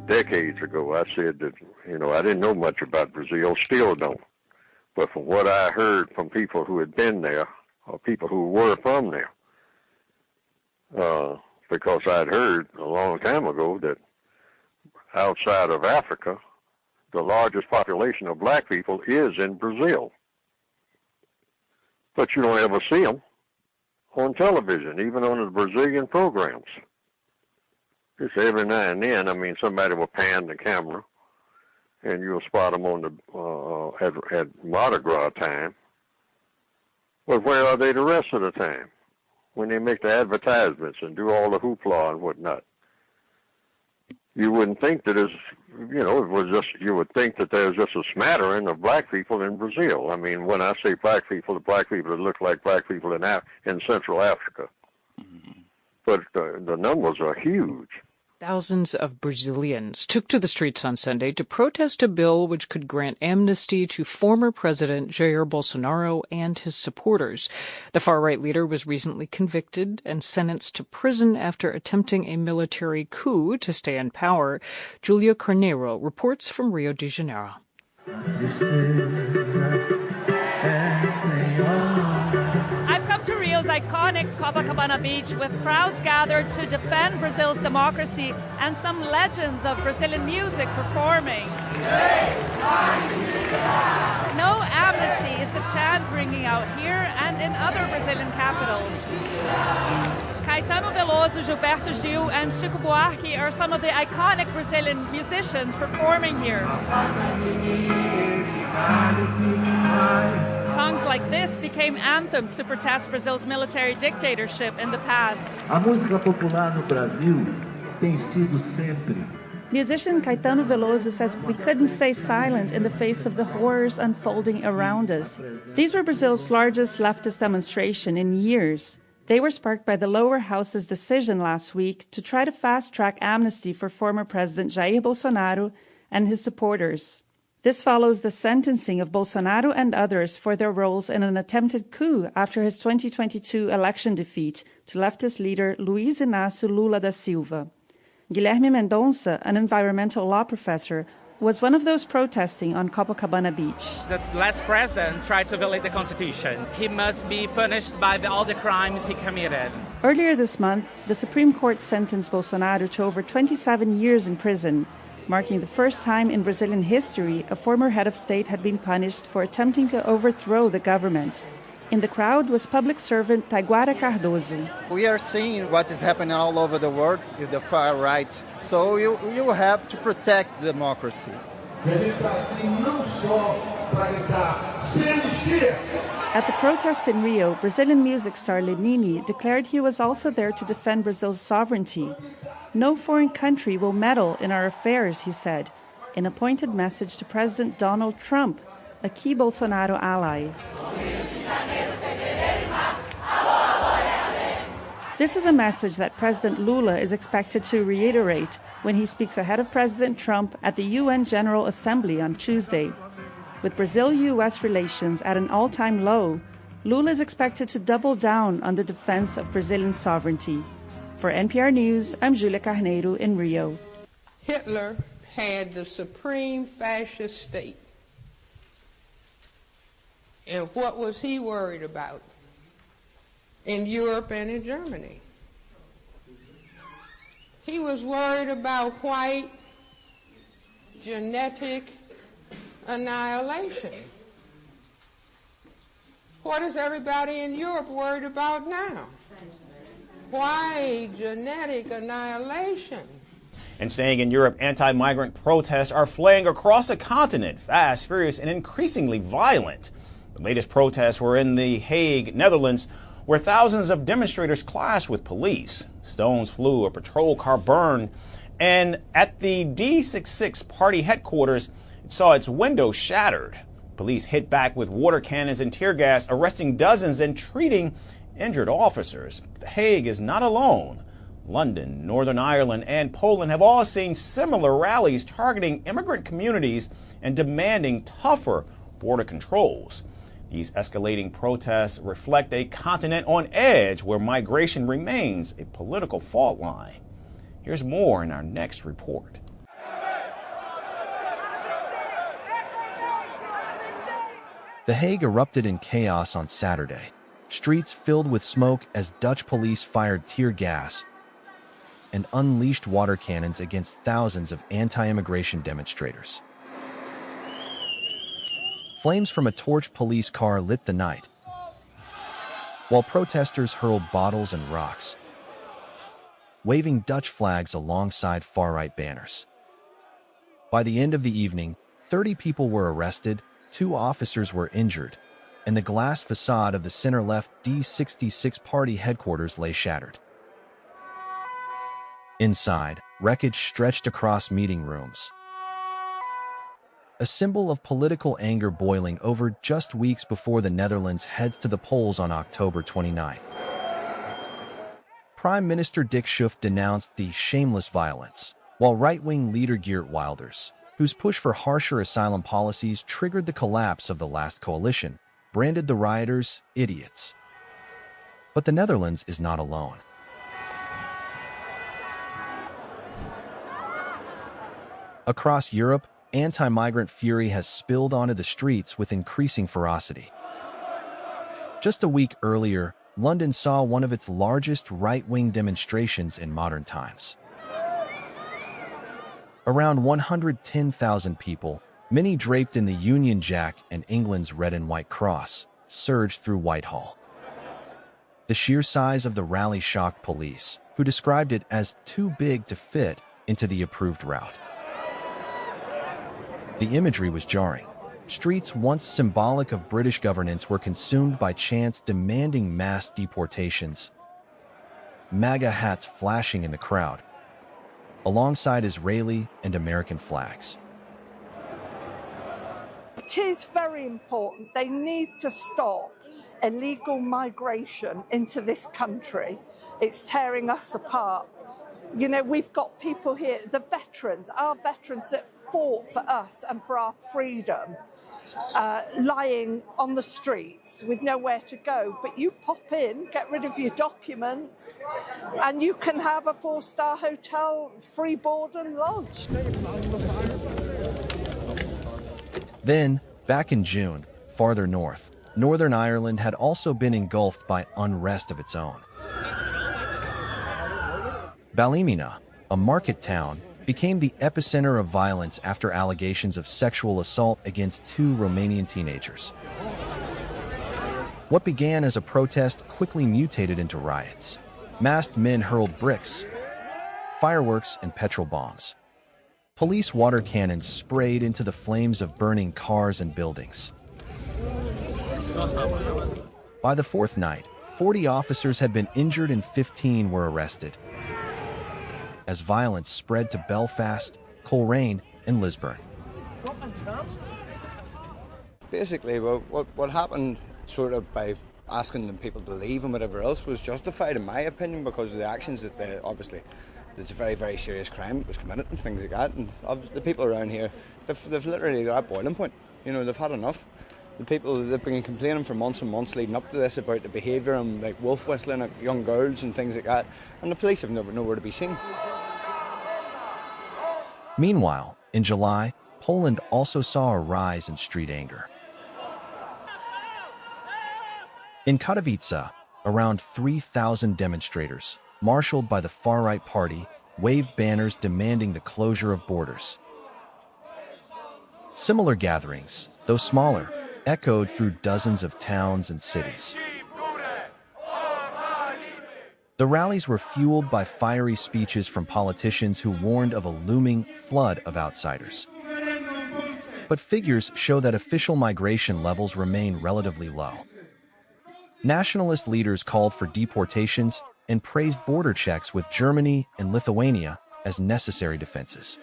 decades ago, I said that, I didn't know much about Brazil, still don't. But from what I heard from people who had been there, or people who were from there, because I'd heard a long time ago that outside of Africa, the largest population of black people is in Brazil. But you don't ever see them on television, even on the Brazilian programs. Just every now and then, somebody will pan the camera, and you'll spot them on the at Mardi Gras time. But where are they the rest of the time, when they make the advertisements and do all the hoopla and whatnot? You wouldn't think that you would think that there's just a smattering of black people in Brazil. When I say black people, the black people that look like black people in Central Africa. Mm-hmm. But the numbers are huge. Thousands of Brazilians took to the streets on Sunday to protest a bill which could grant amnesty to former President Jair Bolsonaro and his supporters. The far-right leader was recently convicted and sentenced to prison after attempting a military coup to stay in power. Julia Carneiro reports from Rio de Janeiro. Rio's iconic Copacabana beach with crowds gathered to defend Brazil's democracy and some legends of Brazilian music performing. No amnesty is the chant ringing out here and in other Brazilian capitals. Caetano Veloso, Gilberto Gil, and Chico Buarque are some of the iconic Brazilian musicians performing here. Songs like this became anthems to protest Brazil's military dictatorship in the past. A música popular no Brasil tem sido sempre. Musician Caetano Veloso says we couldn't stay silent in the face of the horrors unfolding around us. These were Brazil's largest leftist demonstration in years. They were sparked by the lower house's decision last week to try to fast-track amnesty for former President Jair Bolsonaro and his supporters. This follows the sentencing of Bolsonaro and others for their roles in an attempted coup after his 2022 election defeat to leftist leader Luiz Inácio Lula da Silva. Guilherme Mendonça, an environmental law professor, was one of those protesting on Copacabana Beach. The last president tried to violate the Constitution. He must be punished by all the crimes he committed. Earlier this month, the Supreme Court sentenced Bolsonaro to over 27 years in prison, marking the first time in Brazilian history a former head of state had been punished for attempting to overthrow the government. In the crowd was public servant Taiguara Cardoso. We are seeing what is happening all over the world with the far right, so you have to protect democracy. At the protest in Rio, Brazilian music star Lenine declared he was also there to defend Brazil's sovereignty. No foreign country will meddle in our affairs, he said, in a pointed message to President Donald Trump, a key Bolsonaro ally. This is a message that President Lula is expected to reiterate when he speaks ahead of President Trump at the UN General Assembly on Tuesday. With Brazil-U.S. relations at an all-time low, Lula is expected to double down on the defense of Brazilian sovereignty. For NPR News, I'm Julia Carneiro in Rio. Hitler had the supreme fascist state. And what was he worried about in Europe and in Germany? He was worried about white genetic annihilation. What is everybody in Europe worried about now? Why genetic annihilation? And staying in Europe, anti-migrant protests are flaying across the continent, fast, furious, and increasingly violent. The latest protests were in The Hague, Netherlands, where thousands of demonstrators clashed with police. Stones flew, a patrol car burned, and at the D66 party headquarters, it saw its window shattered. Police hit back with water cannons and tear gas, arresting dozens and treating injured officers. The Hague is not alone. London, Northern Ireland, and Poland have all seen similar rallies targeting immigrant communities and demanding tougher border controls. These escalating protests reflect a continent on edge where migration remains a political fault line. Here's more in our next report. The Hague erupted in chaos on Saturday, streets filled with smoke as Dutch police fired tear gas and unleashed water cannons against thousands of anti-immigration demonstrators. Flames from a torched police car lit the night, while protesters hurled bottles and rocks, waving Dutch flags alongside far-right banners. By the end of the evening, 30 people were arrested, 2 officers were injured, and the glass facade of the center-left D66 party headquarters lay shattered. Inside, wreckage stretched across meeting rooms, a symbol of political anger boiling over just weeks before the Netherlands heads to the polls on October 29th. Prime Minister Dick Schoof denounced the shameless violence, while right-wing leader Geert Wilders, whose push for harsher asylum policies triggered the collapse of the last coalition, branded the rioters idiots. But the Netherlands is not alone. Across Europe, anti-migrant fury has spilled onto the streets with increasing ferocity. Just a week earlier, London saw one of its largest right-wing demonstrations in modern times. Around 110,000 people, many draped in the Union Jack and England's red and white cross, surged through Whitehall. The sheer size of the rally shocked police, who described it as too big to fit into the approved route. The imagery was jarring. Streets once symbolic of British governance were consumed by chants demanding mass deportations, MAGA hats flashing in the crowd, alongside Israeli and American flags. It is very important. They need to stop illegal migration into this country. It's tearing us apart. You know, we've got people here, the veterans, our veterans that fought for us and for our freedom, lying on the streets with nowhere to go. But you pop in, get rid of your documents, and you can have a 4-star hotel, free board and lodge. Then, back in June, farther north, Northern Ireland had also been engulfed by unrest of its own. Ballymena, a market town, became the epicenter of violence after allegations of sexual assault against 2 Romanian teenagers. What began as a protest quickly mutated into riots. Masked men hurled bricks, fireworks, and petrol bombs. Police water cannons sprayed into the flames of burning cars and buildings. By the 4th night, 40 officers had been injured and 15 were arrested, as violence spread to Belfast, Coleraine, and Lisburn. Basically, what happened sort of by asking them people to leave and whatever else was justified, in my opinion, because of the actions that they, obviously, it's a very, very serious crime that was committed and things like that. And the people around here, they've literally, they're at boiling point. You know, they've had enough. The people, they've been complaining for months and months leading up to this about the behaviour and like wolf whistling at young girls and things like that. And the police have never nowhere to be seen. Meanwhile, in July, Poland also saw a rise in street anger. In Katowice, around 3,000 demonstrators, marshaled by the far-right party, waved banners demanding the closure of borders. Similar gatherings, though smaller, echoed through dozens of towns and cities. The rallies were fueled by fiery speeches from politicians who warned of a looming flood of outsiders. But figures show that official migration levels remain relatively low. Nationalist leaders called for deportations and praised border checks with Germany and Lithuania as necessary defenses.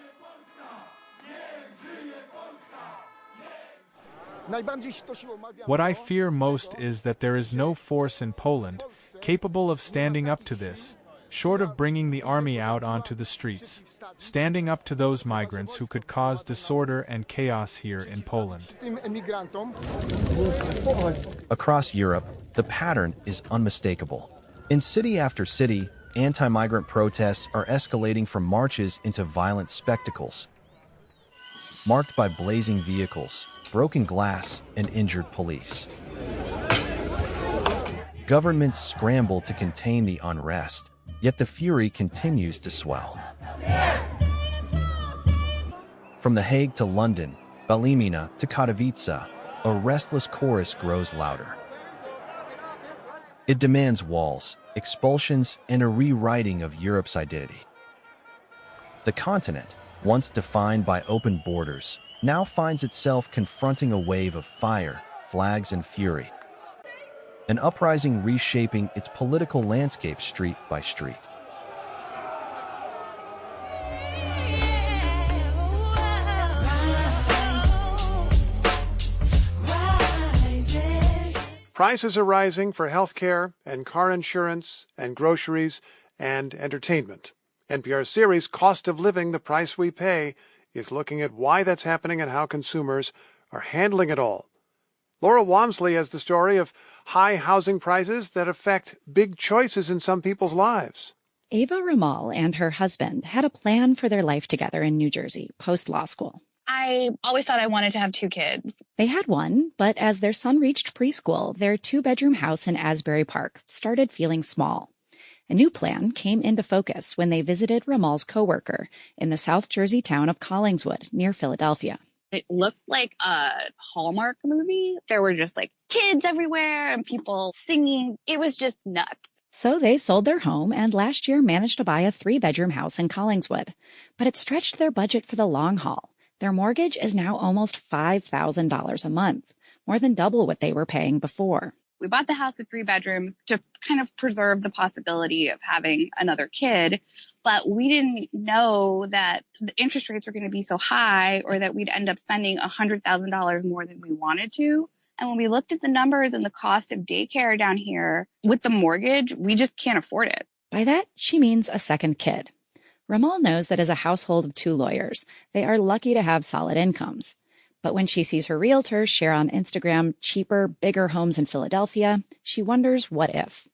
What I fear most is that there is no force in Poland capable of standing up to this, short of bringing the army out onto the streets, standing up to those migrants who could cause disorder and chaos here in Poland. Across Europe, the pattern is unmistakable. In city after city, anti-migrant protests are escalating from marches into violent spectacles. marked by blazing vehicles, broken glass, and injured police. Governments scramble to contain the unrest, yet the fury continues to swell. From The Hague to London, Balimina to Katowice, a restless chorus grows louder. It demands walls, expulsions, and a rewriting of Europe's identity. The continent, once defined by open borders, now finds itself confronting a wave of fire, flags, and fury. An uprising reshaping its political landscape street by street. Prices are rising for health care and car insurance and groceries and entertainment. NPR's series, Cost of Living, The Price We Pay, is looking at why that's happening and how consumers are handling it all. Laura Walmsley has the story of high housing prices that affect big choices in some people's lives. Ava Ramal and her husband had a plan for their life together in New Jersey post-law school. I always thought I wanted to have 2 kids. They had one, but as their son reached preschool, their 2-bedroom house in Asbury Park started feeling small. A new plan came into focus when they visited Ramal's coworker in the South Jersey town of Collingswood, near Philadelphia. It looked like a Hallmark movie. There were just like kids everywhere and people singing. It was just nuts. So they sold their home and last year managed to buy a 3-bedroom house in Collingswood. But it stretched their budget for the long haul. Their mortgage is now almost $5,000 a month, more than double what they were paying before. We bought the house with 3 bedrooms to kind of preserve the possibility of having another kid, but we didn't know that the interest rates were going to be so high or that we'd end up spending $100,000 more than we wanted to. And when we looked at the numbers and the cost of daycare down here with the mortgage, we just can't afford it. By that, she means a second kid. Ramal knows that as a household of 2 lawyers, they are lucky to have solid incomes. But when she sees her realtors share on Instagram cheaper, bigger homes in Philadelphia, she wonders what if.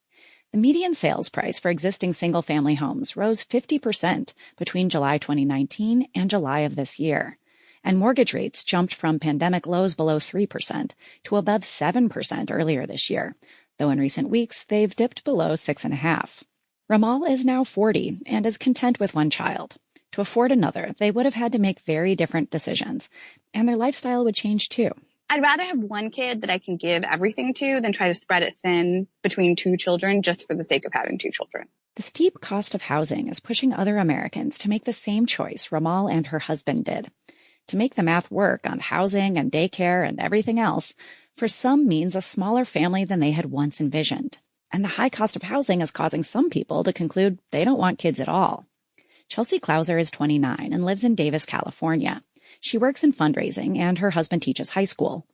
The median sales price for existing single-family homes rose 50% between July 2019 and July of this year. And mortgage rates jumped from pandemic lows below 3% to above 7% earlier this year, though in recent weeks they've dipped below 6.5%. Ramal is now 40 and is content with 1 child. To afford another, they would have had to make very different decisions, and their lifestyle would change too. I'd rather have 1 kid that I can give everything to than try to spread it thin between 2 children just for the sake of having 2 children. The steep cost of housing is pushing other Americans to make the same choice Ramal and her husband did. To make the math work on housing and daycare and everything else, for some means a smaller family than they had once envisioned. And the high cost of housing is causing some people to conclude they don't want kids at all. Chelsea Klauser is 29 and lives in Davis, California. She works in fundraising and her husband teaches high school.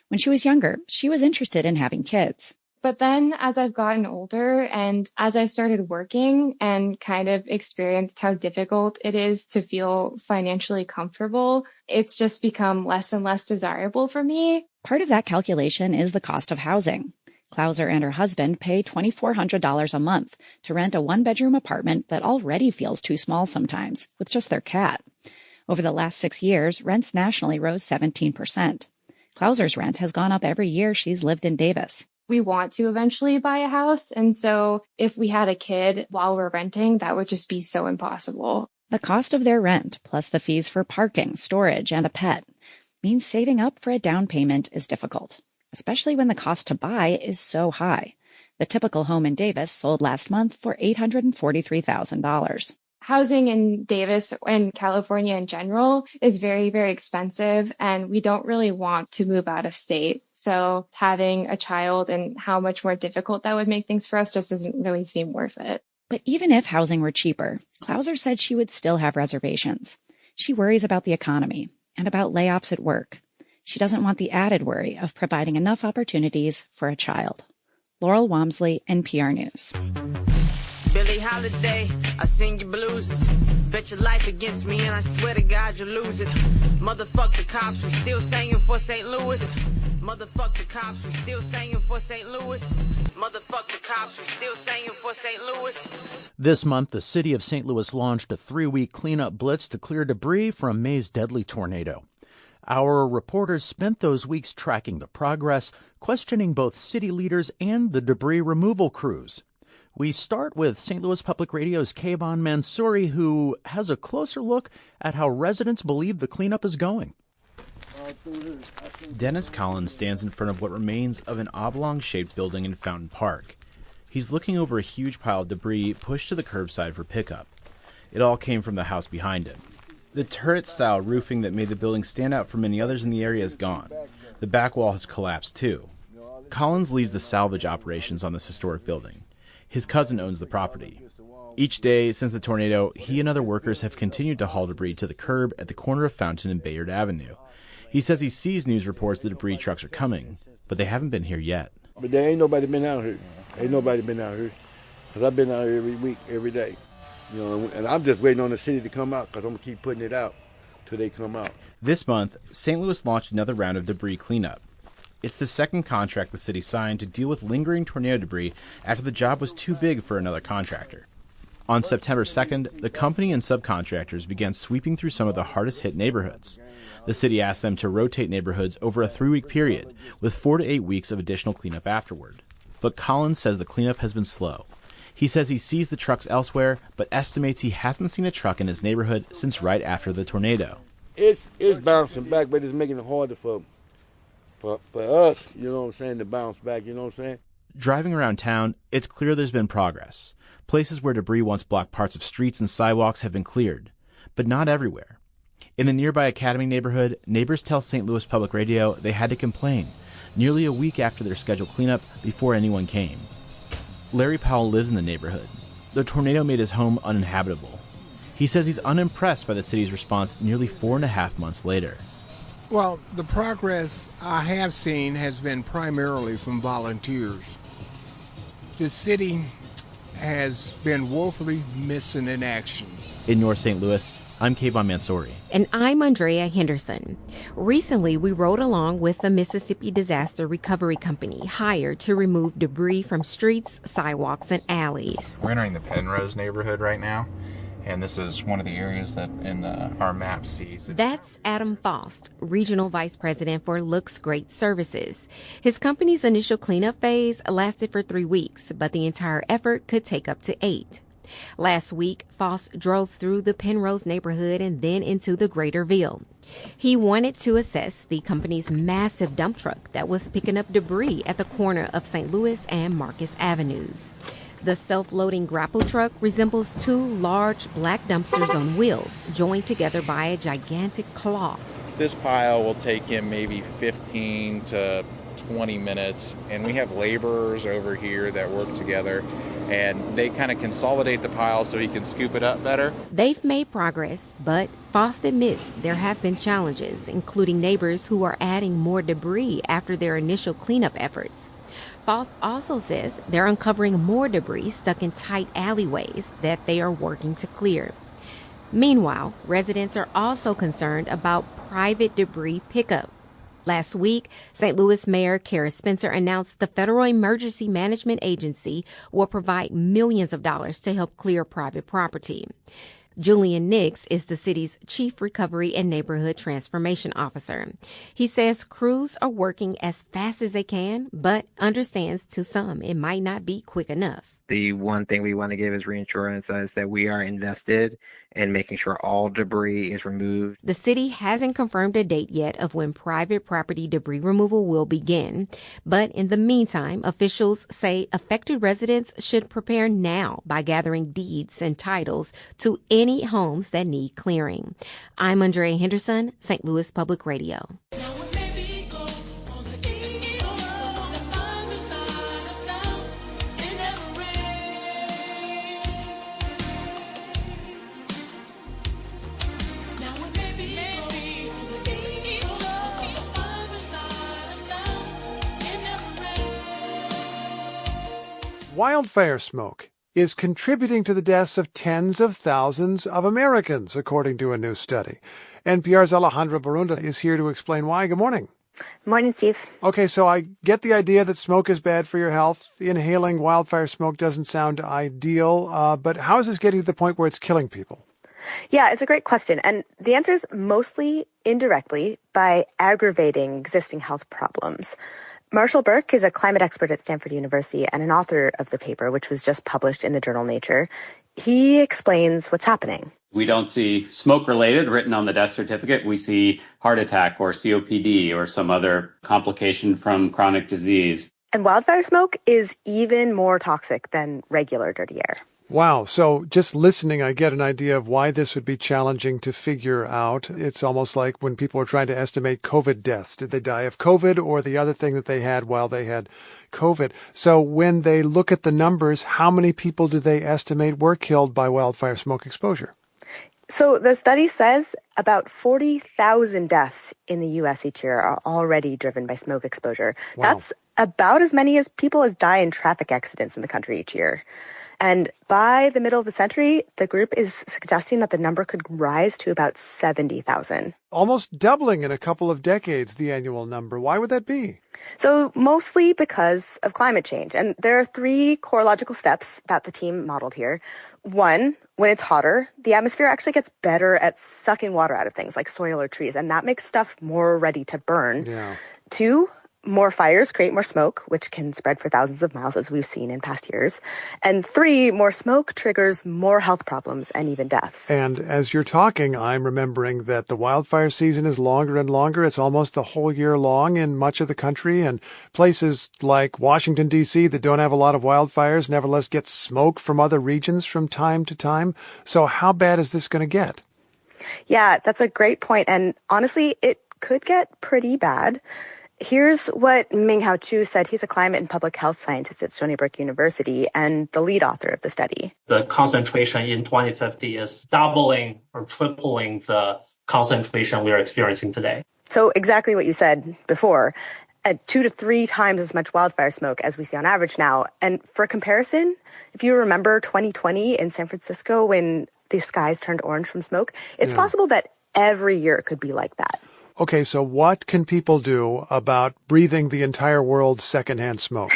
When she was younger, she was interested in having kids. But then as I've gotten older and as I started working and kind of experienced how difficult it is to feel financially comfortable, it's just become less and less desirable for me. Part of that calculation is the cost of housing. Klauser and her husband pay $2,400 a month to rent a 1-bedroom apartment that already feels too small sometimes, with just their cat. Over the last 6 years, rents nationally rose 17%. Klauser's rent has gone up every year she's lived in Davis. We want to eventually buy a house, and so if we had a kid while we're renting, that would just be so impossible. The cost of their rent, plus the fees for parking, storage, and a pet, means saving up for a down payment is difficult, especially when the cost to buy is so high. The typical home in Davis sold last month for $843,000. Housing in Davis and California in general is very, very expensive, and we don't really want to move out of state. So having a child and how much more difficult that would make things for us just doesn't really seem worth it. But even if housing were cheaper, Klauser said she would still have reservations. She worries about the economy and about layoffs at work. She doesn't want the added worry of providing enough opportunities for a child. Laurel Walmsley, NPR News. Billie Holiday, I sing your blues. Bet your life against me and I swear to God you'll lose it. Motherfuck the cops, we still singing for St. Louis. Motherfuck the cops, we still singing for St. Louis. Motherfuck the cops, we still singing for St. Louis. This month, the city of St. Louis launched a 3-week cleanup blitz to clear debris from May's deadly tornado. Our reporters spent those weeks tracking the progress, questioning both city leaders and the debris removal crews. We start with St. Louis Public Radio's Kayvon Mansouri, who has a closer look at how residents believe the cleanup is going. Dennis Collins stands in front of what remains of an oblong-shaped building in Fountain Park. He's looking over a huge pile of debris pushed to the curbside for pickup. It all came from the house behind him. The turret-style roofing that made the building stand out from many others in the area is gone. The back wall has collapsed, too. Collins leads the salvage operations on this historic building. His cousin owns the property. Each day since the tornado, he and other workers have continued to haul debris to the curb at the corner of Fountain and Bayard Avenue. He says he sees news reports the debris trucks are coming, but they haven't been here yet. But there ain't nobody been out here. Ain't nobody been out here. Because I've been out here every week, every day. You know, and I'm just waiting on the city to come out because I'm going to keep putting it out till they come out. This month, St. Louis launched another round of debris cleanup. It's the second contract the city signed to deal with lingering tornado debris after the job was too big for another contractor. On September 2nd, the company and subcontractors began sweeping through some of the hardest-hit neighborhoods. The city asked them to rotate neighborhoods over a 3-week period, with 4 to 8 weeks of additional cleanup afterward. But Collins says the cleanup has been slow. He says he sees the trucks elsewhere, but estimates he hasn't seen a truck in his neighborhood since right after the tornado. It's bouncing back, but it's making it harder for us, you know what I'm saying, to bounce back, you know what I'm saying? Driving around town, it's clear there's been progress. Places where debris once blocked parts of streets and sidewalks have been cleared, but not everywhere. In the nearby Academy neighborhood, neighbors tell St. Louis Public Radio they had to complain nearly a week after their scheduled cleanup before anyone came. Larry Powell lives in the neighborhood. The tornado made his home uninhabitable. He says he's unimpressed by the city's response nearly 4.5 months later. Well, the progress I have seen has been primarily from volunteers. The city has been woefully missing in action. In North St. Louis, I'm Kayvon Mansouri. And I'm Andrea Henderson. Recently, we rode along with the Mississippi Disaster Recovery Company hired to remove debris from streets, sidewalks, and alleys. We're entering the Penrose neighborhood right now, and this is one of the areas that in our map sees. That's Adam Faust, Regional Vice President for Looks Great Services. His company's initial cleanup phase lasted for 3 weeks, but the entire effort could take up to 8. Last week, Faust drove through the Penrose neighborhood and then into the Greater Ville. He wanted to assess the company's massive dump truck that was picking up debris at the corner of St. Louis and Marcus Avenues. The self-loading grapple truck resembles 2 large black dumpsters on wheels, joined together by a gigantic claw. This pile will take him maybe 15 to 20 minutes, and we have laborers over here that work together, and they kind of consolidate the pile so he can scoop it up better. They've made progress, but Faust admits there have been challenges, including neighbors who are adding more debris after their initial cleanup efforts. Faust also says they're uncovering more debris stuck in tight alleyways that they are working to clear. Meanwhile, residents are also concerned about private debris pickup. Last week, St. Louis Mayor Kara Spencer announced the Federal Emergency Management Agency will provide millions of dollars to help clear private property. Julian Nix is the city's Chief Recovery and Neighborhood Transformation Officer. He says crews are working as fast as they can, but understands to some it might not be quick enough. The one thing we want to give as reinsurance is that we are invested in making sure all debris is removed. The city hasn't confirmed a date yet of when private property debris removal will begin. But in the meantime, officials say affected residents should prepare now by gathering deeds and titles to any homes that need clearing. I'm Andrea Henderson, St. Louis Public Radio. Wildfire smoke is contributing to the deaths of tens of thousands of Americans, according to a new study. NPR's Alejandra Barunda is here to explain why. Good morning. Morning, Chief. Okay, so I get the idea that smoke is bad for your health. Inhaling wildfire smoke doesn't sound ideal, but how is this getting to the point where it's killing people? Yeah, it's a great question. And the answer is mostly indirectly by aggravating existing health problems. Marshall Burke is a climate expert at Stanford University and an author of the paper, which was just published in the journal Nature. He explains what's happening. We don't see smoke-related written on the death certificate. We see heart attack or COPD or some other complication from chronic disease. And wildfire smoke is even more toxic than regular dirty air. Wow. So just listening, I get an idea of why this would be challenging to figure out. It's almost like when people are trying to estimate COVID deaths. Did they die of COVID or the other thing that they had while they had COVID? So when they look at the numbers, how many people do they estimate were killed by wildfire smoke exposure? So the study says about 40,000 deaths in the U.S. each year are already driven by smoke exposure. Wow. That's about as many as people as die in traffic accidents in the country each year. And by the middle of the century, the group is suggesting that the number could rise to about 70,000. Almost doubling in a couple of decades, the annual number. Why would that be? So mostly because of climate change. And there are 3 core logical steps that the team modeled here. 1, when it's hotter, the atmosphere actually gets better at sucking water out of things like soil or trees, and that makes stuff more ready to burn. Yeah. 2, more fires create more smoke, which can spread for thousands of miles, as we've seen in past years. And 3, more smoke triggers more health problems and even deaths. And as you're talking, I'm remembering that the wildfire season is longer and longer. It's almost the whole year long in much of the country, and places like Washington, D.C. that don't have a lot of wildfires nevertheless get smoke from other regions from time to time. So how bad is this going to get? Yeah, that's a great point. And honestly, it could get pretty bad. Here's what Minghao Chu said. He's a climate and public health scientist at Stony Brook University and the lead author of the study. The concentration in 2050 is doubling or tripling the concentration we are experiencing today. So exactly what you said before, at 2 to 3 times as much wildfire smoke as we see on average now. And for comparison, if you remember 2020 in San Francisco when the skies turned orange from smoke, it's possible that every year it could be like that. Okay, so what can people do about breathing the entire world's secondhand smoke?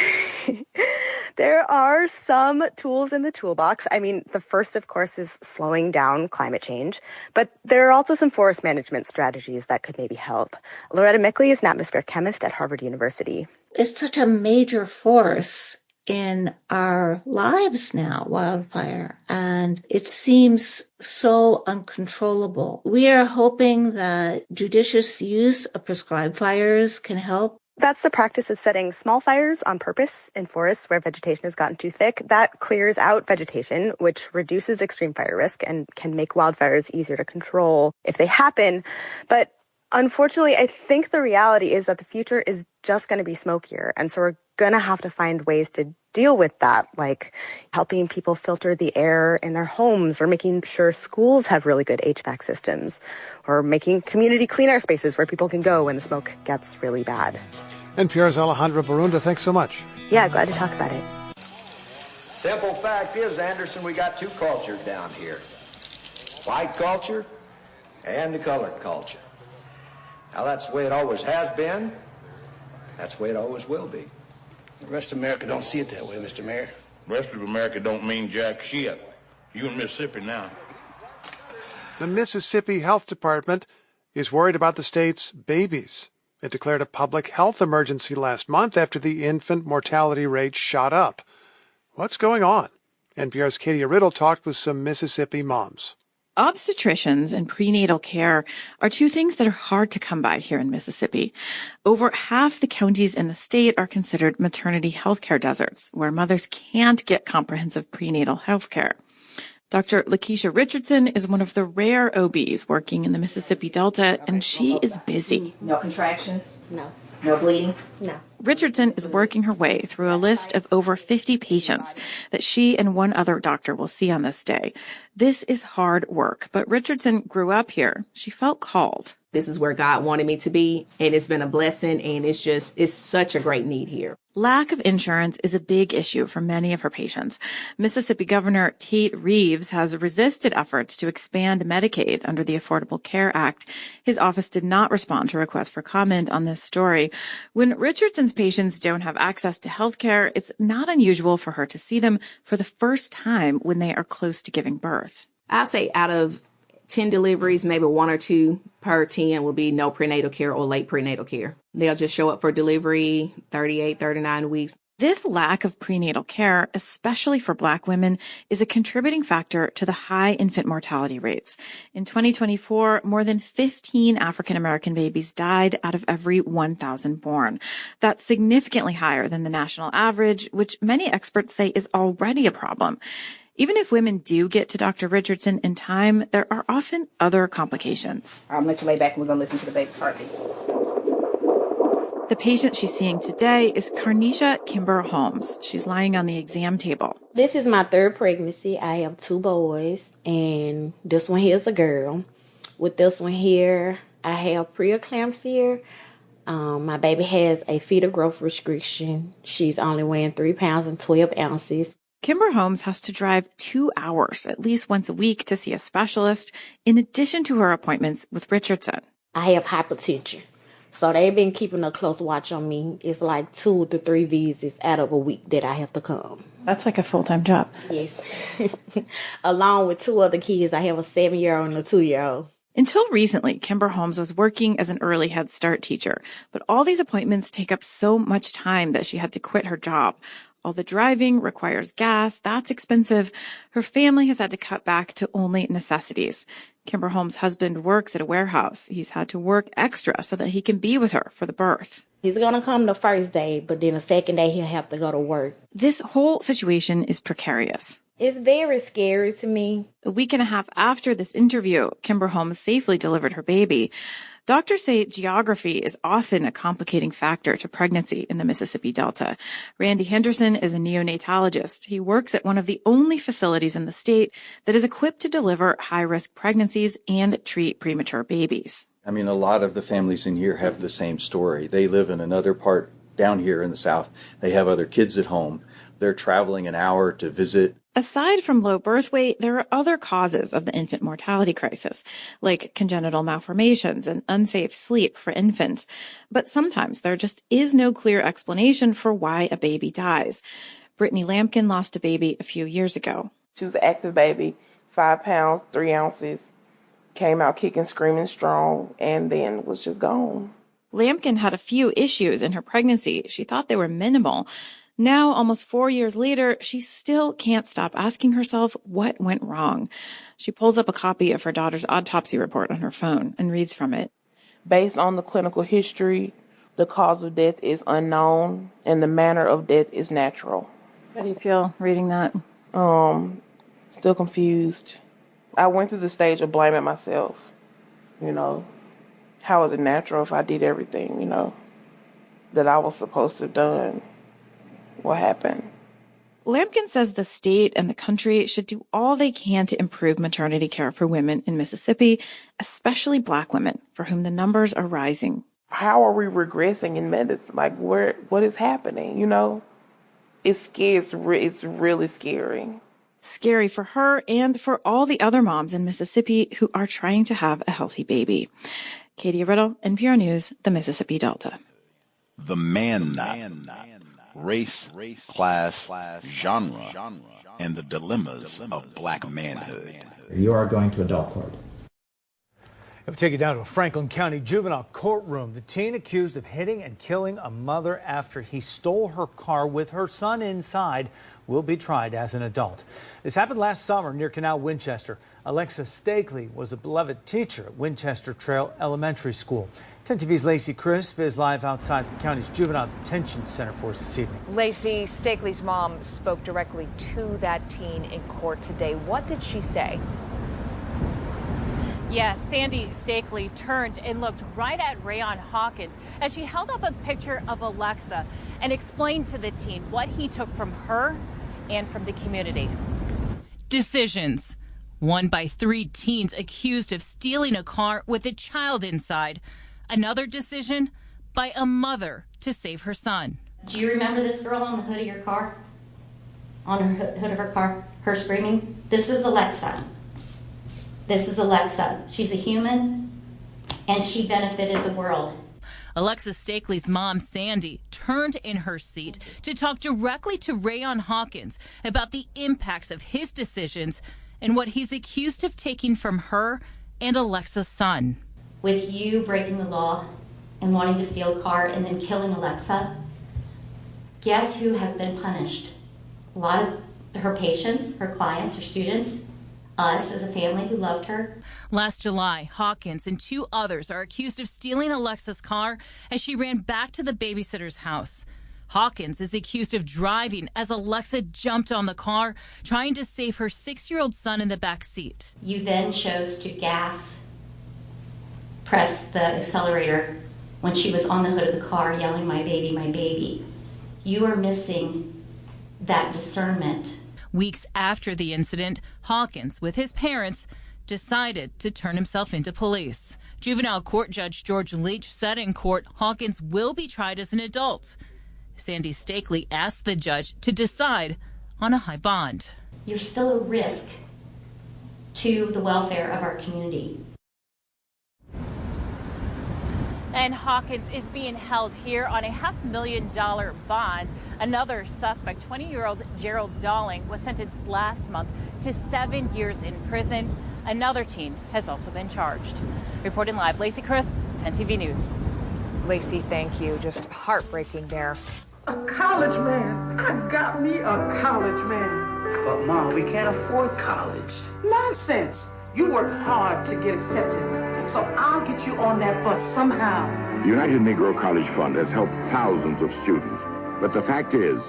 There are some tools in the toolbox. I mean, the first, of course, is slowing down climate change. But there are also some forest management strategies that could maybe help. Loretta Mickley is an atmosphere chemist at Harvard University. It's such a major force in our lives now, wildfire, and it seems so uncontrollable. We are hoping that judicious use of prescribed fires can help. That's the practice of setting small fires on purpose in forests where vegetation has gotten too thick. That clears out vegetation, which reduces extreme fire risk and can make wildfires easier to control if they happen. But unfortunately, I think the reality is that the future is just going to be smokier. And so we're going to have to find ways to deal with that, like helping people filter the air in their homes or making sure schools have really good HVAC systems or making community clean air spaces where people can go when the smoke gets really bad. NPR's Alejandra Barunda, thanks so much. Yeah, glad to talk about it. Simple fact is, Anderson, we got 2 cultures down here. White culture and the colored culture. Now, that's the way it always has been. That's the way it always will be. The rest of America don't see it that way, Mr. Mayor. The rest of America don't mean jack shit. You in Mississippi now. The Mississippi Health Department is worried about the state's babies. It declared a public health emergency last month after the infant mortality rate shot up. What's going on? NPR's Katie Riddle talked with some Mississippi moms. Obstetricians and prenatal care are 2 things that are hard to come by here in Mississippi. Over half the counties in the state are considered maternity health care deserts, where mothers can't get comprehensive prenatal health care. Dr. Lakeisha Richardson is one of the rare OBs working in the Mississippi Delta, and she is busy. No contractions? No. No bleeding? No. Richardson is working her way through a list of over 50 patients that she and one other doctor will see on this day. This is hard work, but Richardson grew up here. She felt called. This is where God wanted me to be, and it's been a blessing, and it's such a great need here. Lack of insurance is a big issue for many of her patients. Mississippi Governor Tate Reeves has resisted efforts to expand Medicaid under the Affordable Care Act. His office did not respond to requests for comment on this story. When Richardson's patients don't have access to health care, it's not unusual for her to see them for the first time when they are close to giving birth. I'll say out of 10 deliveries, maybe 1 or 2 per 10 will be no prenatal care or late prenatal care. They'll just show up for delivery 38, 39 weeks. This lack of prenatal care, especially for Black women, is a contributing factor to the high infant mortality rates. In 2024, more than 15 African American babies died out of every 1,000 born. That's significantly higher than the national average, which many experts say is already a problem. Even if women do get to Dr. Richardson in time, there are often other complications. I'm going to let you lay back and we're going to listen to the baby's heartbeat. The patient she's seeing today is Carnisha Kimber Holmes. She's lying on the exam table. This is my 3rd pregnancy. I have 2 boys, and this one here is a girl. With this one here, I have preeclampsia. My baby has a fetal growth restriction. She's only weighing 3 pounds and 12 ounces. Kimber Holmes has to drive 2 hours at least once a week to see a specialist, in addition to her appointments with Richardson. I have hypertension. So they've been keeping a close watch on me. It's like 2 to 3 visits out of a week that I have to come. That's like a full-time job. Yes. Along with 2 other kids. I have a 7-year-old and a 2-year-old. Until recently, Kimber Holmes was working as an early Head Start teacher, but all these appointments take up so much time that she had to quit her job. All the driving requires gas. That's expensive. Her family has had to cut back to only necessities. Kimber Holmes' husband works at a warehouse. He's had to work extra so that he can be with her for the birth. He's going to come the first day, but then the second day he'll have to go to work. This whole situation is precarious. It's very scary to me. A week and a half after this interview, Kimber Holmes safely delivered her baby. Doctors say geography is often a complicating factor to pregnancy in the Mississippi Delta. Randy Henderson is a neonatologist. He works at one of the only facilities in the state that is equipped to deliver high-risk pregnancies and treat premature babies. I mean, a lot of the families in here have the same story. They live in another part down here in the South. They have other kids at home. They're traveling an hour to visit. Aside from low birth weight, there are other causes of the infant mortality crisis, like congenital malformations and unsafe sleep for infants. But sometimes there just is no clear explanation for why a baby dies. Brittany Lampkin lost a baby a few years ago. She was an active baby, 5 pounds, 3 ounces, came out kicking, screaming strong, and then was just gone. Lampkin had a few issues in her pregnancy. She thought they were minimal. Now, almost 4 years later, she still can't stop asking herself what went wrong. She pulls up a copy of her daughter's autopsy report on her phone and reads from it. Based on the clinical history, the cause of death is unknown and the manner of death is natural. How do you feel reading that? Still confused. I went through the stage of blaming myself. How is it natural if I did everything, that I was supposed to have done? What happened? Lampkin says the state and the country should do all they can to improve maternity care for women in Mississippi, especially Black women, for whom the numbers are rising. How are we regressing in medicine? Like, what is happening? It's scary. It's really scary. Scary for her and for all the other moms in Mississippi who are trying to have a healthy baby. Katie Riddle, NPR News, the Mississippi Delta. The man race, class, genre, and the dilemmas of Black manhood. You are going to adult court. We'll take you down to a Franklin County juvenile courtroom. The teen accused of hitting and killing a mother after he stole her car with her son inside will be tried as an adult. This happened last summer near Canal Winchester. Alexa Stakely was a beloved teacher at Winchester Trail Elementary School. 10 TV's Lacey Crisp is live outside the county's juvenile detention center for us this evening. Lacey, Stakely's mom spoke directly to that teen in court today. What did she say? Yes, Sandy Stakely turned and looked right at Rayon Hawkins as she held up a picture of Alexa and explained to the teen what he took from her and from the community. Decisions. One by 3 teens accused of stealing a car with a child inside. Another decision by a mother to save her son. Do you remember this girl on the hood of your car? On her hood of her car, her screaming? This is Alexa. This is Alexa. She's a human, and she benefited the world. Alexa Stakely's mom, Sandy, turned in her seat to talk directly to Rayon Hawkins about the impacts of his decisions and what he's accused of taking from her and Alexa's son. With you breaking the law and wanting to steal a car and then killing Alexa, guess who has been punished? A lot of her patients, her clients, her students, us as a family who loved her. Last July, Hawkins and 2 others are accused of stealing Alexa's car as she ran back to the babysitter's house. Hawkins is accused of driving as Alexa jumped on the car, trying to save her 6-year-old son in the back seat. You then chose to press the accelerator when she was on the hood of the car yelling, "My baby, my baby." You are missing that discernment. Weeks after the incident, Hawkins, with his parents, decided to turn himself into police. Juvenile court judge George Leach said in court Hawkins will be tried as an adult. Sandy Stakely asked the judge to decide on a high bond. You're still a risk to the welfare of our community. And Hawkins is being held here on a $500,000 bond. Another suspect, 20-year-old Gerald Dalling, was sentenced last month to 7 years in prison. Another teen has also been charged. Reporting live, Lacey Crisp, 10 TV News. Lacey, thank you. Just heartbreaking there. A college man. I got me a college man. But Mom, we can't afford college. Nonsense. You work hard to get accepted, so I'll get you on that bus somehow. The United Negro College Fund has helped thousands of students, but the fact is,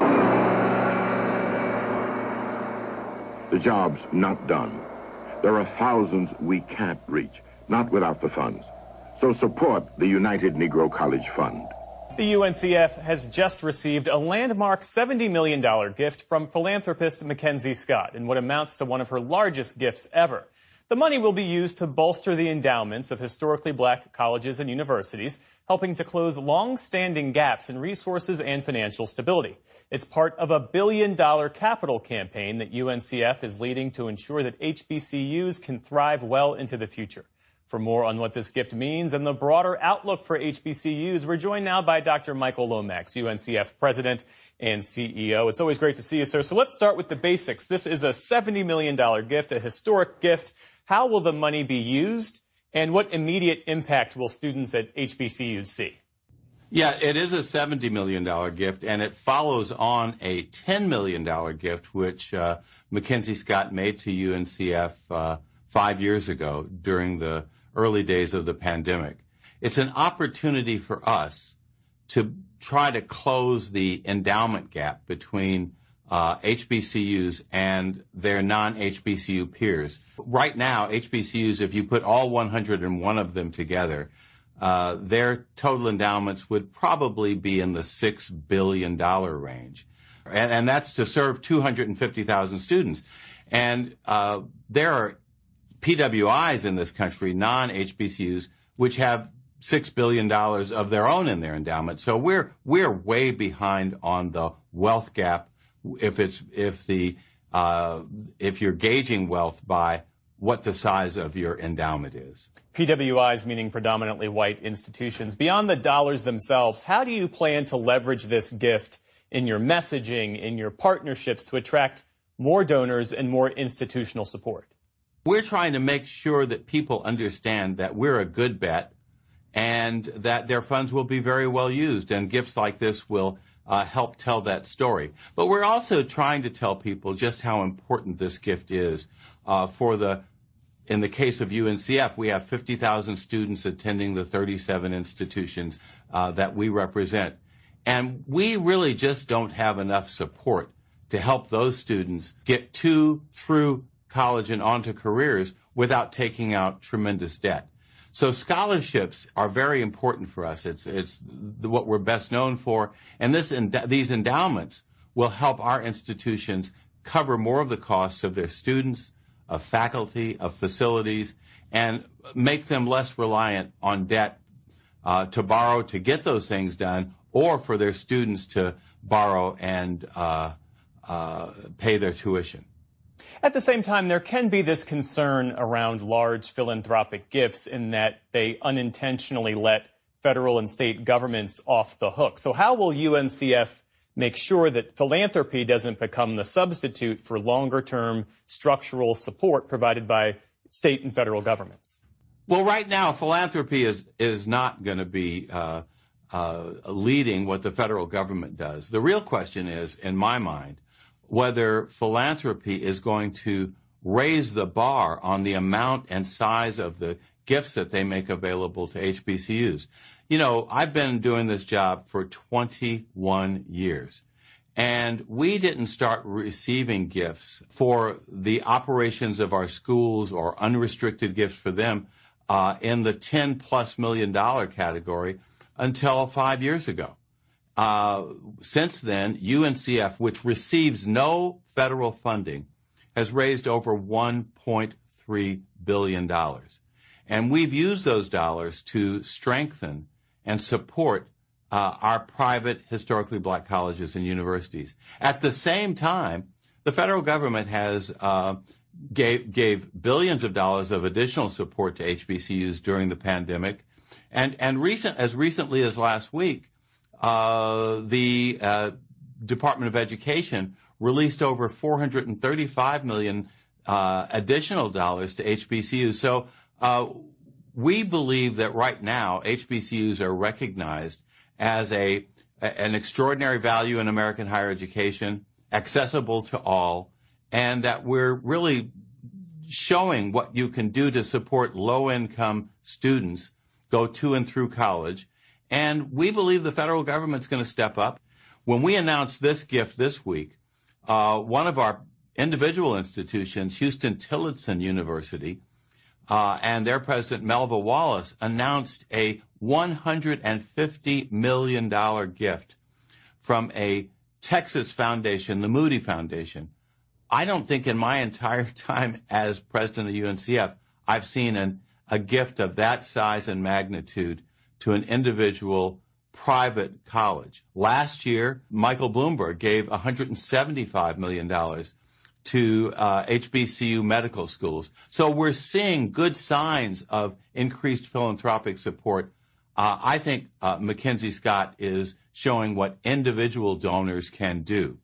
the job's not done. There are thousands we can't reach, not without the funds. So support the United Negro College Fund. The UNCF has just received a landmark $70 million gift from philanthropist Mackenzie Scott in what amounts to one of her largest gifts ever. The money will be used to bolster the endowments of historically black colleges and universities, helping to close long-standing gaps in resources and financial stability. It's part of a $1 billion capital campaign that UNCF is leading to ensure that HBCUs can thrive well into the future. For more on what this gift means and the broader outlook for HBCUs, we're joined now by Dr. Michael Lomax, UNCF President and CEO. It's always great to see you, sir. So let's start with the basics. This is a $70 million gift, a historic gift. How will the money be used, and what immediate impact will students at HBCUs see? Yeah, it is a $70 million gift, and it follows on a $10 million gift, which Mackenzie Scott made to UNCF 5 years ago during the early days of the pandemic. It's an opportunity for us to try to close the endowment gap between HBCUs and their non-HBCU peers. Right now, HBCUs, if you put all 101 of them together, their total endowments would probably be in the $6 billion range. And that's to serve 250,000 students. And there are PWIs in this country, non-HBCUs, which have $6 billion of their own in their endowment. So we're way behind on the wealth gap if you're gauging wealth by what the size of your endowment is. PWIs meaning predominantly white institutions. Beyond the dollars themselves, how do you plan to leverage this gift in your messaging, in your partnerships to attract more donors and more institutional support? We're trying to make sure that people understand that we're a good bet and that their funds will be very well used, and gifts like this will help tell that story. But we're also trying to tell people just how important this gift is in the case of UNCF, we have 50,000 students attending the 37 institutions that we represent. And we really just don't have enough support to help those students get through college and onto careers without taking out tremendous debt. So scholarships are very important for us. It's what we're best known for. And these endowments will help our institutions cover more of the costs of their students, of faculty, of facilities, and make them less reliant on debt to borrow to get those things done, or for their students to borrow and pay their tuition. At the same time, there can be this concern around large philanthropic gifts in that they unintentionally let federal and state governments off the hook. So how will UNCF make sure that philanthropy doesn't become the substitute for longer-term structural support provided by state and federal governments? Well, right now, philanthropy is not going to be leading what the federal government does. The real question is, in my mind, whether philanthropy is going to raise the bar on the amount and size of the gifts that they make available to HBCUs. You know, I've been doing this job for 21 years, and we didn't start receiving gifts for the operations of our schools or unrestricted gifts for them in the $10+ million category until 5 years ago. Since then, UNCF, which receives no federal funding, has raised over $1.3 billion. And we've used those dollars to strengthen and support our private historically black colleges and universities. At the same time, the federal government has gave billions of dollars of additional support to HBCUs during the pandemic. And as recently as last week, the Department of Education released over $435 million additional dollars to HBCUs. So we believe that right now HBCUs are recognized as an extraordinary value in American higher education, accessible to all, and that we're really showing what you can do to support low-income students go to and through college. And we believe the federal government's going to step up. When we announced this gift this week, one of our individual institutions, Houston Tillotson University, and their president, Melva Wallace, announced a $150 million gift from a Texas foundation, the Moody Foundation. I don't think in my entire time as president of UNCF, I've seen a gift of that size and magnitude to an individual private college. Last year, Michael Bloomberg gave $175 million to HBCU medical schools. So we're seeing good signs of increased philanthropic support. I think Mackenzie Scott is showing what individual donors can do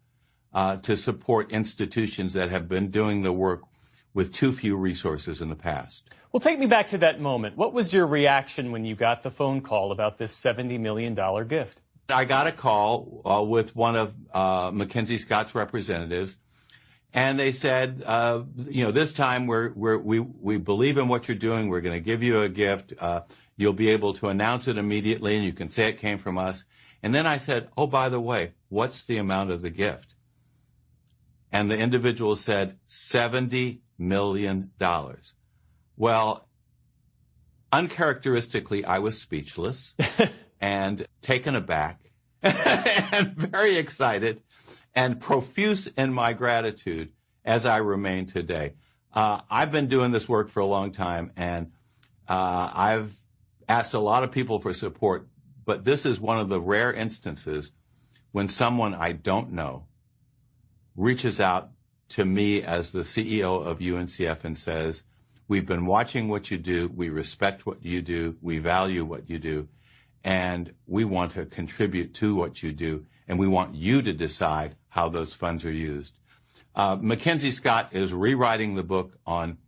to support institutions that have been doing the work with too few resources in the past. Well, take me back to that moment. What was your reaction when you got the phone call about this $70 million gift? I got a call with one of Mackenzie Scott's representatives, and they said, this time we believe in what you're doing. We're going to give you a gift. You'll be able to announce it immediately, and you can say it came from us. And then I said, oh, by the way, what's the amount of the gift? And the individual said, $70 million. Well, uncharacteristically, I was speechless and taken aback and very excited and profuse in my gratitude as I remain today. I've been doing this work for a long time, and I've asked a lot of people for support, but this is one of the rare instances when someone I don't know reaches out to me as the CEO of UNCF and says, we've been watching what you do, we respect what you do, we value what you do, and we want to contribute to what you do, and we want you to decide how those funds are used. Mackenzie Scott is rewriting the book on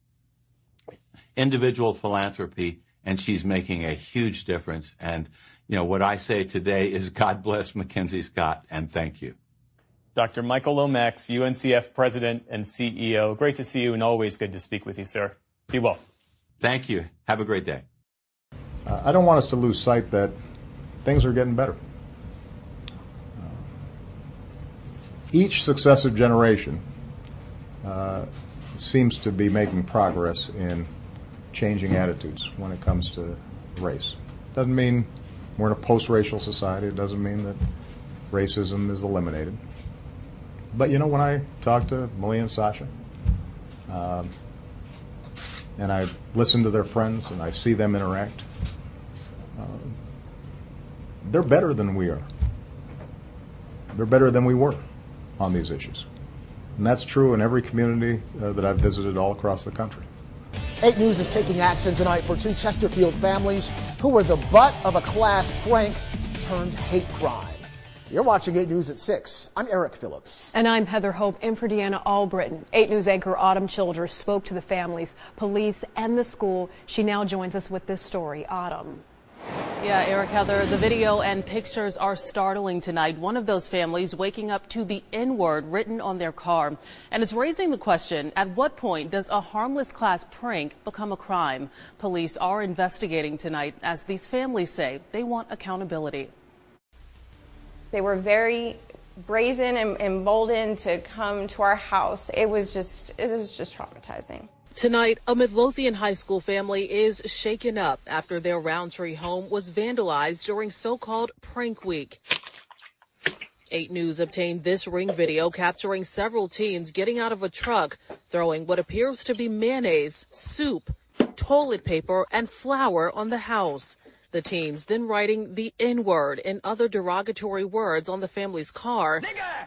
individual philanthropy, and she's making a huge difference. And, what I say today is God bless Mackenzie Scott, and thank you. Dr. Michael Lomax, UNCF President and CEO. Great to see you, and always good to speak with you, sir. Be well. Thank you. Have a great day. I don't want us to lose sight that things are getting better. Each successive generation seems to be making progress in changing attitudes when it comes to race. Doesn't mean we're in a post-racial society. It doesn't mean that racism is eliminated. But when I talk to Malia and Sasha, and I listen to their friends and I see them interact, they're better than we are. They're better than we were on these issues. And that's true in every community that I've visited all across the country. 8 News is taking action tonight for 2 Chesterfield families who were the butt of a class prank turned hate crime. You're watching 8 News at 6. I'm Eric Phillips. And I'm Heather Hope in for Deanna Albritton. 8 News anchor Autumn Childers spoke to the families, police, and the school. She now joins us with this story. Autumn. Yeah, Eric, Heather, the video and pictures are startling tonight. One of those families waking up to the N-word written on their car. And it's raising the question, at what point does a harmless class prank become a crime? Police are investigating tonight as these families say they want accountability. They were very brazen and emboldened to come to our house. It was just traumatizing. Tonight, a Midlothian High School family is shaken up after their Roundtree home was vandalized during so-called prank week. 8 News obtained this Ring video capturing several teens getting out of a truck, throwing what appears to be mayonnaise, soup, toilet paper, and flour on the house. The teens then writing the N-word and other derogatory words on the family's car,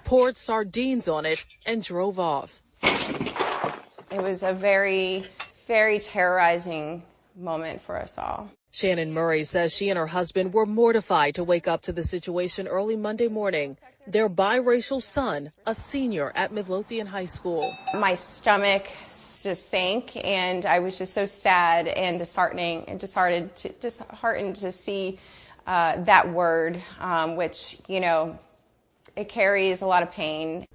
poured sardines on it, and drove off. It was a very, very terrorizing moment for us all. Shannon Murray says she and her husband were mortified to wake up to the situation early Monday morning. Their biracial son, a senior at Midlothian High School. My stomach just sank, and I was just so sad and disheartened to see that word, which, you know, it carries a lot of pain.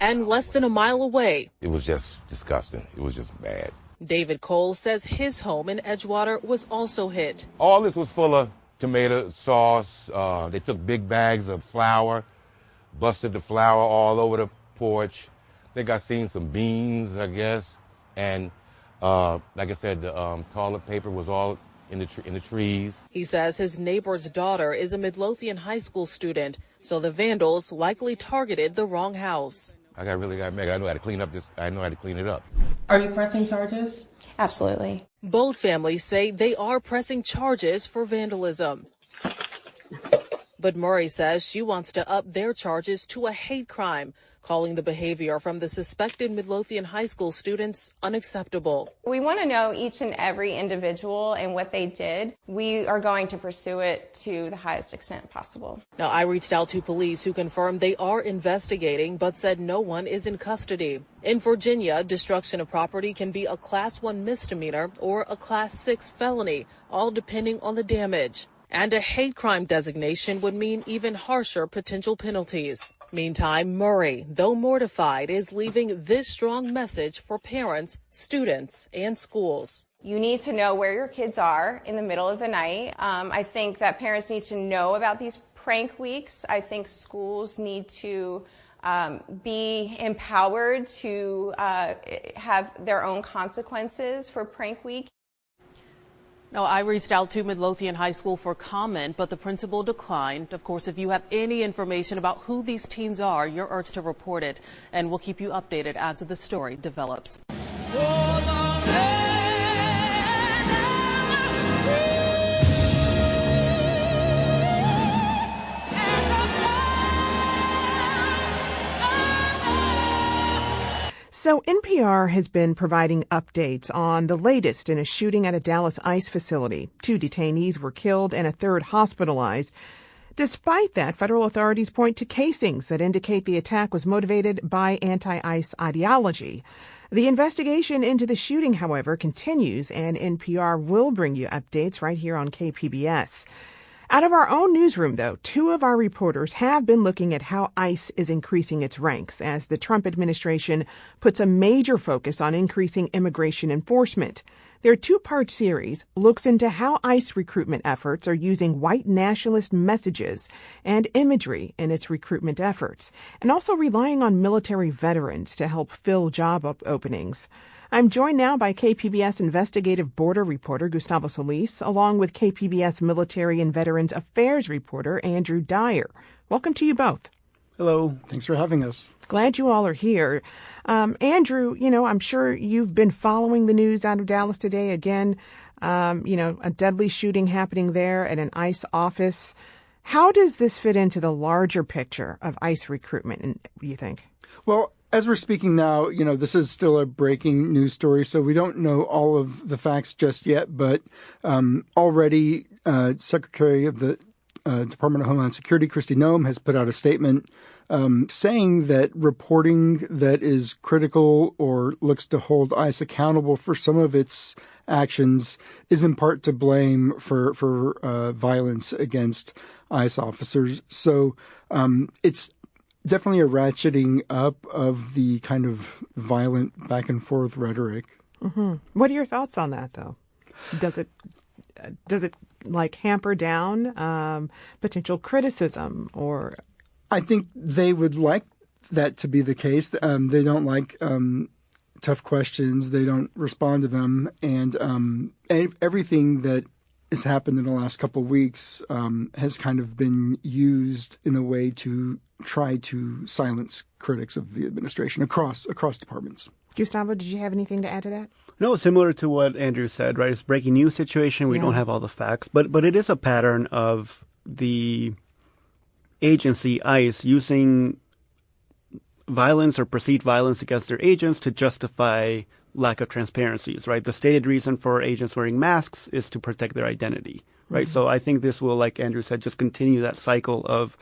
And less than a mile away, it was just disgusting. It was just bad. David Cole says his home in Edgewater was also hit. All this was full of tomato sauce. They took big bags of flour, busted the flour all over the porch. I think I seen some beans, I guess. And like I said, the toilet paper was all in the trees. He says his neighbor's daughter is a Midlothian High School student, so the vandals likely targeted the wrong house. I really got mad. I know how to clean up this. I know how to clean it up. Are you pressing charges? Absolutely. Both families say they are pressing charges for vandalism. But Murray says she wants to up their charges to a hate crime, calling the behavior from the suspected Midlothian High School students unacceptable. We want to know each and every individual and what they did. We are going to pursue it to the highest extent possible. Now, I reached out to police who confirmed they are investigating, but said no one is in custody. In Virginia, destruction of property can be a Class 1 misdemeanor or a Class 6 felony, all depending on the damage. And a hate crime designation would mean even harsher potential penalties. Meantime, Murray, though mortified, is leaving this strong message for parents, students, and schools. You need to know where your kids are in the middle of the night. I think that parents need to know about these prank weeks. I think schools need to be empowered to have their own consequences for prank week. Now, I reached out to Midlothian High School for comment, but the principal declined. Of course, if you have any information about who these teens are, you're urged to report it, and we'll keep you updated as the story develops. So NPR has been providing updates on the latest in a shooting at a Dallas ICE facility. 2 detainees were killed and a third hospitalized. Despite that, federal authorities point to casings that indicate the attack was motivated by anti-ICE ideology. The investigation into the shooting, however, continues, and NPR will bring you updates right here on KPBS. Out of our own newsroom, though, 2 of our reporters have been looking at how ICE is increasing its ranks as the Trump administration puts a major focus on increasing immigration enforcement. Their 2-part series looks into how ICE recruitment efforts are using white nationalist messages and imagery in its recruitment efforts, and also relying on military veterans to help fill job openings. I'm joined now by KPBS investigative border reporter Gustavo Solis, along with KPBS military and veterans affairs reporter Andrew Dyer. Welcome to you both. Hello. Thanks for having us. Glad you all are here. Andrew, I'm sure you've been following the news out of Dallas today. Again, a deadly shooting happening there at an ICE office. How does this fit into the larger picture of ICE recruitment, you think? Well, as we're speaking now, this is still a breaking news story, so we don't know all of the facts just yet. But already, Secretary of the Department of Homeland Security, Kristi Noem, has put out a statement saying that reporting that is critical or looks to hold ICE accountable for some of its actions is in part to blame for violence against ICE officers. So it's definitely a ratcheting up of the kind of violent back and forth rhetoric. Mm-hmm. What are your thoughts on that, though? Does it like hamper down potential criticism, or? I think they would like that to be the case. They don't like tough questions. They don't respond to them, and everything that has happened in the last couple of weeks has kind of been used in a way to try to silence critics of the administration across departments. Gustavo, did you have anything to add to that? No, similar to what Andrew said, right? It's a breaking news situation. We don't have all the facts, but it is a pattern of the agency, ICE, using violence or perceived violence against their agents to justify lack of transparencies, right? The stated reason for agents wearing masks is to protect their identity, right? Mm-hmm. So I think this will, like Andrew said, just continue that cycle of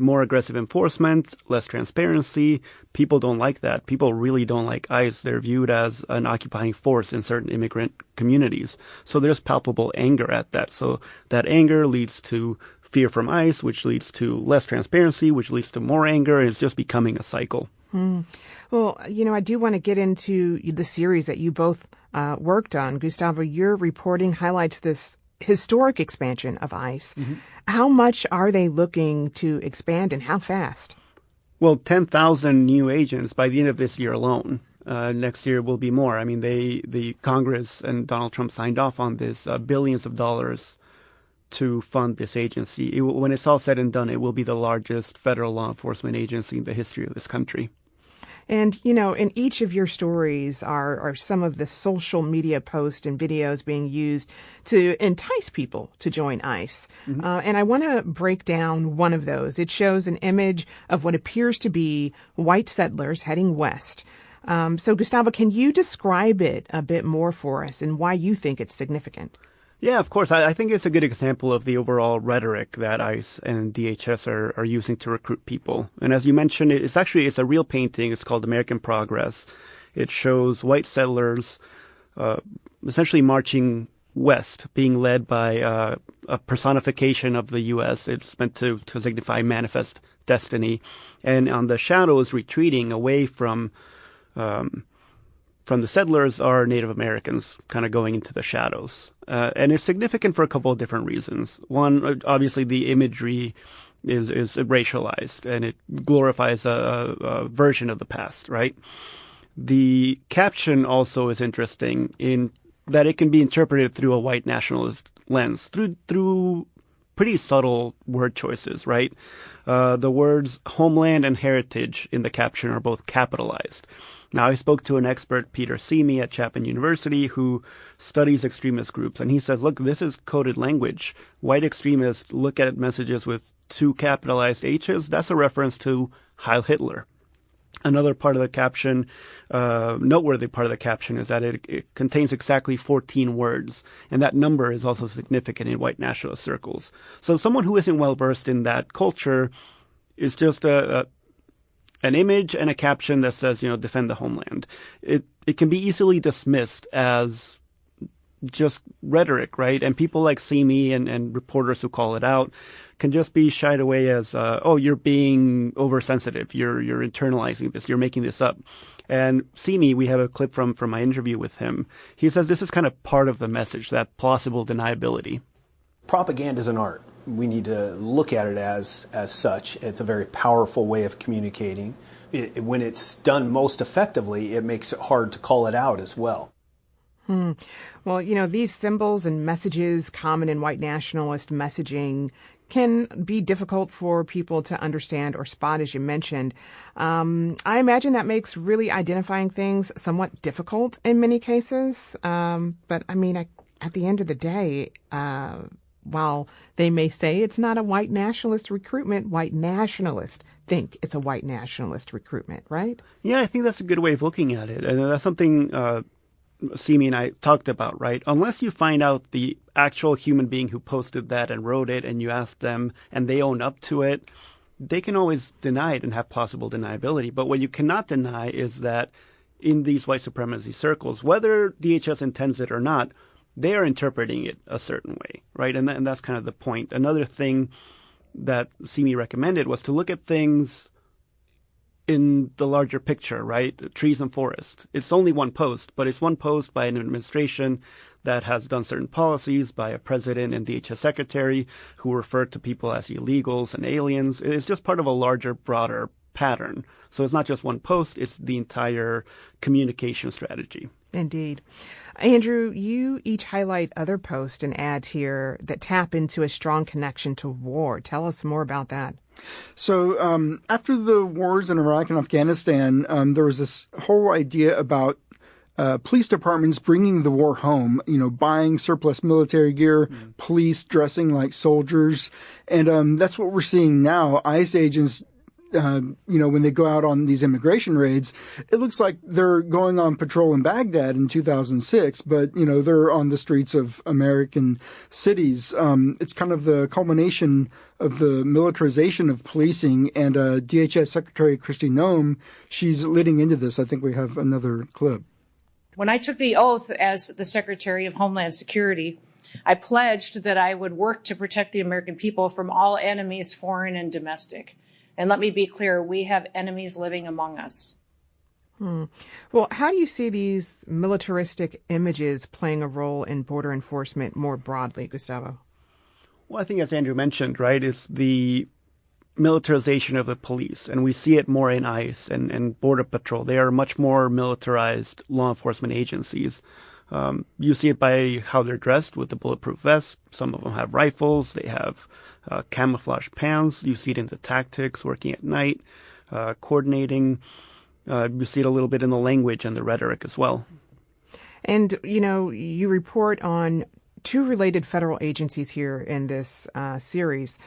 more aggressive enforcement, less transparency. People don't like that. People really don't like ICE. They're viewed as an occupying force in certain immigrant communities. So there's palpable anger at that. So that anger leads to fear from ICE, which leads to less transparency, which leads to more anger, and it's just becoming a cycle. Well, I do want to get into the series that you both worked on. Gustavo, your reporting highlights this historic expansion of ICE. Mm-hmm. How much are they looking to expand, and how fast? Well, 10,000 new agents by the end of this year alone. Next year will be more. I mean, the Congress and Donald Trump signed off on this, billions of dollars to fund this agency. When it's all said and done, it will be the largest federal law enforcement agency in the history of this country. And, in each of your stories are some of the social media posts and videos being used to entice people to join ICE. Mm-hmm. And I want to break down one of those. It shows an image of what appears to be white settlers heading west. So, Gustavo, can you describe it a bit more for us and why you think it's significant? Yeah, of course. I think it's a good example of the overall rhetoric that ICE and DHS are using to recruit people. And as you mentioned, it's a real painting. It's called American Progress. It shows white settlers essentially marching west, being led by a personification of the U.S. It's meant to signify manifest destiny. And on the shadows retreating away from the settlers are Native Americans kind of going into the shadows. And it's significant for a couple of different reasons. One, obviously the imagery is racialized and it glorifies a version of the past, right? The caption also is interesting in that it can be interpreted through a white nationalist lens, through pretty subtle word choices, right? The words homeland and heritage in the caption are both capitalized. Now, I spoke to an expert, Peter Seamy at Chapman University, who studies extremist groups, and he says, look, this is coded language. White extremists look at messages with two capitalized H's. That's a reference to Heil Hitler. Another part of the caption, noteworthy part of the caption, is that it contains exactly 14 words, and that number is also significant in white nationalist circles. So someone who isn't well versed in that culture is just an image and a caption that says, defend the homeland. It can be easily dismissed as just rhetoric, right? And people like Seamy and reporters who call it out can just be shied away as, you're being oversensitive. You're internalizing this. You're making this up. And Seamy, we have a clip from my interview with him. He says this is kind of part of the message, that plausible deniability. Propaganda is an art. We need to look at it as such. It's a very powerful way of communicating. When it's done most effectively, it makes it hard to call it out as well. Well, these symbols and messages common in white nationalist messaging can be difficult for people to understand or spot, as you mentioned. I imagine that makes really identifying things somewhat difficult in many cases. But I mean, at the end of the day, while they may say it's not a white nationalist recruitment, white nationalists think it's a white nationalist recruitment, right? Yeah, I think that's a good way of looking at it. And that's something Simi and I talked about, right? Unless you find out the actual human being who posted that and wrote it and you ask them and they own up to it, they can always deny it and have possible deniability. But what you cannot deny is that in these white supremacy circles, whether DHS intends it or not, they are interpreting it a certain way, right? And that's kind of the point. Another thing that Simi recommended was to look at things in the larger picture, right? Trees and forests. It's only one post, but it's one post by an administration that has done certain policies, by a president and DHS secretary who refer to people as illegals and aliens. It's just part of a larger, broader pattern. So it's not just one post, it's the entire communication strategy. Indeed. Andrew, you each highlight other posts and ads here that tap into a strong connection to war. Tell us more about that. So after the wars in Iraq and Afghanistan, there was this whole idea about police departments bringing the war home, buying surplus military gear, police dressing like soldiers. And that's what we're seeing now. ICE agents, when they go out on these immigration raids, it looks like they're going on patrol in Baghdad in 2006, but, they're on the streets of American cities. It's kind of the culmination of the militarization of policing, and DHS Secretary Kristi Noem, she's leading into this. I think we have another clip. When I took the oath as the Secretary of Homeland Security, I pledged that I would work to protect the American people from all enemies, foreign and domestic. And let me be clear, we have enemies living among us. Well, how do you see these militaristic images playing a role in border enforcement more broadly, Gustavo? Well, I think as Andrew mentioned, right, it's the militarization of the police, and we see it more in ICE and Border Patrol. They are much more militarized law enforcement agencies. You see it by how they're dressed with the bulletproof vests. Some of them have rifles. They have camouflage pants. You see it in the tactics, working at night, coordinating. You see it a little bit in the language and the rhetoric as well. And, you report on two related federal agencies here in this series.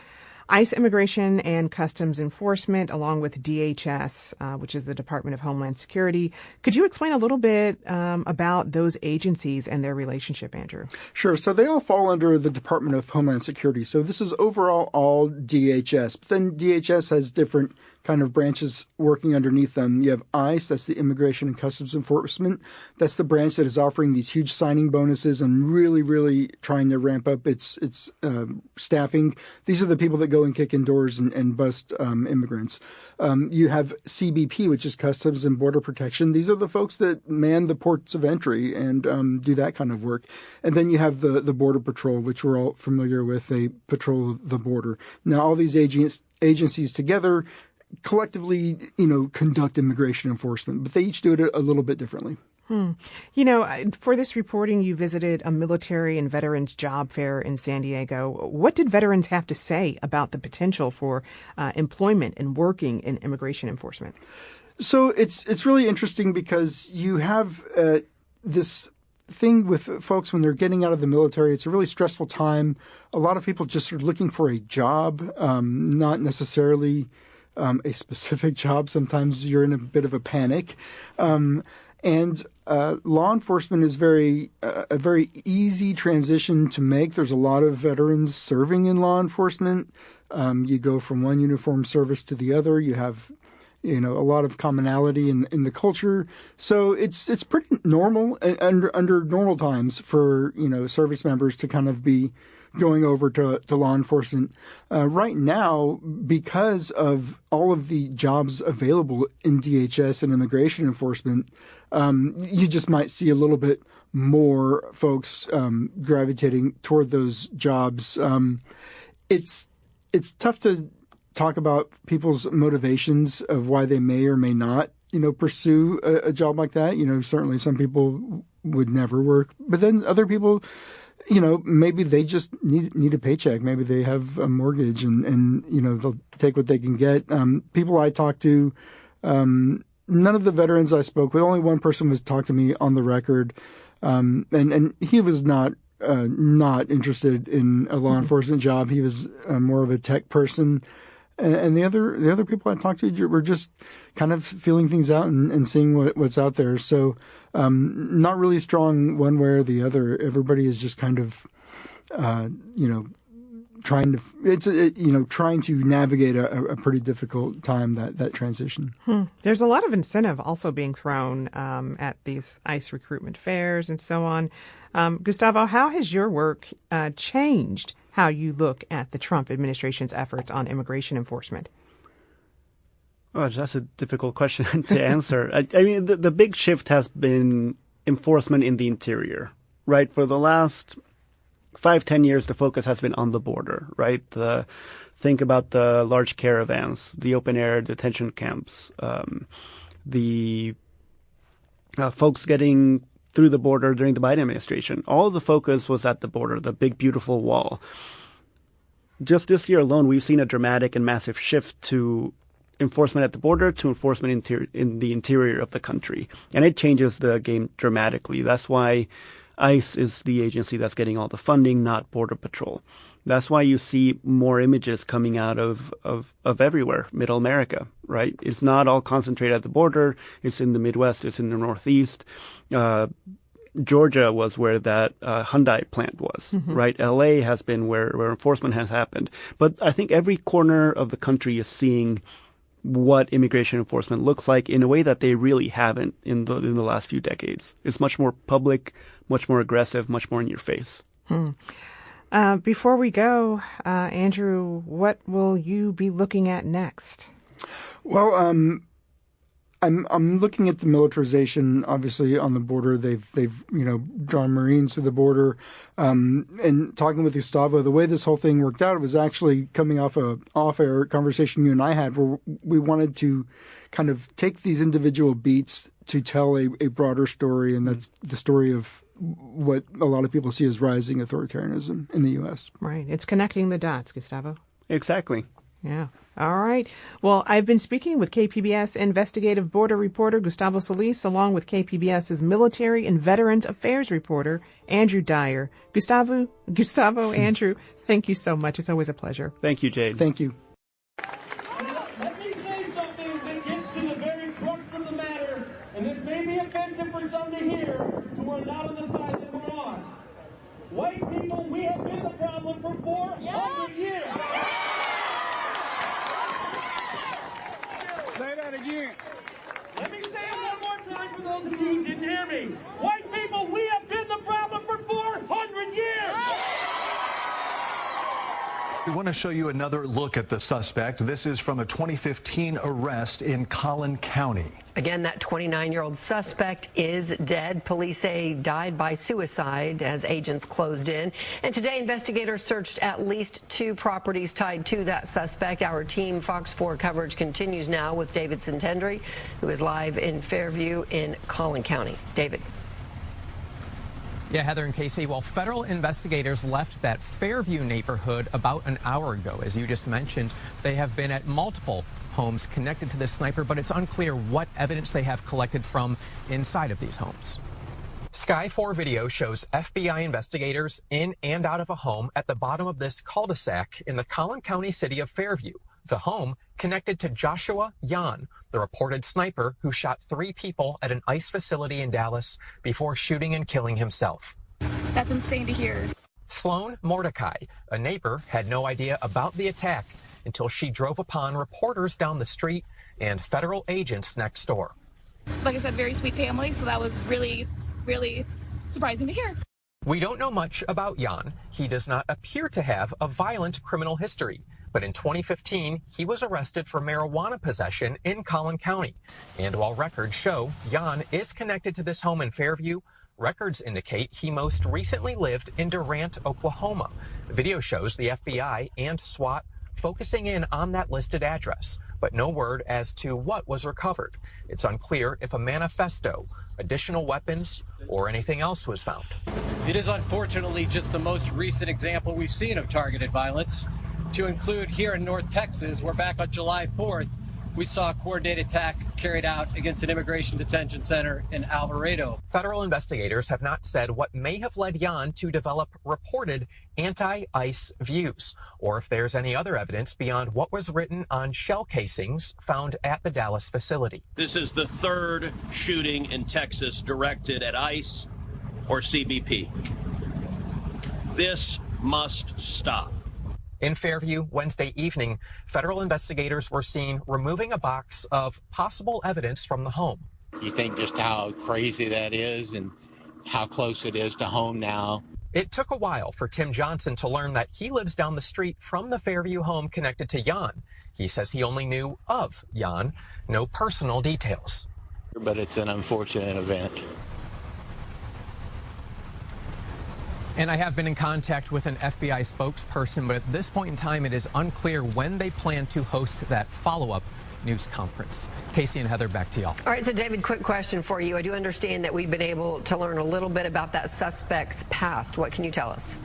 ICE Immigration and Customs Enforcement, along with DHS, which is the Department of Homeland Security. Could you explain a little bit about those agencies and their relationship, Andrew? Sure. So they all fall under the Department of Homeland Security. So this is overall all DHS. But then DHS has different kind of branches working underneath them. You have ICE, that's the Immigration and Customs Enforcement. That's the branch that is offering these huge signing bonuses and really, really trying to ramp up its staffing. These are the people that go and kick in doors and bust immigrants. You have CBP, which is Customs and Border Protection. These are the folks that man the ports of entry and do that kind of work. And then you have the Border Patrol, which we're all familiar with. They patrol the border. Now, all these agencies together collectively, conduct immigration enforcement, but they each do it a little bit differently. For this reporting, you visited a military and veterans job fair in San Diego. What did veterans have to say about the potential for employment and working in immigration enforcement? So it's really interesting because you have this thing with folks when they're getting out of the military. It's a really stressful time. A lot of people just are looking for a job, not necessarily a specific job. Sometimes you're in a bit of a panic. And law enforcement is a very easy transition to make. There's a lot of veterans serving in law enforcement. You go from one uniformed service to the other. You have, a lot of commonality in the culture. So it's pretty normal under normal times for, service members to kind of be going over to law enforcement. Right now, because of all of the jobs available in DHS and immigration enforcement, you just might see a little bit more folks gravitating toward those jobs. It's tough to talk about people's motivations of why they may or may not, pursue a job like that. Certainly some people would never work, but then other people, maybe they just need a paycheck. Maybe they have a mortgage and they'll take what they can get. People I talked to, none of the veterans I spoke with, only one person was talked to me on the record. And he was not interested in a law enforcement job. He was more of a tech person. And the other people I talked to were just kind of feeling things out and seeing what's out there. So not really strong one way or the other. Everybody is just kind of, trying to navigate a pretty difficult time, that transition. There's a lot of incentive also being thrown at these ICE recruitment fairs and so on. Gustavo, how has your work changed how you look at the Trump administration's efforts on immigration enforcement? Oh, that's a difficult question to answer. I mean, the big shift has been enforcement in the interior, right? For the last 5-10 years, the focus has been on the border, right? Think about the large caravans, the open-air detention camps, the folks getting through the border during the Biden administration. All of the focus was at the border, the big, beautiful wall. Just this year alone, we've seen a dramatic and massive shift to enforcement at the border to enforcement in the interior of the country. And it changes the game dramatically. That's why ICE is the agency that's getting all the funding, not Border Patrol. That's why you see more images coming out of everywhere, Middle America, right? It's not all concentrated at the border. It's in the Midwest. It's in the Northeast. Georgia was where that Hyundai plant was, right? LA has been where enforcement has happened. But I think every corner of the country is seeing what immigration enforcement looks like in a way that they really haven't in the last few decades. It's much more public, much more aggressive, much more in your face. Before we go, Andrew, what will you be looking at next? Well, I'm looking at the militarization. Obviously, on the border, they've drawn Marines to the border. And talking with Gustavo, the way this whole thing worked out, it was actually coming off a off-air conversation you and I had, where we wanted to kind of take these individual beats to tell a broader story, and that's the story of what a lot of people see as rising authoritarianism in the U.S. Right. It's connecting the dots, Gustavo. Exactly. Yeah. All right. Well, I've been speaking with KPBS investigative border reporter Gustavo Solis, along with KPBS's military and veterans affairs reporter Andrew Dyer. Gustavo, Andrew, thank you so much. It's always a pleasure. Thank you, Jade. Thank you. Let me say something that gets to the very crux of the matter, and this may be offensive for some to hear who are not on the side that we're on. White people, we have been the problem for 400 years. Say that again. Let me say it one more time for those of you who didn't hear me. White people, we have been the problem for 400 years. We want to show you another look at the suspect. This is from a 2015 arrest in Collin County. Again, that 29-year-old suspect is dead. Police say died by suicide as agents closed in. And today, investigators searched at least 2 properties tied to that suspect. Our team Fox 4 coverage continues now with David Sintendry, who is live in Fairview in Collin County. David. Yeah, Heather and Casey, well, federal investigators left that Fairview neighborhood about an hour ago. As you just mentioned, they have been at multiple homes connected to this sniper, but it's unclear what evidence they have collected from inside of these homes. Sky 4 video shows FBI investigators in and out of a home at the bottom of this cul-de-sac in the Collin County city of Fairview. The home connected to Joshua Jahn, the reported sniper who shot 3 people at an ICE facility in Dallas before shooting and killing himself. That's insane to hear. Sloan Mordecai, a neighbor, had no idea about the attack until she drove upon reporters down the street and federal agents next door. Like I said, very sweet family, so that was really, really surprising to hear. We don't know much about Jahn. He does not appear to have a violent criminal history. But in 2015, he was arrested for marijuana possession in Collin County. And while records show Jahn is connected to this home in Fairview, records indicate he most recently lived in Durant, Oklahoma. Video shows the FBI and SWAT focusing in on that listed address, but no word as to what was recovered. It's unclear if a manifesto, additional weapons, or anything else was found. It is unfortunately just the most recent example we've seen of targeted violence. To include here in North Texas, where back on July 4th, we saw a coordinated attack carried out against an immigration detention center in Alvarado. Federal investigators have not said what may have led Jahn to develop reported anti-ICE views, or if there's any other evidence beyond what was written on shell casings found at the Dallas facility. This is the third shooting in Texas directed at ICE or CBP. This must stop. In Fairview Wednesday evening, federal investigators were seen removing a box of possible evidence from the home. You think just how crazy that is and how close it is to home now. It took a while for Tim Johnson to learn that he lives down the street from the Fairview home connected to Jahn. He says he only knew of Jahn, no personal details. But it's an unfortunate event. And I have been in contact with an FBI spokesperson, but at this point in time, it is unclear when they plan to host that follow-up news conference. Casey and Heather, back to y'all. All right, so David, quick question for you. I do understand that we've been able to learn a little bit about that suspect's past. What can you tell us?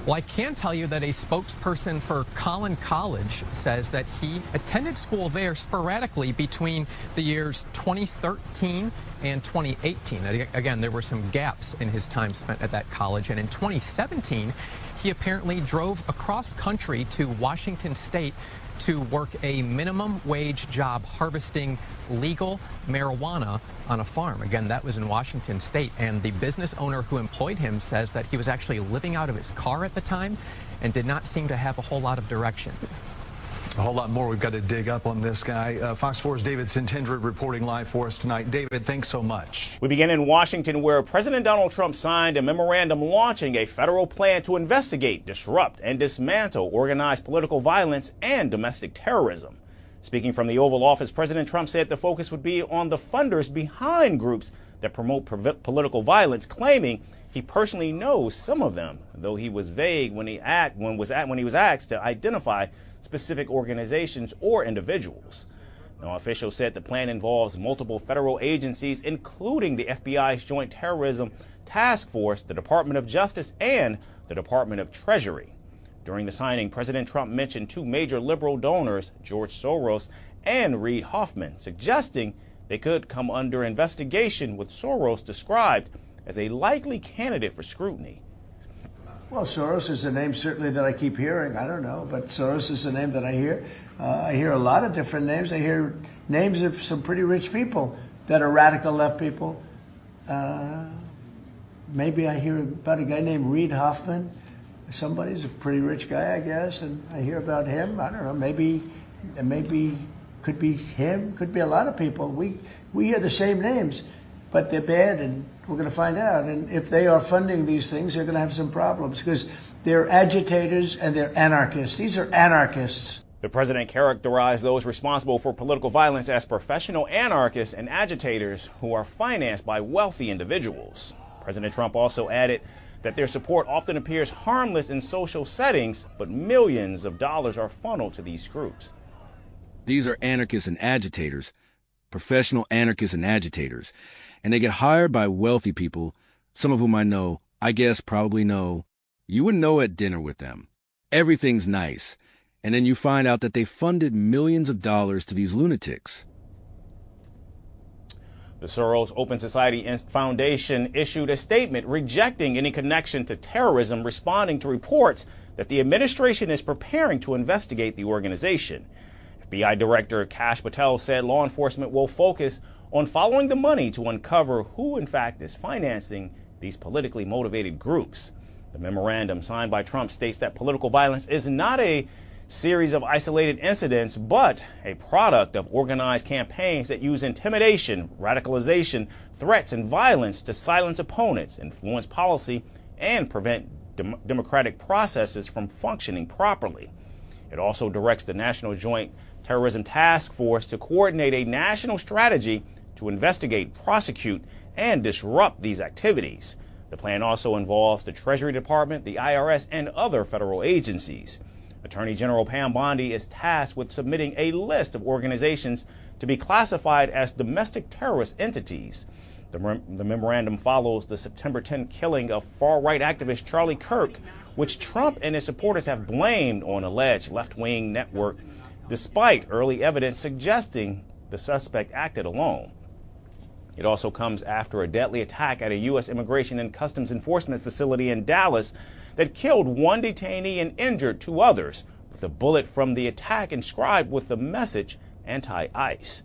Well, I can tell you that a spokesperson for Collin College says that he attended school there sporadically between the years 2013 and 2018. Again, there were some gaps in his time spent at that college. And in 2017, he apparently drove across country to Washington State to work a minimum wage job harvesting legal marijuana on a farm. Again, that was in Washington State, and the business owner who employed him says that he was actually living out of his car at the time and did not seem to have a whole lot of direction. A whole lot more we've got to dig up on this guy. Fox 4's David Sintendra reporting live for us tonight. David, thanks so much. We begin in Washington, where President Donald Trump signed a memorandum launching a federal plan to investigate, disrupt, and dismantle organized political violence and domestic terrorism. Speaking from the Oval Office, President Trump said the focus would be on the funders behind groups that promote political violence, claiming he personally knows some of them, though he was vague when he was asked to identify specific organizations or individuals. Now, officials said the plan involves multiple federal agencies, including the FBI's Joint Terrorism Task Force, the Department of Justice, and the Department of Treasury. During the signing, President Trump mentioned two major liberal donors, George Soros and Reid Hoffman, suggesting they could come under investigation, with Soros described as a likely candidate for scrutiny. Well, Soros is a name certainly that I keep hearing. I don't know, but Soros is the name that I hear. I hear a lot of different names. I hear names of some pretty rich people that are radical left people. Maybe I hear about a guy named Reid Hoffman. Somebody's a pretty rich guy, I guess, and I hear about him. I don't know. Maybe could be him. Could be a lot of people. We hear the same names, but they're bad, and we're going to find out. And if they are funding these things, they're going to have some problems because they're agitators and they're anarchists. These are anarchists. The president characterized those responsible for political violence as professional anarchists and agitators who are financed by wealthy individuals. President Trump also added that their support often appears harmless in social settings, but millions of dollars are funneled to these groups. These are anarchists and agitators, professional anarchists and agitators, and they get hired by wealthy people, some of whom I know, I guess probably know. You wouldn't know at dinner with them. Everything's nice, and then you find out that they funded millions of dollars to these lunatics. The Soros Open Society Foundation issued a statement rejecting any connection to terrorism, responding to reports that the administration is preparing to investigate the organization. FBI Director Kash Patel said law enforcement will focus on following the money to uncover who, in fact, is financing these politically motivated groups. The memorandum signed by Trump states that political violence is not a series of isolated incidents, but a product of organized campaigns that use intimidation, radicalization, threats, and violence to silence opponents, influence policy, and prevent democratic processes from functioning properly. It also directs the National Joint Terrorism Task Force to coordinate a national strategy to investigate, prosecute, and disrupt these activities. The plan also involves the Treasury Department, the IRS, and other federal agencies. Attorney General Pam Bondi is tasked with submitting a list of organizations to be classified as domestic terrorist entities. The memorandum follows the September 10 killing of far-right activist Charlie Kirk, which Trump and his supporters have blamed on alleged left-wing network despite early evidence suggesting the suspect acted alone. It also comes after a deadly attack at a U.S. Immigration and Customs Enforcement facility in Dallas that killed one detainee and injured two others, with a bullet from the attack inscribed with the message anti-ICE.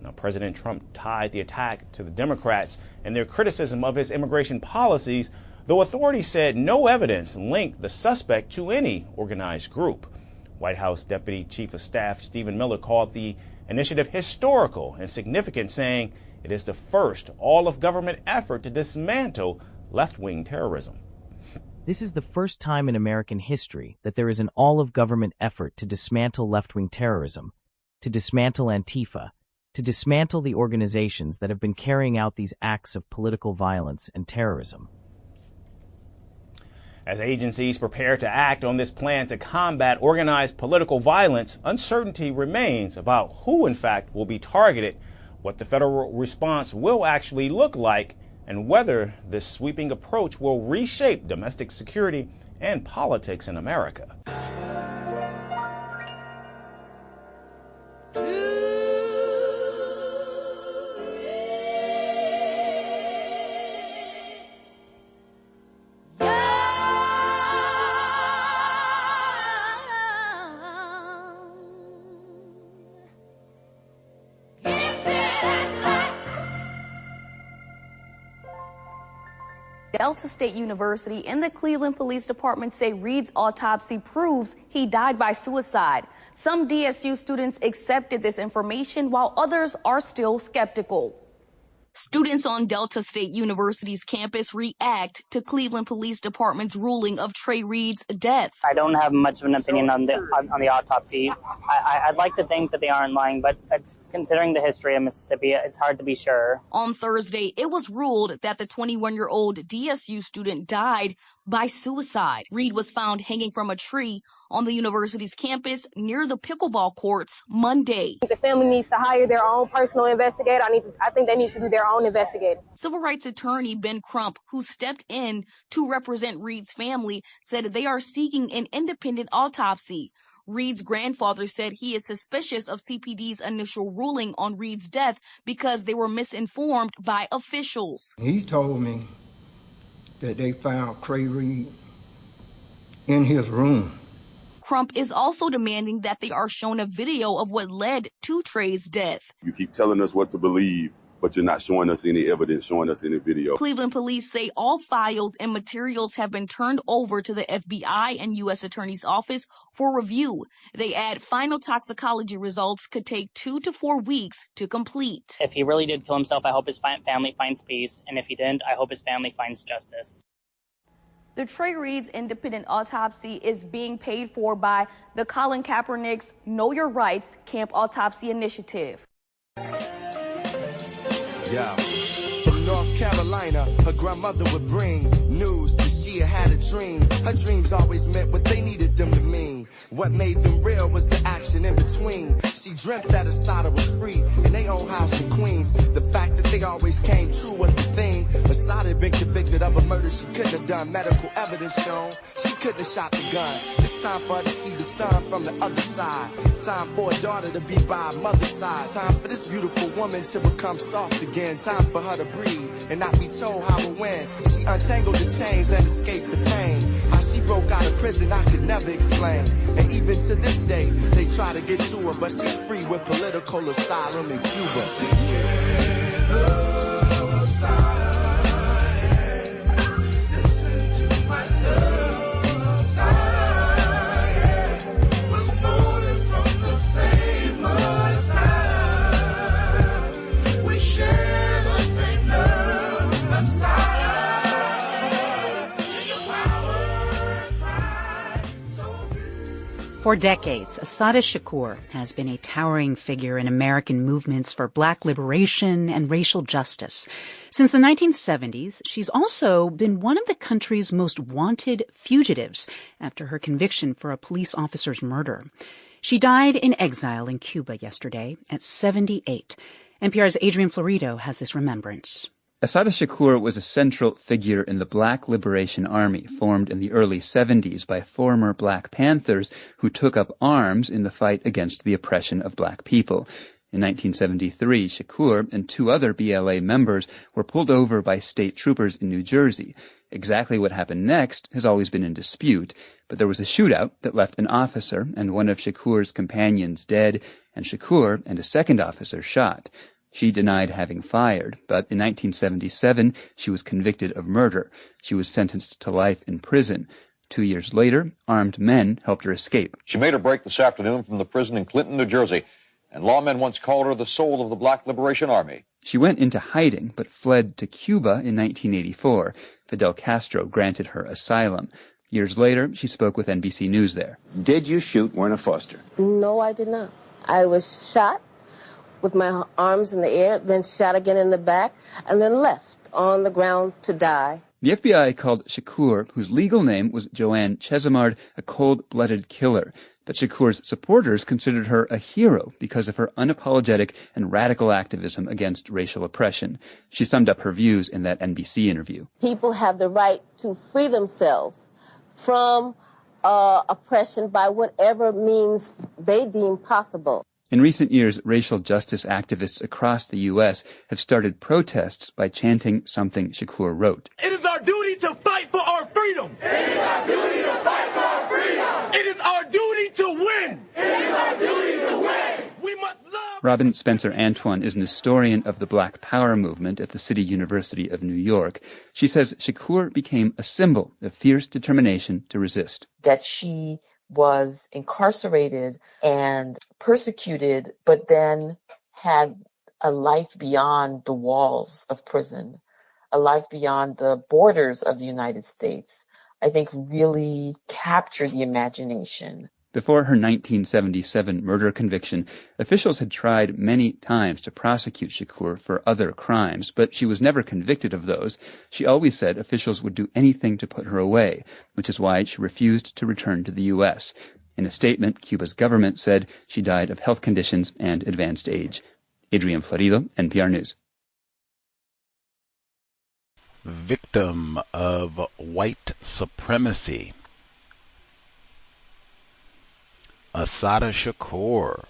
Now, President Trump tied the attack to the Democrats and their criticism of his immigration policies, though authorities said no evidence linked the suspect to any organized group. White House Deputy Chief of Staff Stephen Miller called the initiative historical and significant, saying it is the first all-of-government effort to dismantle left-wing terrorism. This is the first time in American history that there is an all-of-government effort to dismantle left-wing terrorism, to dismantle Antifa, to dismantle the organizations that have been carrying out these acts of political violence and terrorism. As agencies prepare to act on this plan to combat organized political violence, uncertainty remains about who, in fact, will be targeted, what the federal response will actually look like, and whether this sweeping approach will reshape domestic security and politics in America. Delta State University and the Cleveland Police Department say Reed's autopsy proves he died by suicide. Some DSU students accepted this information while others are still skeptical. Students on Delta State University's campus react to Cleveland Police Department's ruling of Trey Reed's death. I don't have much of an opinion on the autopsy. I'd like to think that they aren't lying, but considering the history of Mississippi, it's hard to be sure. On Thursday, it was ruled that the 21-year-old DSU student died by suicide. Reed was found hanging from a tree on the university's campus near the pickleball courts Monday. The family needs to hire their own personal investigator. I think they need to do their own investigating. Civil rights attorney Ben Crump, who stepped in to represent Reed's family, said they are seeking an independent autopsy. Reed's grandfather said he is suspicious of CPD's initial ruling on Reed's death because they were misinformed by officials. He told me that they found Trey Reed in his room. Crump is also demanding that they are shown a video of what led to Trey's death. You keep telling us what to believe, but you're not showing us any evidence, showing us any video. Cleveland police say all files and materials have been turned over to the FBI and U.S. Attorney's Office for review. They add final toxicology results could take 2 to 4 weeks to complete. If he really did kill himself, I hope his family finds peace. And if he didn't, I hope his family finds justice. The Trey Reed's independent autopsy is being paid for by the Colin Kaepernick's Know Your Rights Camp Autopsy Initiative. Yeah. From North Carolina, her grandmother would bring news that she had a dream. Her dreams always meant what they needed them to mean. What made them real was the action in between. She dreamt that Assata was free in their own house in Queens. The fact that they always came true was the thing. Assata had been convicted of a murder she couldn't have done. Medical evidence shown she couldn't have shot the gun. It's time for her to see the sun from the other side. Time for a daughter to be by her mother's side. Time for this beautiful woman to become soft again. Time for her to breathe and not be told how or when. She untangled the chains and escaped the pain. How she broke out of prison I could never explain. And even to this day, they try to get to her, but she's free with political asylum in Cuba. For decades, Assata Shakur has been a towering figure in American movements for black liberation and racial justice. Since the 1970s, she's also been one of the country's most wanted fugitives after her conviction for a police officer's murder. She died in exile in Cuba yesterday at 78. NPR's Adrian Florido has this remembrance. Assata Shakur was a central figure in the Black Liberation Army, formed in the early 70s by former Black Panthers who took up arms in the fight against the oppression of black people. In 1973, Shakur and 2 other BLA members were pulled over by state troopers in New Jersey. Exactly what happened next has always been in dispute, but there was a shootout that left an officer and one of Shakur's companions dead, and Shakur and a second officer shot. She denied having fired, but in 1977, she was convicted of murder. She was sentenced to life in prison. 2 years later, armed men helped her escape. She made her break this afternoon from the prison in Clinton, New Jersey, and lawmen once called her the soul of the Black Liberation Army. She went into hiding, but fled to Cuba in 1984. Fidel Castro granted her asylum. Years later, she spoke with NBC News there. Did you shoot Werner Foster? No, I did not. I was shot with my arms in the air, then shot again in the back, and then left on the ground to die. The FBI called Shakur, whose legal name was Joanne Chesimard, a cold-blooded killer. But Shakur's supporters considered her a hero because of her unapologetic and radical activism against racial oppression. She summed up her views in that NBC interview. People have the right to free themselves from oppression by whatever means they deem possible. In recent years, racial justice activists across the U.S. have started protests by chanting something Shakur wrote. It is our duty to fight for our freedom. It is our duty to fight for our freedom. It is our duty to win. It is our duty to win. We must love. Robin Spencer Antoine is an historian of the Black Power movement at the City University of New York. She says Shakur became a symbol of fierce determination to resist. That she was incarcerated and persecuted, but then had a life beyond the walls of prison, a life beyond the borders of the United States, I think really captured the imagination. Before her 1977 murder conviction, officials had tried many times to prosecute Shakur for other crimes, but she was never convicted of those. She always said officials would do anything to put her away, which is why she refused to return to the U.S. In a statement, Cuba's government said she died of health conditions and advanced age. Adrian Florido, NPR News. Victim of white supremacy. Assata Shakur,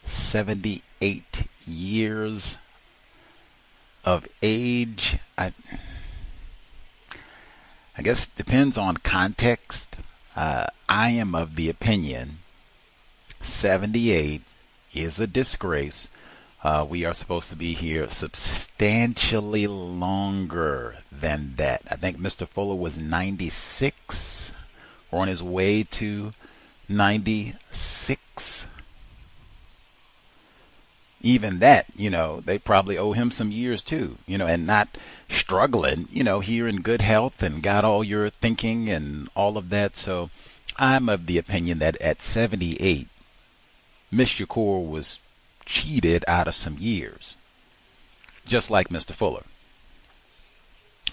78 years of age. I guess it depends on context. I am of the opinion 78 is a disgrace. We are supposed to be here substantially longer than that. I think Mr. Fuller was 96. Or on his way to 96. Even that, they probably owe him some years too, and not struggling, here in good health and got all your thinking and all of that. So I'm of the opinion that at 78, Miss Shakur was cheated out of some years, just like Mr. Fuller.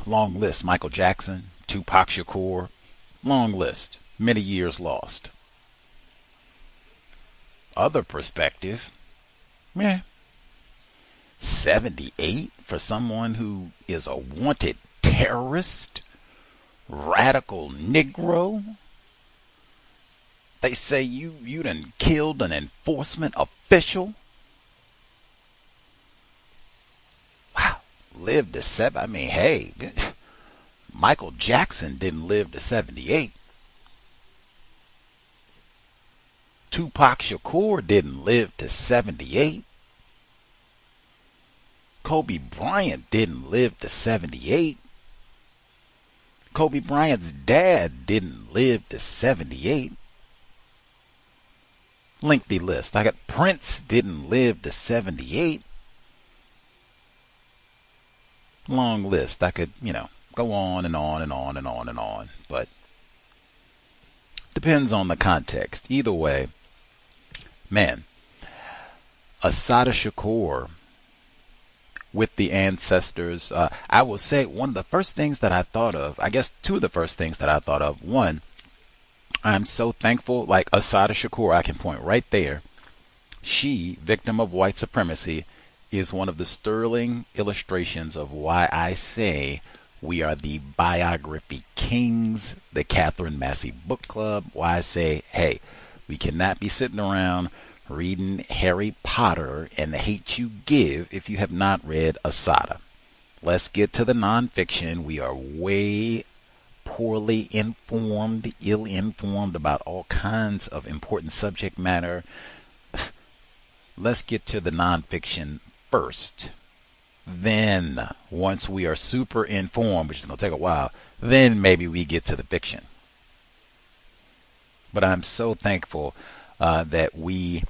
Long list: Michael Jackson, Tupac Shakur. Long list. Many years lost. Other perspective, 78 for someone who is a wanted terrorist, radical Negro. They say you done killed an enforcement official. Wow, lived to 7. Hey, Michael Jackson didn't live to 78. Tupac Shakur didn't live to 78. Kobe Bryant didn't live to 78. Kobe Bryant's dad didn't live to 78. Lengthy list. I got Prince didn't live to 78. Long list. I could, go on and on and on and on and on. But depends on the context. Either way, man, Assata Shakur with the ancestors. I will say one of the first things that I thought of, I guess two of the first things that I thought of. One, I'm so thankful, like Assata Shakur, I can point right there. She, victim of white supremacy, is one of the sterling illustrations of why I say we are the biography kings, the Catherine Massey Book Club. Why I say, hey, we cannot be sitting around reading Harry Potter and the hate you give if you have not read Assata. Let's get to the nonfiction. We are way poorly informed, ill-informed about all kinds of important subject matter. Let's get to the nonfiction first. Then, once we are super informed, which is going to take a while, then maybe we get to the fiction. But I'm so thankful that we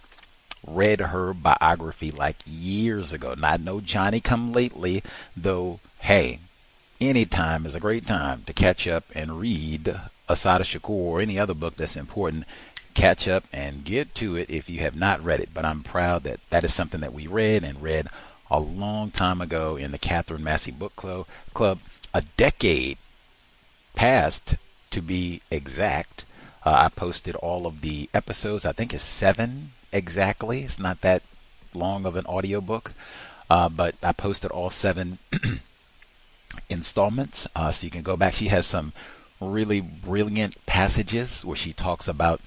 read her biography like years ago. Not no Johnny come lately, though, hey, any time is a great time to catch up and read Assata Shakur or any other book that's important. Catch up and get to it if you have not read it. But I'm proud that that is something that we read a long time ago in the Catherine Massey Book Club. A decade past, to be exact. I posted all of the episodes. I think it's 7 exactly. It's not that long of an audiobook, but I posted all 7 installments, so you can go back. She has some really brilliant passages where she talks about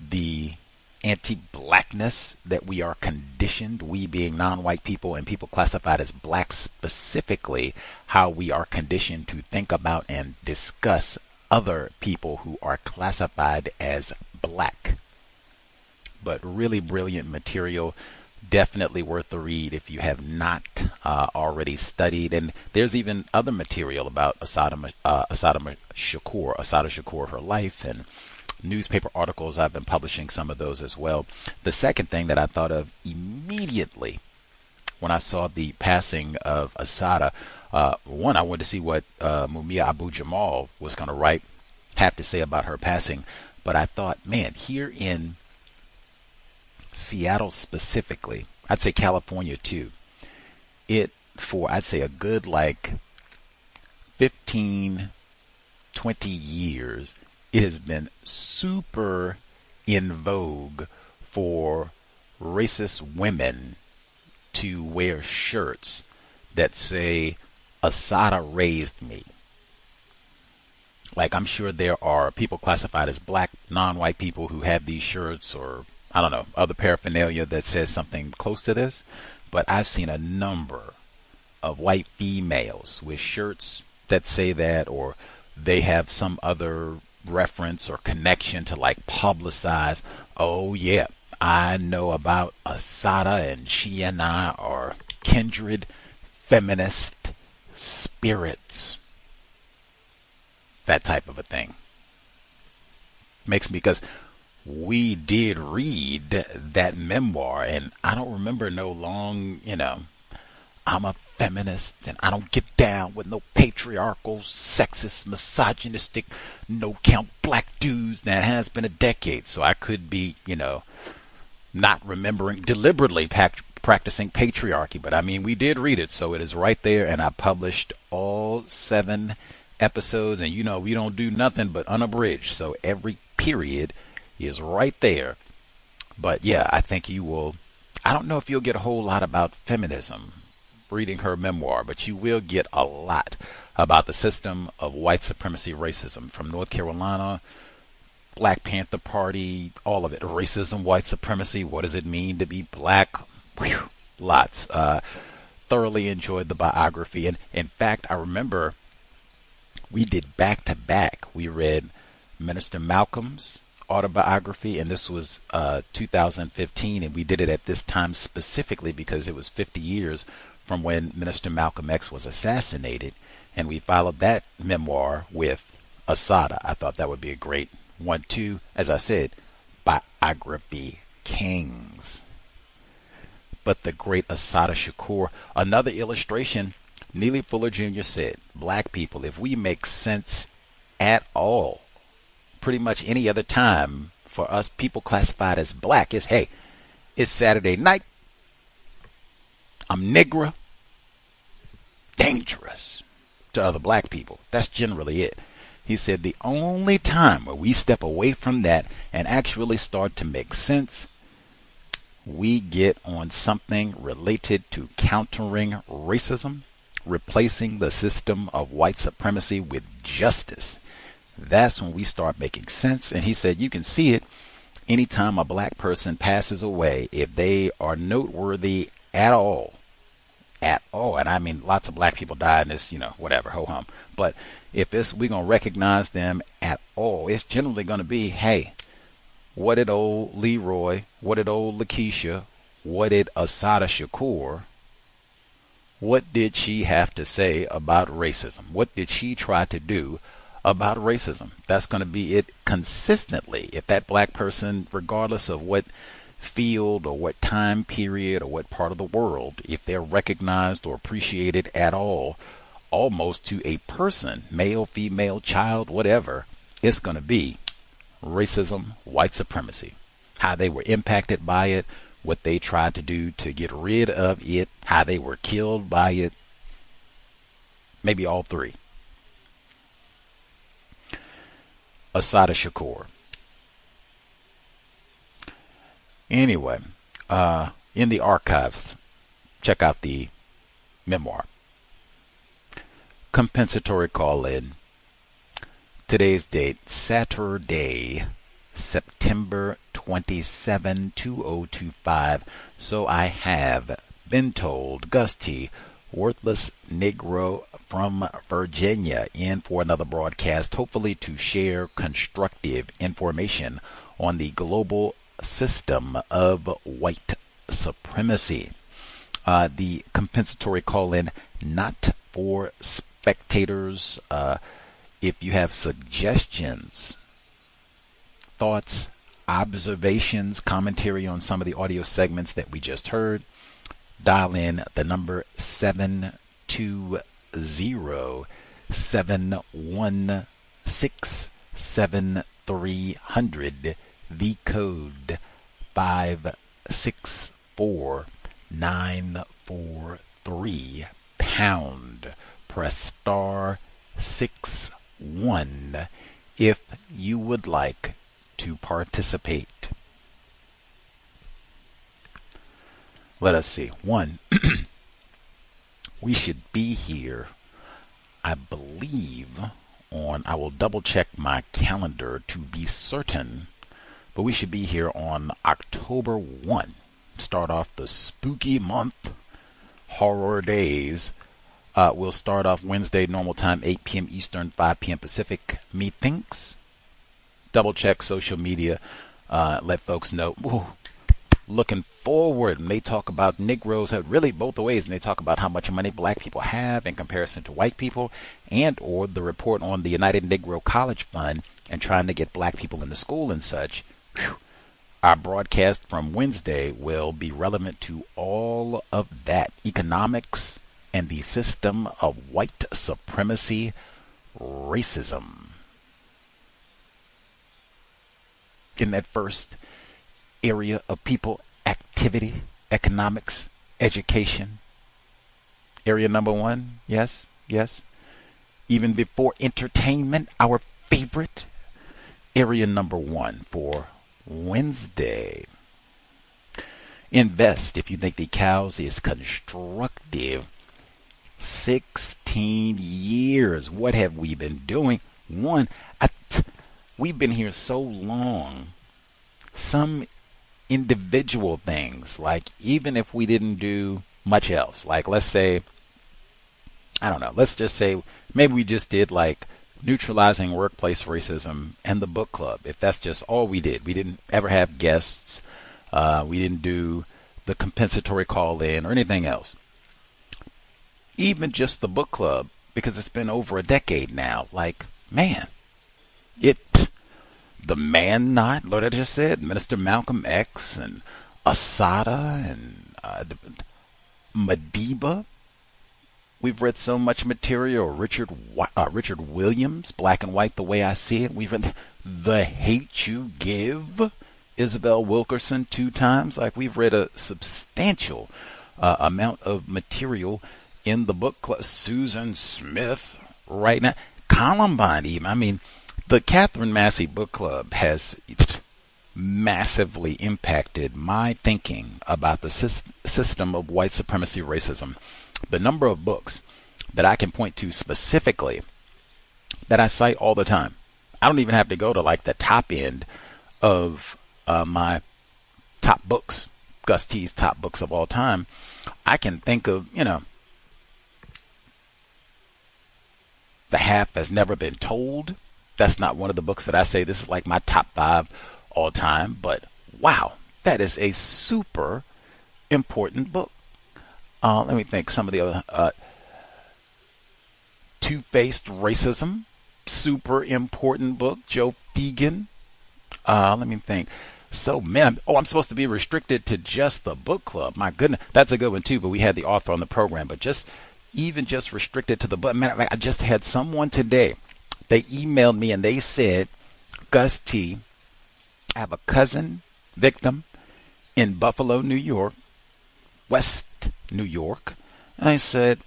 the anti-blackness that we are conditioned, we being non-white people and people classified as black specifically, how we are conditioned to think about and discuss other people who are classified as black. But really brilliant material, definitely worth the read if you have not already studied. And there's even other material about Assata Shakur, her life, and newspaper articles. I've been publishing some of those as well. The second thing that I thought of immediately when I saw the passing of Assata, one, I wanted to see what Mumia Abu-Jamal was going to have to say about her passing. But I thought, man, here in Seattle specifically, I'd say California too, I'd say a good 15, 20 years, it has been super in vogue for racist women to wear shirts that say, Assata raised me. I'm sure there are people classified as black, non-white people who have these shirts, or I don't know, other paraphernalia that says something close to this. But I've seen a number of white females with shirts that say that, or they have some other reference or connection to publicize, oh yeah, I know about Assata and she and I are kindred feminist spirits. That type of a thing. Because we did read that memoir, and I don't remember no long, I'm a feminist and I don't get down with no patriarchal, sexist, misogynistic, no-count black dudes. That has been a decade, so I could be, not remembering, deliberately practicing patriarchy. But I mean, we did read it, so it is right there, and I published all 7 episodes, and we don't do nothing but unabridged, so every period is right there. But yeah, I think you will, I don't know if you'll get a whole lot about feminism reading her memoir, but you will get a lot about the system of white supremacy racism from North Carolina, Black Panther Party, all of it. Racism, white supremacy, what does it mean to be black? Whew, lots. Thoroughly enjoyed the biography. And in fact, I remember we did back-to-back. We read Minister Malcolm's autobiography, and this was 2015, and we did it at this time specifically because it was 50 years from when Minister Malcolm X was assassinated, and we followed that memoir with Assata. I thought that would be a great one too. As I said, biography kings. But the great Assata Shakur, another illustration, Neely Fuller Jr. said, black people, if we make sense at all, pretty much any other time for us people classified as black is, hey, it's Saturday night, I'm Negra, dangerous to other black people. That's generally it. He said the only time where we step away from that and actually start to make sense, we get on something related to countering racism, replacing the system of white supremacy with justice, that's when we start making sense. And he said you can see it anytime a black person passes away, if they are noteworthy at all, and I mean lots of black people die in this, whatever, ho-hum, but if we're going to recognize them at all, it's generally going to be, hey, what did old Leroy, what did old Lakeisha, what did Assata Shakur, what did she have to say about racism? What did she try to do about racism? That's going to be it consistently. If that black person, regardless of what field or what time period or what part of the world, if they're recognized or appreciated at all, almost to a person, male, female, child, whatever, it's going to be racism, white supremacy, how they were impacted by it, what they tried to do to get rid of it, how they were killed by it, maybe all three. Assata Shakur. Anyway, in the archives, check out the memoir. Compensatory Call-In. Today's date, Saturday, September 27, 2025. So I have been told. Gus T., worthless Negro from Virginia, in for another broadcast, hopefully to share constructive information on the global system of white supremacy. The compensatory call-in, not for spectators. If you have suggestions, thoughts, observations, commentary on some of the audio segments that we just heard, dial in the number 720-716-7300, the code 564943 pound. Press star 61 if you would like to participate. Let us see. One, we should be here, I believe, I will double check my calendar to be certain, but we should be here on October 1. Start off the spooky month, horror days. We'll start off Wednesday, normal time, 8 p.m. Eastern, 5 p.m. Pacific. Methinks. Double check social media. Let folks know. Woo, looking forward. And they talk about Negroes, really both ways. And they talk about how much money black people have in comparison to white people, and or the report on the United Negro College Fund and trying to get black people into school and such. Whew. Our broadcast from Wednesday will be relevant to all of that. Economics and the system of white supremacy, racism. In that first area of people, activity, economics, education. Area number one, yes. Even before entertainment, our favorite. Area number one for Wednesday. Invest if you think the cows is constructive. 16 years. What have we been doing? One, we've been here so long. Some individual things, like even if we didn't do much else, like let's say, I don't know, let's just say maybe we just did like neutralizing workplace racism and the book club. If that's just all we did, we didn't ever have guests, we didn't do the compensatory call-in or anything else. Even just the book club, because it's been over a decade now. Like, man, the Man Not, what I just said, Minister Malcolm X and Assata and Madiba. We've read so much material. Richard Williams, Black and White, The Way I See It. We've read The Hate You Give, Isabel Wilkerson 2 times. Like, we've read a substantial amount of material in the book club. Susan Smith right now. Columbine even. I mean, the Catherine Massey book club has massively impacted my thinking about the system of white supremacy racism. The number of books that I can point to specifically that I cite all the time. I don't even have to go to like the top end of my top books, Gus T's top books of all time. I can think of, The Half Has Never Been Told. That's not one of the books that I say this is like my top 5 all time, but wow, that is a super important book. Let me think some of the other. Two-Faced Racism, super important book. Joe Fegan. Let me think. So, man, I'm supposed to be restricted to just the book club. My goodness, that's a good one too, but we had the author on the program. But just restricted to the book. Man, I just had someone today. They emailed me and they said, Gus T, I have a cousin victim in Buffalo, New York, West New York. And I said,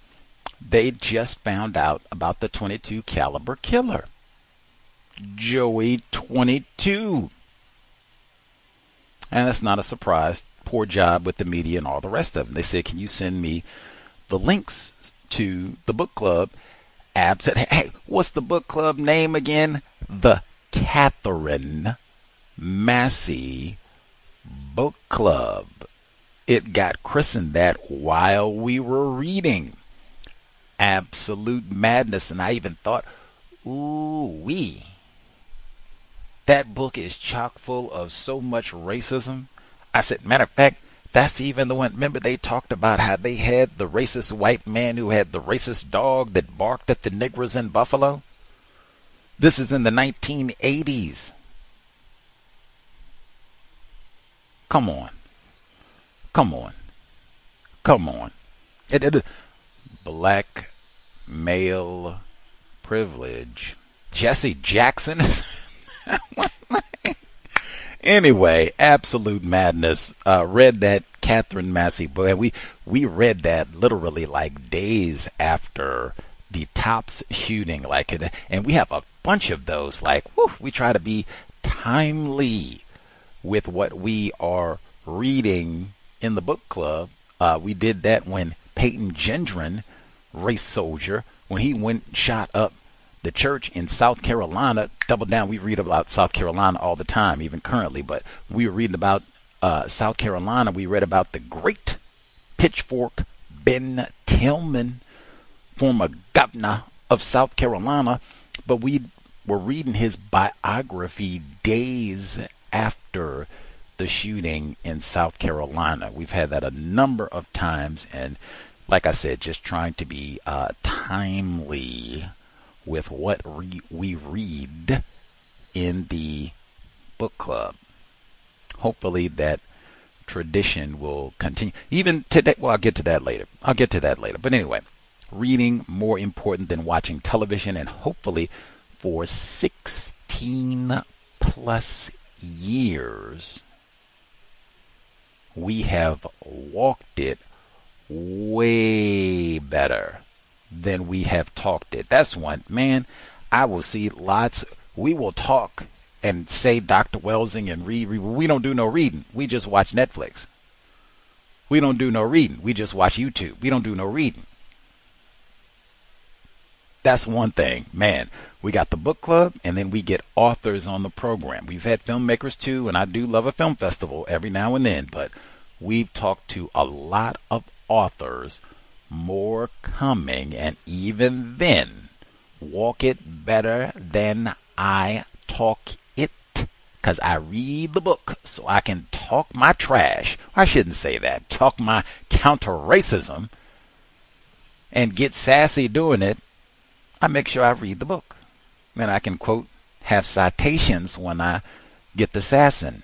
they just found out about the .22 caliber killer. Joey 22. And that's not a surprise. Poor job with the media and all the rest of them. They said, can you send me the links to the book club? Ab said, hey, what's the book club name again? The Catherine Massey Book Club. It got christened that while we were reading. Absolute madness. And I even thought, ooh-wee. That book is chock full of so much racism. I said, matter of fact, that's even the one. Remember they talked about how they had the racist white man who had the racist dog that barked at the niggers in Buffalo? This is in the 1980s. Come on. Come on. Come on. Black male privilege. Jesse Jackson? Anyway, absolute madness. Read that Catherine Massey book. We read that literally like days after the Tops shooting. And we have a bunch of those. We try to be timely with what we are reading in the book club. We did that when Peyton Gendron, race soldier, when he went and shot up the church in South Carolina. Double down, we read about South Carolina all the time, even currently, but we were reading about South Carolina. We read about the great pitchfork Ben Tillman, former governor of South Carolina, but we were reading his biography days after the shooting in South Carolina. We've had that a number of times, and like I said, just trying to be timely with what we read in the book club. Hopefully that tradition will continue. Even today, well, I'll get to that later. But anyway, reading more important than watching television, and hopefully for 16 plus years, we have walked it way better than we have talked it. That's one, man. I will see lots. We will talk and say Dr. Welsing and read. We don't do no reading. We just watch Netflix. We don't do no reading. We just watch YouTube. We don't do no reading. That's one thing, man. We got the book club, and then we get authors on the program. We've had filmmakers too, and I do love a film festival every now and then, but we've talked to a lot of authors. More coming, and even then, walk it better than I talk it, because I read the book so I can talk my trash. I shouldn't say that. Talk my counter-racism and get sassy doing it. I make sure I read the book. Then I can, quote, have citations when I get the sassing.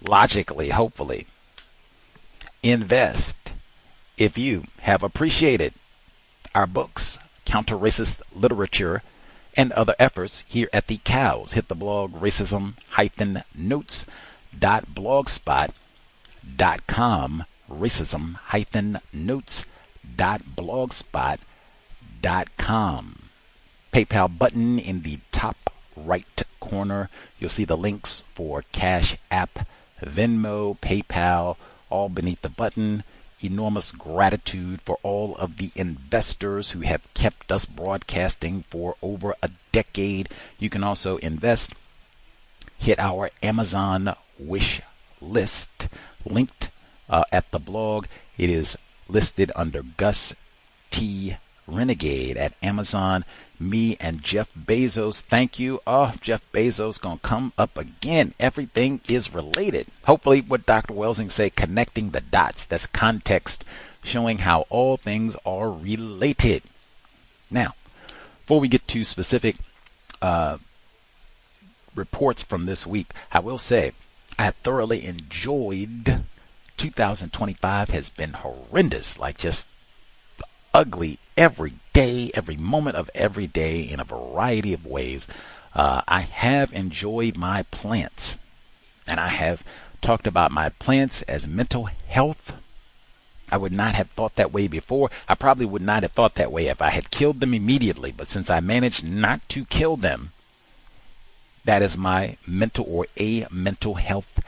Logically, hopefully. Invest. If you have appreciated our books, counter-racist literature, and other efforts here at the C.O.W.S, hit the blog racism-notes.blogspot.com, racism-notes.blogspot.com. PayPal button in the top right corner. corner. You'll see the links for Cash App, Venmo, PayPal, all beneath the button. Enormous gratitude for all of the investors who have kept us broadcasting for over a decade. You can also invest. Hit our Amazon wish list linked at the blog. It is listed under Gus T. Renegade at Amazon. Me and Jeff Bezos, thank you. Oh, Jeff Bezos gonna come up again. Everything is related. Hopefully what Dr. Welsing say, connecting the dots. That's context, showing how all things are related. Now, before we get to specific reports from this week, I will say I have thoroughly enjoyed 2025. Has been horrendous, like just ugly every day, every moment of every day in a variety of ways. I have enjoyed my plants, and I have talked about my plants as mental health. I would not have thought that way before. I probably would not have thought that way if I had killed them immediately, but since I managed not to kill them, that is my mental or a mental health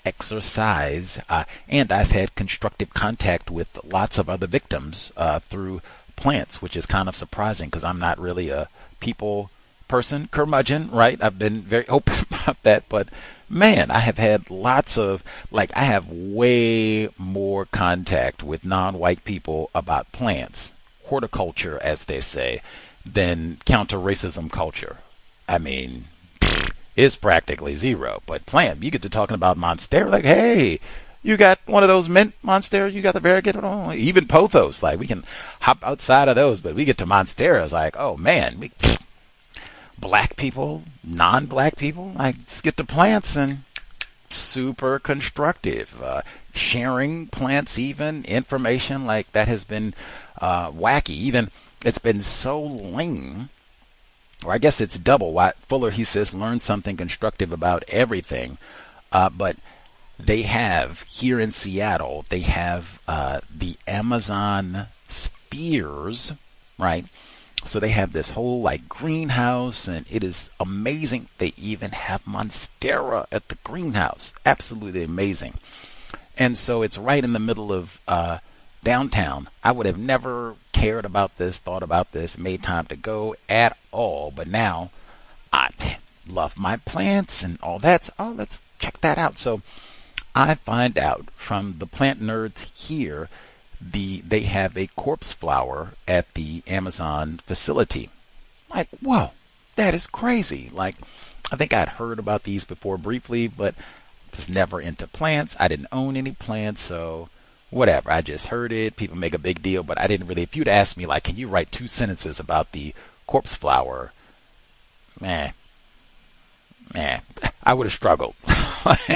exercise. And I've had constructive contact with lots of other victims through plants, which is kind of surprising because I'm not really a people person, curmudgeon, right? I've been very open about that, but man, I have had lots of, I have way more contact with non-white people about plants, horticulture, as they say, than counter-racism culture. I mean, it's practically zero. But plant, you get to talking about Monstera, like, hey, you got one of those mint Monstera, you got the variegated, even pothos, like we can hop outside of those, but we get to Monsteras, like, oh man, black people, non-black people, just get to plants and super constructive. Sharing plants, even information, like that has been wacky. Even it's been so lame. Or I guess it's double. Why Fuller, he says, learn something constructive about everything. But they have, here in Seattle, they have the Amazon spheres, right? So they have this whole greenhouse, and it is amazing. They even have Monstera at the greenhouse. Absolutely amazing. And so it's right in the middle of downtown. I would have never cared about this, thought about this, made time to go at all. But now I love my plants and all that. So, let's check that out. So I find out from the plant nerds here, they have a corpse flower at the Amazon facility. Like, whoa, that is crazy. I think I'd heard about these before briefly, but was never into plants. I didn't own any plants, so whatever. I just heard it. People make a big deal, but I didn't really. If you'd asked me, can you write 2 sentences about the corpse flower? Man, I would have struggled.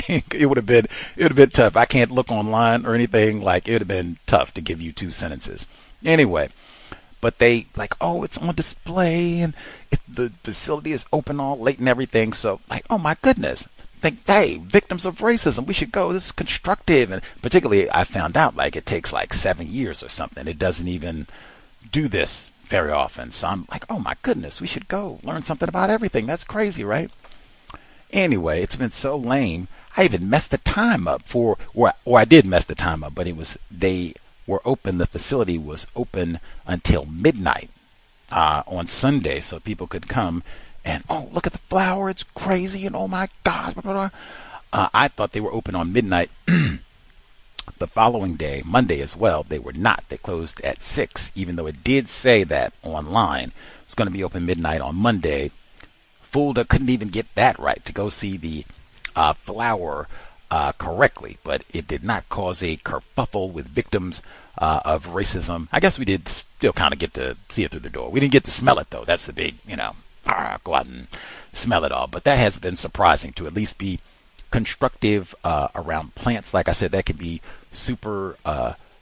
It would have been tough. I can't look online or anything. It would have been tough to give you 2 sentences. Anyway, but they it's on display and the facility is open all late and everything. So oh my goodness. Think, hey, victims of racism, we should go. This is constructive. And particularly, I found out it takes 7 years or something. It doesn't even do this very often. So I'm oh my goodness, we should go learn something about everything. That's crazy, right? Anyway, it's been so lame. I even messed the time up or I did mess the time up, but they were open. The facility was open until midnight on Sunday, so people could come. And, look at the flower. It's crazy. And, oh, my God. Blah, blah, blah. I thought they were open on midnight. The following day, Monday as well, they were not. They closed at 6, even though it did say that online. It's going to be open midnight on Monday. Fulda couldn't even get that right to go see the flower correctly. But it did not cause a kerfuffle with victims of racism. I guess we did still kind of get to see it through the door. We didn't get to smell it, though. That's the big, go out and smell it all. But that has been surprising to at least be constructive around plants. Like I said, that could be super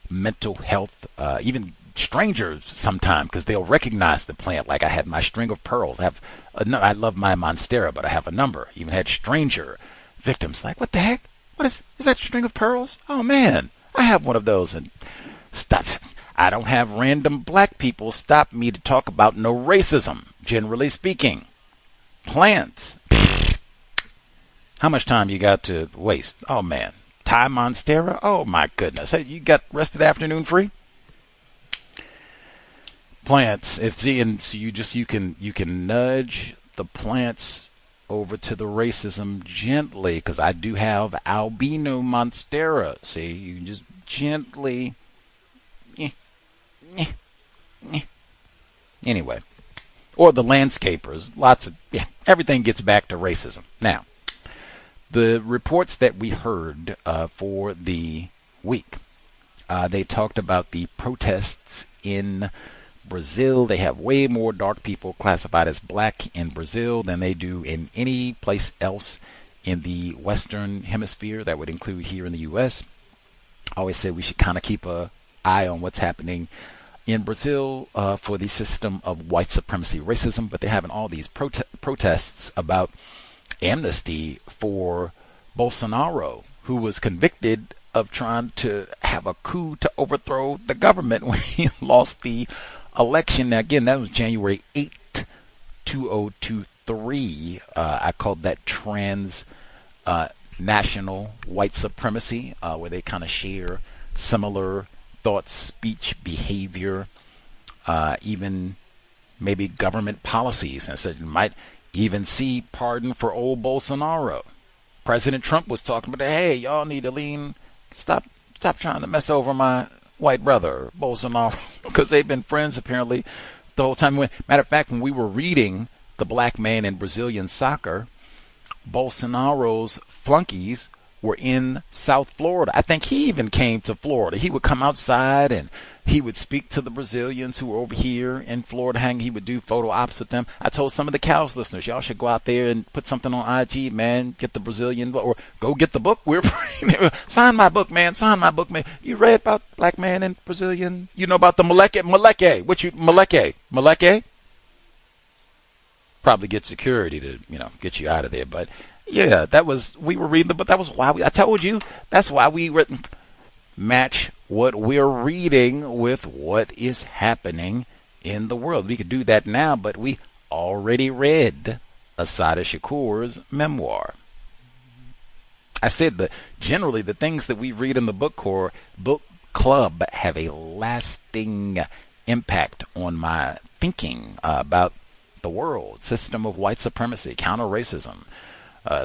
mental health, even strangers sometimes, because they'll recognize the plant. Like I had my string of pearls. I love my Monstera, but I have a number. Even had stranger victims like, what the heck? What is that string of pearls? Oh man, I have one of those. And stuff. I don't have random black people stop me to talk about no racism, generally speaking. Plants. How much time you got to waste? Oh man, time Monstera? Oh my goodness. Hey, you got rest of the afternoon free? Plants. So you can nudge the plants over to the racism gently, because I do have albino monstera. See, you can just gently. Anyway, or the landscapers. Everything gets back to racism. Now, the reports that we heard for the week, they talked about the protests in Brazil. They have way more dark people classified as black in Brazil than they do in any place else in the Western Hemisphere. That would include here in the U.S. I always say we should kind of keep an eye on what's happening in Brazil for the system of white supremacy racism, but they're having all these protests about amnesty for Bolsonaro, who was convicted of trying to have a coup to overthrow the government when he lost the election. Now, again, that was January 8, 2023. I called that national white supremacy, where they kind of share similar thoughts, speech, behavior, even maybe government policies. And so you might even see pardon for old Bolsonaro. President Trump was talking about, hey, y'all need to stop trying to mess over my white brother, Bolsonaro, because they've been friends apparently the whole time. Matter of fact, when we were reading The Black Man in Brazilian Soccer, Bolsonaro's flunkies were in South Florida. I think he even came to Florida. He would come outside and he would speak to the Brazilians who were over here in Florida hanging. He would do photo ops with them. I told some of the Cows listeners, y'all should go out there and put something on IG, man. Get the Brazilian, or go get the book. Sign my book, man. Sign my book, man. You read about Black Man in Brazilian? You know about the Maleke? Maleke? Probably get security to, get you out of there. But yeah, we were reading the book. That was why I told you, that's why we match what we're reading with what is happening in the world. We could do that now, but we already read Assata Shakur's memoir. I said generally the things that we read in the book club have a lasting impact on my thinking about the world, system of white supremacy, counter racism.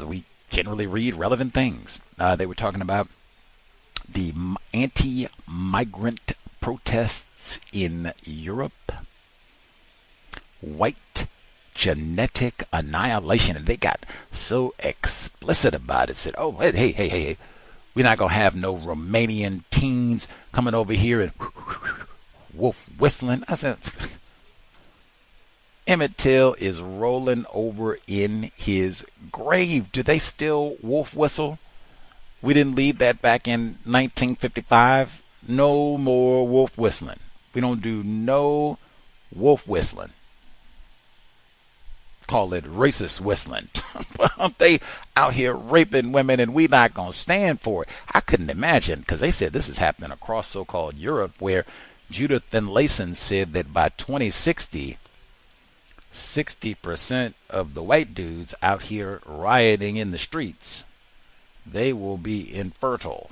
We generally read relevant things. They were talking about the anti-migrant protests in Europe, white genetic annihilation, and they got so explicit about it. Said, "Oh, hey, we're not gonna have no Romanian teens coming over here and wolf whistling." I said, Emmett Till is rolling over in his grave. Do they still wolf whistle? We didn't leave that back in 1955. No more wolf whistling. We don't do no wolf whistling. Call it racist whistling. They out here raping women, and we not going to stand for it. I couldn't imagine, because they said this is happening across so-called Europe, where Judith Finlayson said that by 2060, 60% of the white dudes out here rioting in the streets, they will be infertile.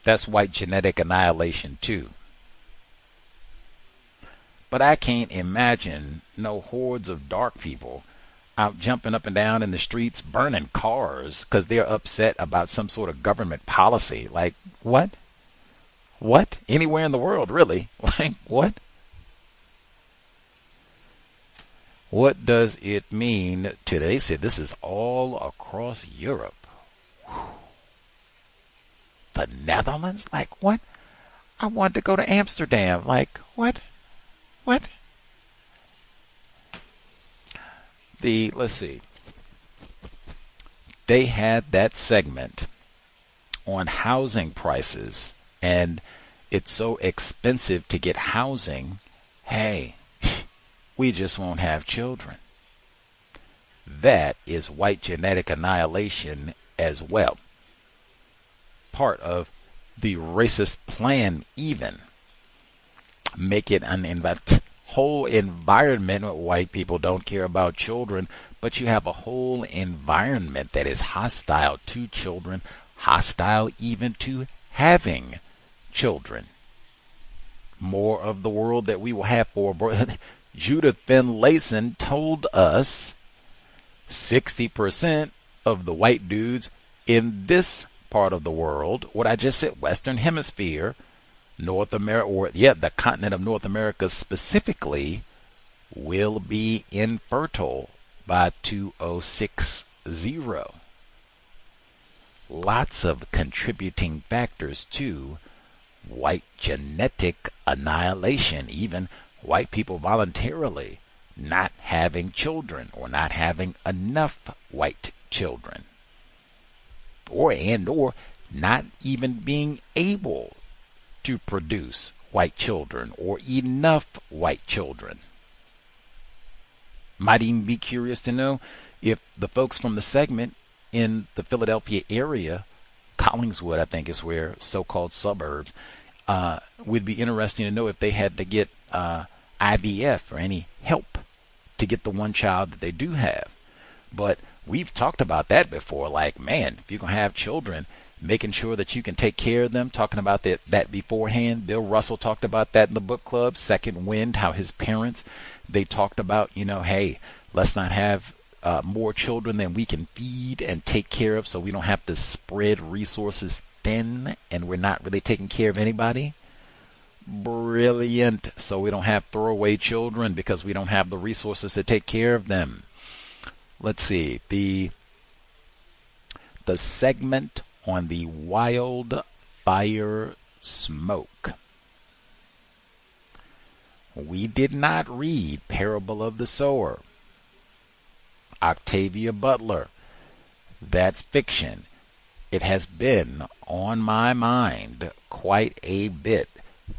That's white genetic annihilation too. But I can't imagine no hordes of dark people out jumping up and down in the streets, burning cars because they're upset about some sort of government policy. Like, what? What? Anywhere in the world, really? Like, what? What does it mean to, they said this is all across Europe. Whew. The Netherlands? Like, what? I want to go to Amsterdam. Like, what? What? Let's see. They had that segment on housing prices, and it's so expensive to get housing. Hey, we just won't have children. That is white genetic annihilation as well. Part of the racist plan even. Make it whole environment where white people don't care about children, but you have a whole environment that is hostile to children, hostile even to having children. More of the world that we will have for Judith Finlayson told us 60% of the white dudes in this part of the world, what I just said, Western Hemisphere, North America, or the continent of North America specifically, will be infertile by 2060. Lots of contributing factors to white genetic annihilation, even white people voluntarily not having children or not having enough white children, or not even being able to produce white children or enough white children. Might even be curious to know if the folks from the segment in the Philadelphia area, Collingswood I think is where, so-called suburbs, would be interesting to know if they had to get IVF or any help to get the one child that they do have. But we've talked about that before, like, man, if you're going to have children, making sure that you can take care of them, talking about that beforehand. Bill Russell talked about that in the book club, Second Wind, how his parents, they talked about, hey, let's not have more children than we can feed and take care of, so we don't have to spread resources thin and we're not really taking care of anybody. Brilliant. So we don't have throwaway children because we don't have the resources to take care of them. Let's see, the segment on the wildfire smoke. We did not read Parable of the Sower. Octavia Butler. That's fiction. It has been on my mind quite a bit.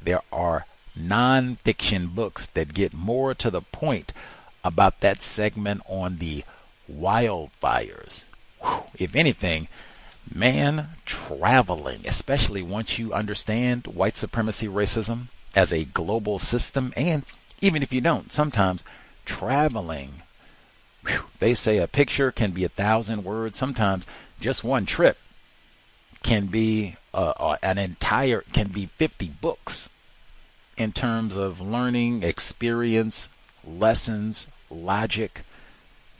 There are non-fiction books that get more to the point about that segment on the wildfires. If anything, man, traveling, especially once you understand white supremacy racism as a global system, and even if you don't, sometimes traveling, they say a picture can be 1,000 words. Sometimes just one trip can be can be 50 books in terms of learning, experience, lessons, logic.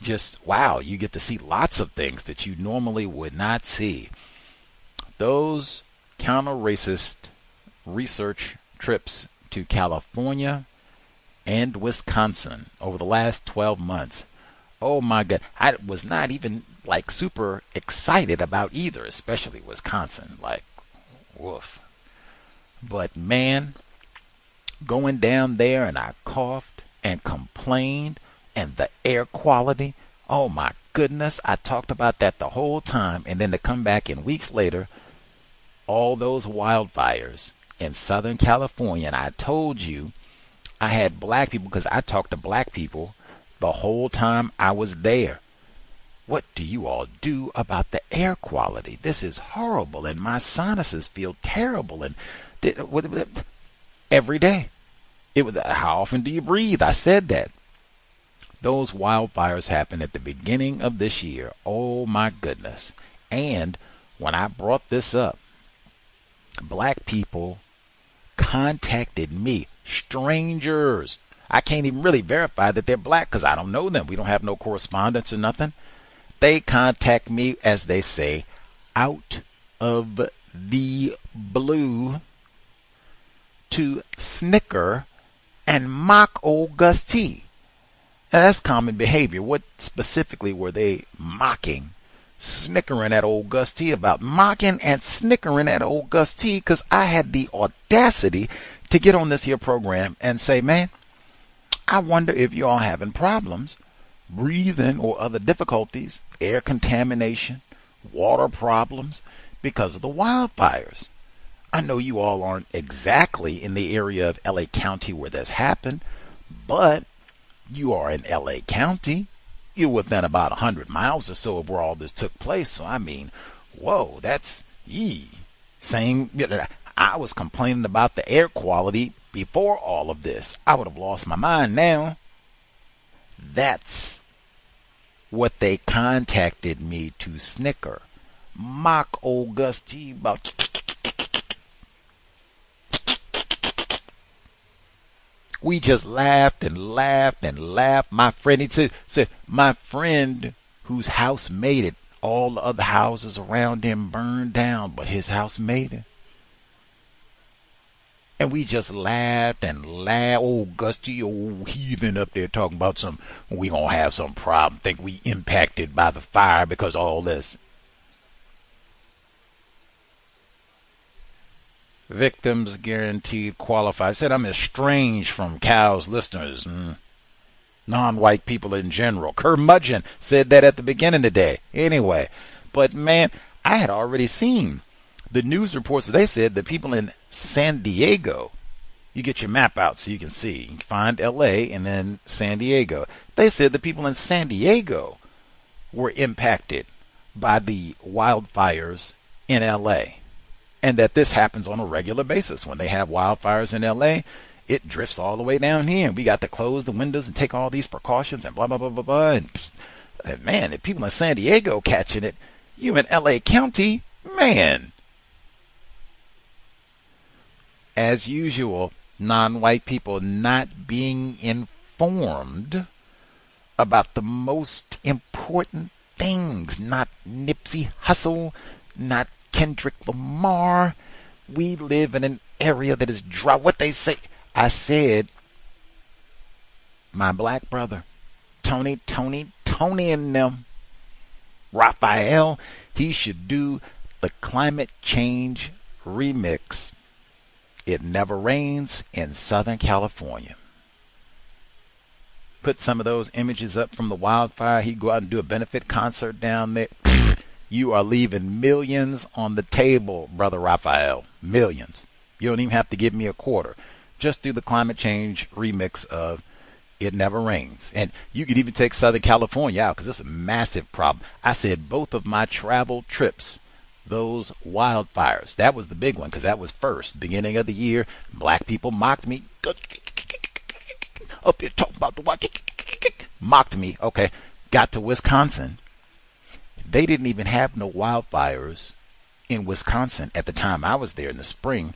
Just, wow, you get to see lots of things that you normally would not see. Those counter-racist research trips to California and Wisconsin over the last 12 months, oh my God, I was not even like super excited about either, especially Wisconsin, like, woof. But man, going down there and I coughed and complained, and the air quality, oh my goodness, I talked about that the whole time, and then to come back in weeks later, all those wildfires in Southern California, and I told you I had black people, because I talked to black people the whole time I was there. What do you all do about the air quality? This is horrible, and my sinuses feel terrible, and every day. How often do you breathe? I said that. Those wildfires happened at the beginning of this year. Oh my goodness. And when I brought this up, black people contacted me, strangers. I can't even really verify that they're black because I don't know them. We don't have no correspondence or nothing. They contact me, as they say, out of the blue to snicker and mock old Gus T. Now, that's common behavior. What specifically were they mocking, snickering at old Gus T about? Mocking and snickering at old Gus T because I had the audacity to get on this here program and say, man, I wonder if you all having problems breathing or other difficulties, air contamination, water problems because of the wildfires. I know you all aren't exactly in the area of LA County where this happened, but you are in LA County. You're within about 100 miles or so of where all this took place. So, I mean, whoa, that's saying I was complaining about the air quality before all of this, I would have lost my mind now. That's what they contacted me to snicker, mock old Gus T about. We just laughed and laughed and laughed. My friend, he said, my friend whose house made it, all the other houses around him burned down, but his house made it. And we just laughed and laughed. Old Gusty, old heathen up there talking about we gonna have some problem. Think we impacted by the fire because of all this. Victims guaranteed qualify. I said I'm estranged from Cal's listeners. Non-white people in general. Curmudgeon said that at the beginning of the day. Anyway, but man, I had already seen the news reports. They said the people in San Diego, you get your map out so you can see. You can find L.A. and then San Diego. They said the people in San Diego were impacted by the wildfires in L.A. and that this happens on a regular basis. When they have wildfires in L.A., it drifts all the way down here, and we got to close the windows and take all these precautions and blah, blah, blah, blah, blah. And man, if people in San Diego catching it, you in L.A. County, man. As usual, non-white people not being informed about the most important things. Not Nipsey Hussle, not Kendrick Lamar. We live in an area that is dry. What they say, I said, my black brother, Tony and them, Raphael, he should do the climate change remix. It Never Rains in Southern California. Put some of those images up from the wildfire. He'd go out and do a benefit concert down there. You are leaving millions on the table, Brother Raphael. Millions. You don't even have to give me a quarter. Just do the climate change remix of It Never Rains. And you could even take Southern California out because it's a massive problem. I said both of my travel trips, those wildfires, that was the big one because that was first, beginning of the year. Black people mocked me. Up here talking about the white. Mocked me. Okay. Got to Wisconsin. They didn't even have no wildfires in Wisconsin at the time I was there in the spring.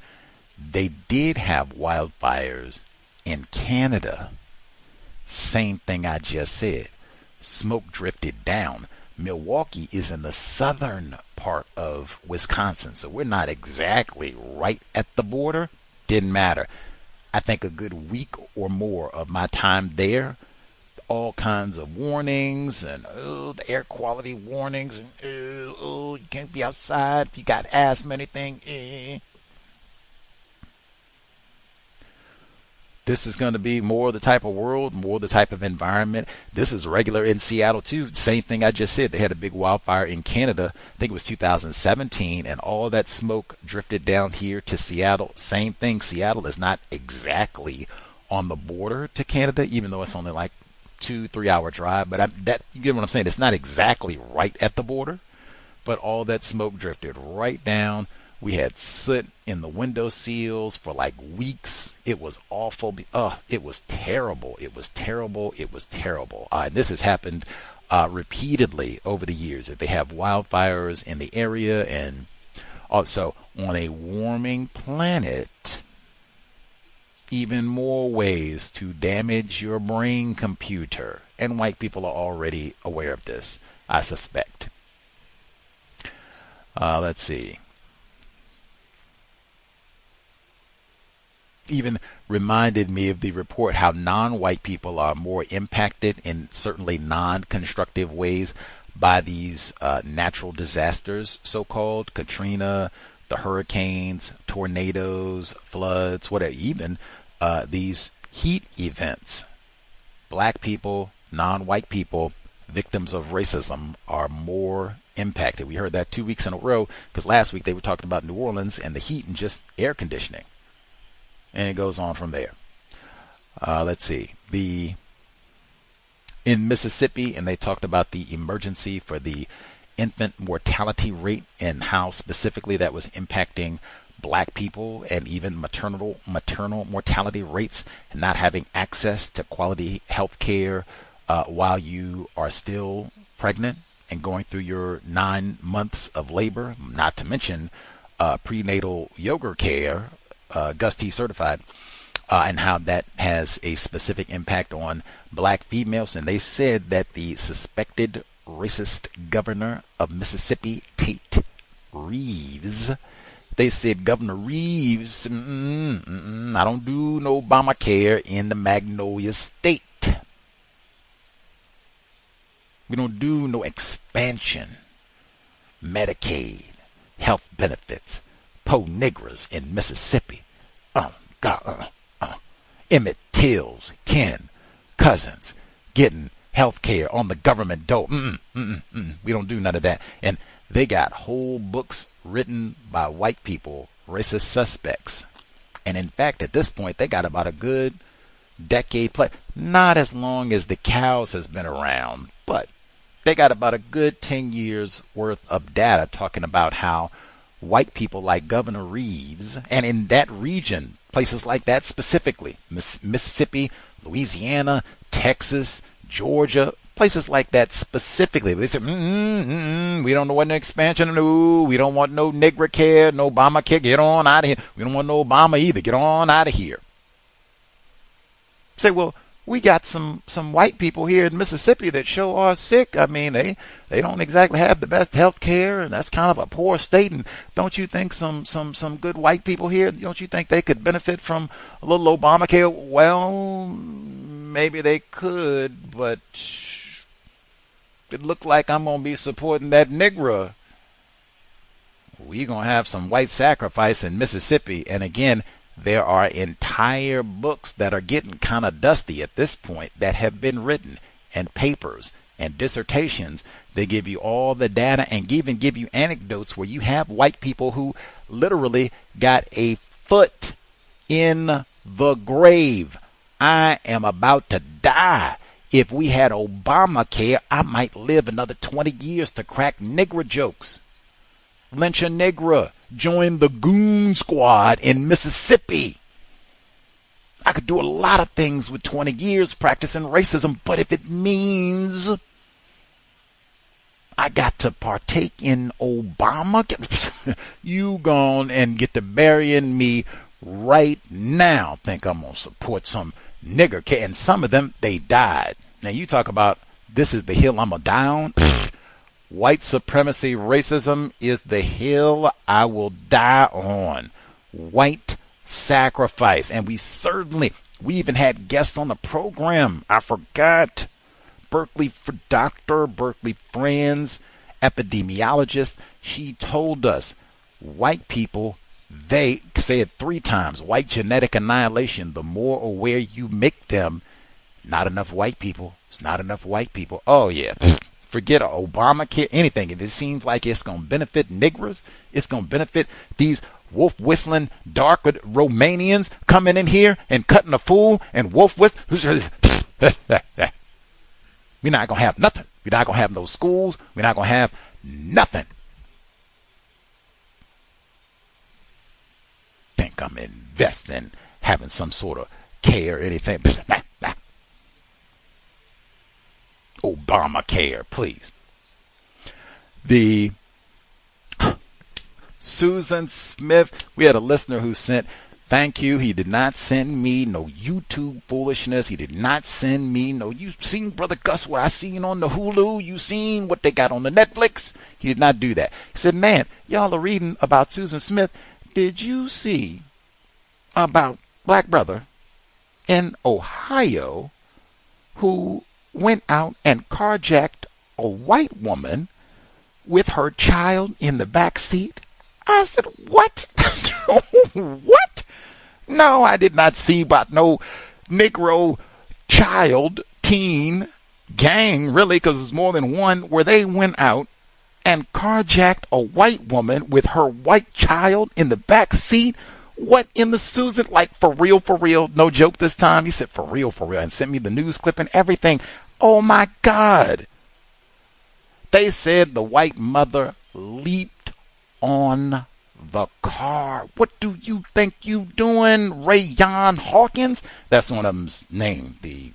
They did have wildfires in Canada. Same thing I just said. Smoke drifted down. Milwaukee is in the southern part of Wisconsin, so we're not exactly right at the border. Didn't matter. I think a good week or more of my time there, all kinds of warnings and the air quality warnings and you can't be outside if you got asthma, anything. This is going to be more the type of world, more the type of environment. This is regular in Seattle too. Same thing I just said. They had a big wildfire in Canada. I think it was 2017, and all that smoke drifted down here to Seattle. Same thing. Seattle is not exactly on the border to Canada, even though it's only like 2-3 hour drive. But you get what I'm saying. It's not exactly right at the border, but all that smoke drifted right down. We had soot in the window sills for like weeks. It was awful. It was terrible. It was terrible. It was terrible. And this has happened repeatedly over the years. That they have wildfires in the area, and also on a warming planet, even more ways to damage your brain computer. And white people are already aware of this, I suspect. Let's see. Even reminded me of the report how non-white people are more impacted in certainly non-constructive ways by these natural disasters, so-called Katrina, the hurricanes, tornadoes, floods, whatever, even these heat events. Black people, non-white people, victims of racism are more impacted. We heard that 2 weeks in a row because last week they were talking about New Orleans and the heat and just air conditioning. And it goes on from there. Let's see. In Mississippi, and they talked about the emergency for the infant mortality rate and how specifically that was impacting black people and even maternal mortality rates and not having access to quality health care while you are still pregnant and going through your 9 months of labor, not to mention prenatal yoga care, Gus T certified, and how that has a specific impact on black females. And they said that the suspected racist governor of Mississippi, Tate Reeves, they said Governor Reeves, I don't do no Obamacare in the Magnolia State. We don't do no expansion, Medicaid, health benefits, po niggers in Mississippi. Emmett Till's kin, cousins, getting health care on the government dole. We don't do none of that. And they got whole books written by white people, racist suspects. And in fact, at this point, they got about a good decade plus. Not as long as the cows has been around, but they got about a good 10 years worth of data talking about how white people like Governor Reeves, and in that region, places like that specifically, Mississippi, Louisiana, Texas, Georgia, places like that specifically, they said, we don't want no expansion, no, we don't want no Negro care, no Obamacare, get on out of here. We don't want no Obama either, get on out of here. Say, well, we got some white people here in Mississippi that sure are sick. I mean, they don't exactly have the best health care, and that's kind of a poor state. And don't you think some good white people here, don't you think they could benefit from a little Obamacare? Well, maybe they could, but it looked like I'm going to be supporting that Negro. We're going to have some white sacrifice in Mississippi. And again, there are entire books that are getting kind of dusty at this point that have been written, and papers and dissertations. They give you all the data and even give you anecdotes where you have white people who literally got a foot in the grave. I am about to die. If we had Obamacare, I might live another 20 years to crack Negro jokes. Lynch a Negro. Join the goon squad in Mississippi. I could do a lot of things with 20 years practicing racism, but if it means I got to partake in Obama, you gone and get to burying me right now. Think I'm going to support some nigger kid. And some of them, they died. Now you talk about this is the hill I'm going to die on. White supremacy racism is the hill I will die on. White sacrifice. And we even had guests on the program. I forgot. Dr. Berkeley Friends, epidemiologist. She told us white people, they say it 3 times, white genetic annihilation. The more aware you make them, not enough white people. It's not enough white people. Oh, yeah. Forget Obamacare, anything. If it seems like it's going to benefit Negroes, it's going to benefit these wolf whistling dark Romanians coming in here and cutting a fool and wolf whistle. We're not going to have nothing. We're not going to have no schools. We're not going to have nothing. Think I'm investing, having some sort of care or anything. Obamacare, please. The Susan Smith, we had a listener who sent, thank you. He did not send me no YouTube foolishness. He did not send me no, you seen Brother Gus, what I seen on the Hulu? You seen what they got on the Netflix? He did not do that. He said, man, y'all are reading about Susan Smith. Did you see about black brother in Ohio who went out and carjacked a white woman with her child in the back seat? I said, what? What? No, I did not see about no Negro child, teen, gang, really, because it's more than one, where they went out and carjacked a white woman with her white child in the back seat. What in the Susan? Like, for real, no joke this time? He said, for real, and sent me the news clip and everything. Oh my God. They said the white mother leaped on the car. What do you think you doing, Rayon Hawkins? That's one of them's name, the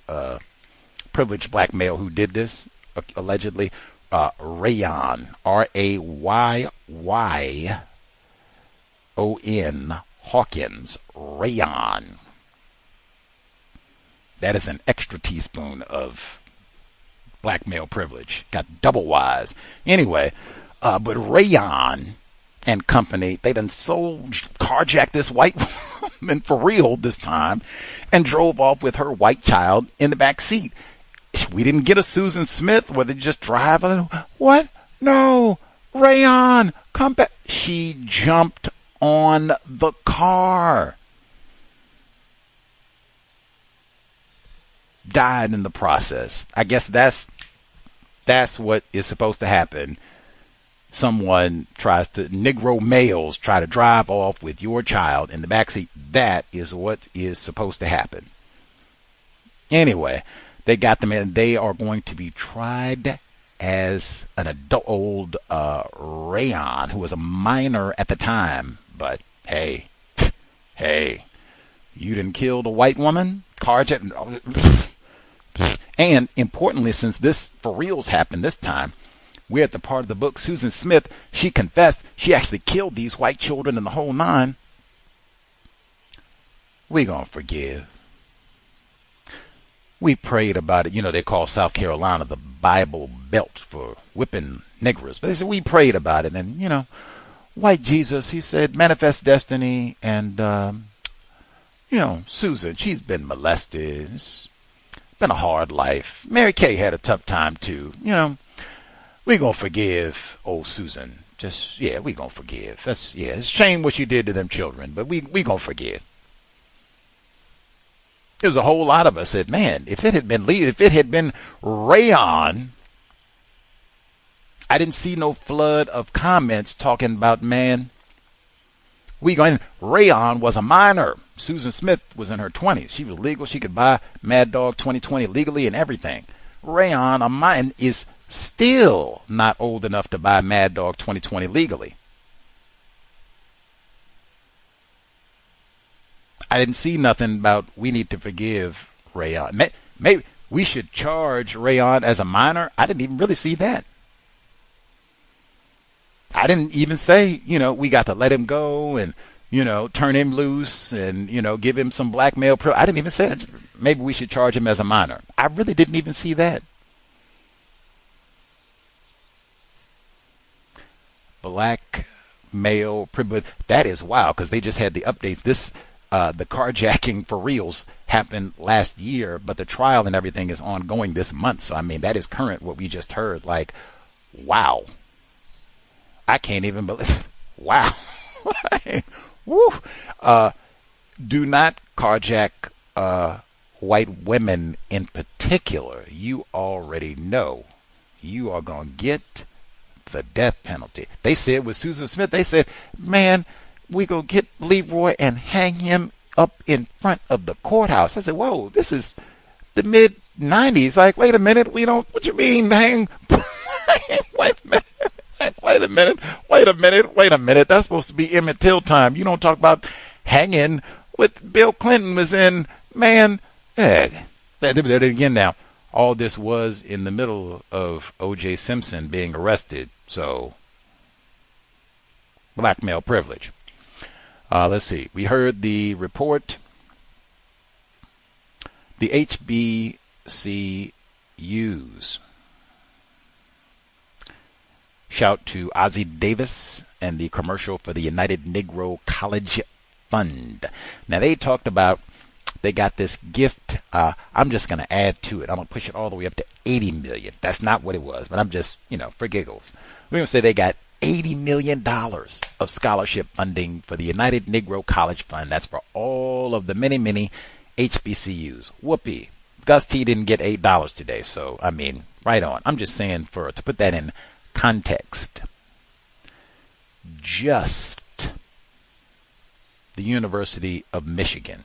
privileged black male who did this, allegedly. Rayon, R-A-Y-Y-O-N, Hawkins, Rayon. That is an extra teaspoon of black male privilege. Got double Y's. Anyway, but Rayon and company, they done carjacked this white woman for real this time and drove off with her white child in the back seat. We didn't get a Susan Smith where they just drive. What? No, Rayon, come back. She jumped on the car. Died in the process. I guess that's what is supposed to happen. Someone Negro males try to drive off with your child in the backseat. That is what is supposed to happen. Anyway, they got them in. They are going to be tried as an adult, old Rayon, who was a minor at the time. But hey, you didn't kill the white woman, carjacked. And importantly, since this for reals happened this time, we're at the part of the book, Susan Smith, she confessed she actually killed these white children in the whole nine. We gonna forgive. We prayed about it. You know, they call South Carolina the Bible Belt for whipping niggers. But they said we prayed about it. And, you know, white Jesus, he said, manifest destiny. And, you know, Susan, she's been molested. It's been a hard life. Mary Kay had a tough time, too. You know, we gonna forgive old Susan. We gonna forgive. It's a shame what she did to them children, but we gonna forgive. There was a whole lot of us said, man, if it had been Rayon, I didn't see no flood of comments talking about, man, Rayon was a minor. Susan Smith was in her 20s. She was legal. She could buy Mad Dog 2020 legally and everything. Rayon, a minor, is still not old enough to buy Mad Dog 2020 legally. I didn't see nothing about we need to forgive Rayon. Maybe we should charge Rayon as a minor. I didn't even really see that. I didn't even say, you know, we got to let him go and, you know, turn him loose and, you know, give him some blackmail. I didn't even say that. Maybe we should charge him as a minor. I really didn't even see that. Black male privilege. That is wild because they just had the updates. The carjacking for reals happened last year, but the trial and everything is ongoing this month. So, I mean, that is current, what we just heard. Like, wow. I can't even believe. Wow. Woo. Do not carjack white women in particular. You already know you are going to get the death penalty. They said with Susan Smith, they said, man, we go get Leroy and hang him up in front of the courthouse. I said, whoa, this is the mid-90s. Like, wait a minute, what you mean hang? Wait a minute. That's supposed to be Emmett Till time. You don't talk about hanging with Bill Clinton was in, man. There it again now. All this was in the middle of O.J. Simpson being arrested. So, black male privilege. Let's see. We heard the report. The HBCUs. Shout to Ozzie Davis and the commercial for the United Negro College Fund. Now, they talked about they got this gift. I'm just going to add to it. I'm going to push it all the way up to $80 million. That's not what it was, but I'm just, for giggles. We're going to say they got $80 million of scholarship funding for the United Negro College Fund. That's for all of the many, many HBCUs. Whoopee. Gus T didn't get $8 today, so, I mean, right on. I'm just saying to put that in context. Just the University of Michigan.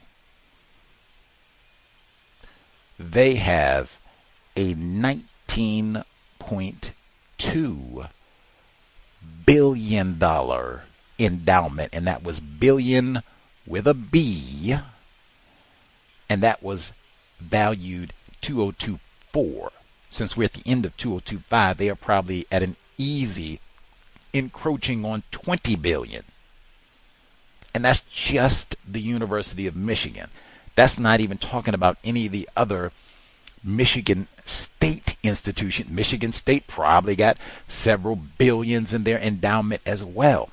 They have a $19.2 billion endowment, and that was billion with a B, and that was valued 2024. Since we're at the end of 2025, they are probably at an easy encroaching on 20 billion. And that's just the University of Michigan. That's not even talking about any of the other Michigan State institutions. Michigan State probably got several billions in their endowment as well.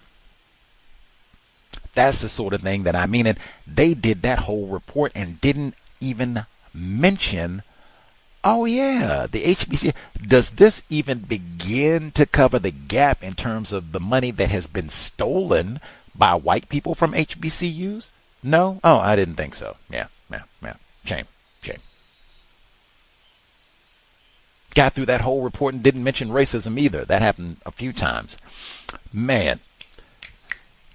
That's the sort of thing that I mean. And they did that whole report and didn't even mention, oh yeah, the HBC. Does this even begin to cover the gap in terms of the money that has been stolen by white people from HBCUs? No? Oh, I didn't think so. Yeah. Shame. Got through that whole report and didn't mention racism either. That happened a few times. Man,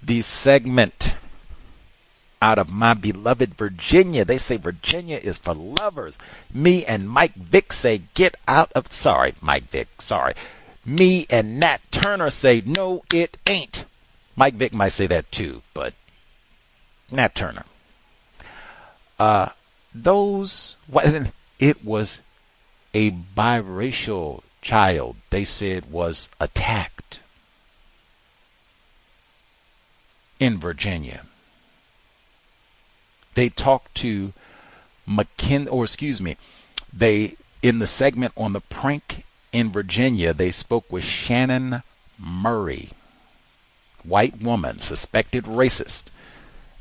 the segment out of my beloved Virginia. They say Virginia is for lovers. Me and Mike Vick say get out of... Sorry, Mike Vick. Sorry. Me and Nat Turner say no, it ain't. Mike Vick might say that too, but Nat Turner. It was a biracial child, they said, was attacked in Virginia. They talked to in the segment on the prank in Virginia, they spoke with Shannon Murray, white woman, suspected racist.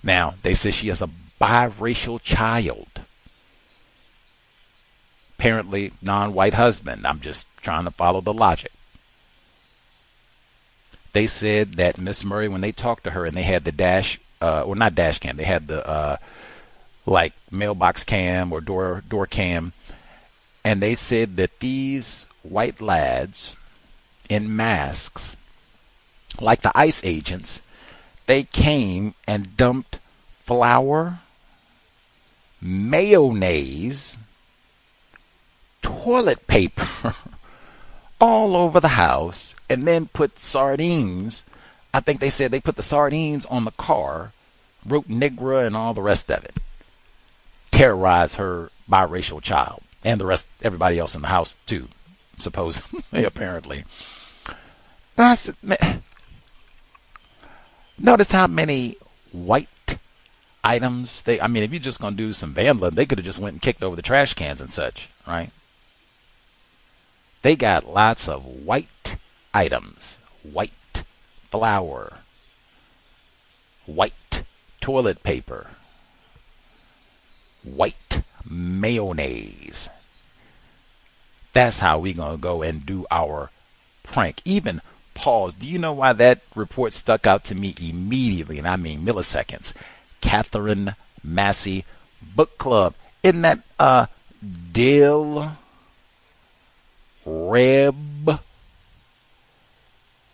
Now, they say she has a biracial child. Apparently non-white husband. I'm just trying to follow the logic. They said that Miss Murray, when they talked to her and they had the not dash cam, they had the like mailbox cam or door cam, and they said that these white lads in masks, like the ICE agents, they came and dumped flour, mayonnaise, toilet paper all over the house, and then put sardines. I think they said they put the sardines on the car, wrote Negra and all the rest of it. Terrorized her biracial child and everybody else in the house too, supposedly, apparently. And I said, man, notice how many white items if you're just going to do some vandalism, they could have just went and kicked over the trash cans and such, right? They got lots of white items, white flour, white toilet paper, white mayonnaise. That's how we going to go and do our prank. Even pause. Do you know why that report stuck out to me immediately? And I mean milliseconds. Catherine Massey Book Club. Isn't that Dill Reb?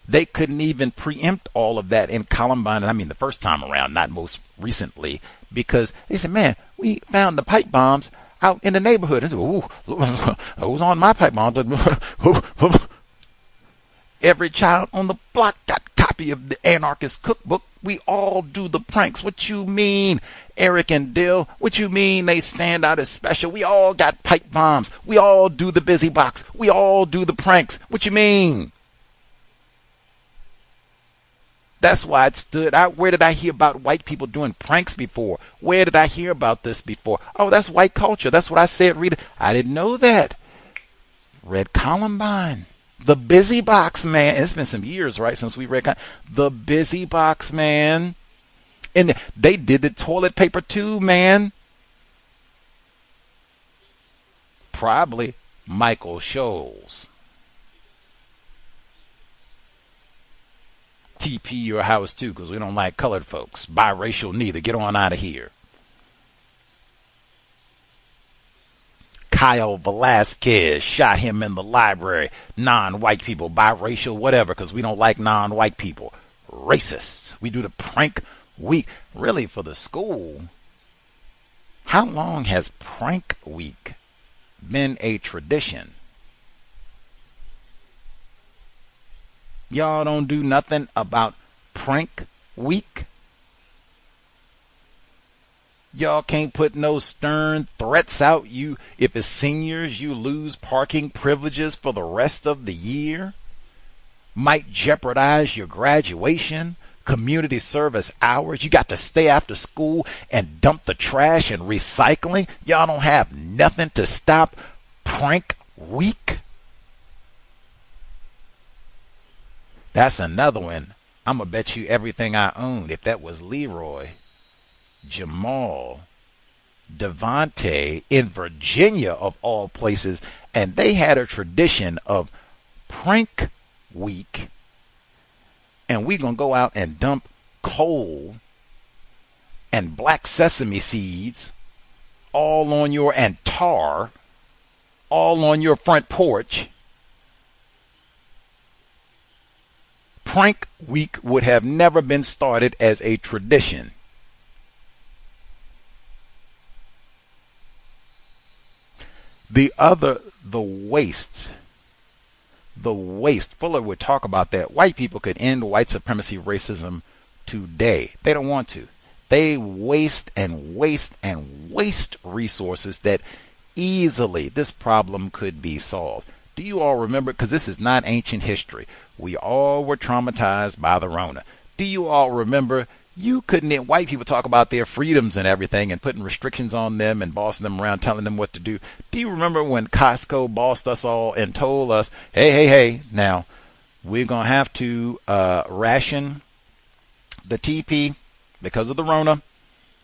They couldn't even preempt all of that in Columbine. And I mean the first time around, not most recently, because they said, man, we found the pipe bombs out in the neighborhood. I said, ooh, who's on my pipe bombs? Every child on the block got a copy of the Anarchist Cookbook. We all do the pranks. What you mean, Eric and Dill? What you mean they stand out as special? We all got pipe bombs. We all do the busy box. We all do the pranks. What you mean? That's why it stood out. Where did I hear about white people doing pranks before? Where did I hear about this before? Oh, that's white culture. That's what I said, Rita. I didn't know that. Read Columbine. The Busy Box Man. It's been some years, right, since we read The Busy Box Man. And they did the toilet paper too, man. Probably Michael Scholes. TP your house too, because we don't like colored folks. Biracial neither. Get on out of here. Kyle Velasquez shot him in the library. Non-white people, biracial, whatever, because we don't like non-white people. Racists. We do the prank week. Really, for the school, how long has prank week been a tradition? Y'all don't do nothing about prank week. Y'all can't put no stern threats out. If it's seniors, you lose parking privileges for the rest of the year. Might jeopardize your graduation, community service hours. You got to stay after school and dump the trash and recycling. Y'all don't have nothing to stop prank week. That's another one. I'm going to bet you everything I owned, if that was Leroy, Jamal, Devontae in Virginia of all places, and they had a tradition of prank week, and we gonna go out and dump coal and black sesame seeds all on your and tar all on your front porch. Prank week would have never been started as a tradition. The waste. Fuller would talk about that. White people could end white supremacy racism today. They don't want to. They waste resources that easily this problem could be solved. Do you all remember? Because this is not ancient history. We all were traumatized by the Rona. Do you all remember? You couldn't, white people talk about their freedoms and everything and putting restrictions on them and bossing them around, telling them what to do. Do you remember when Costco bossed us all and told us, hey, now we're going to have to ration the TP because of the Rona.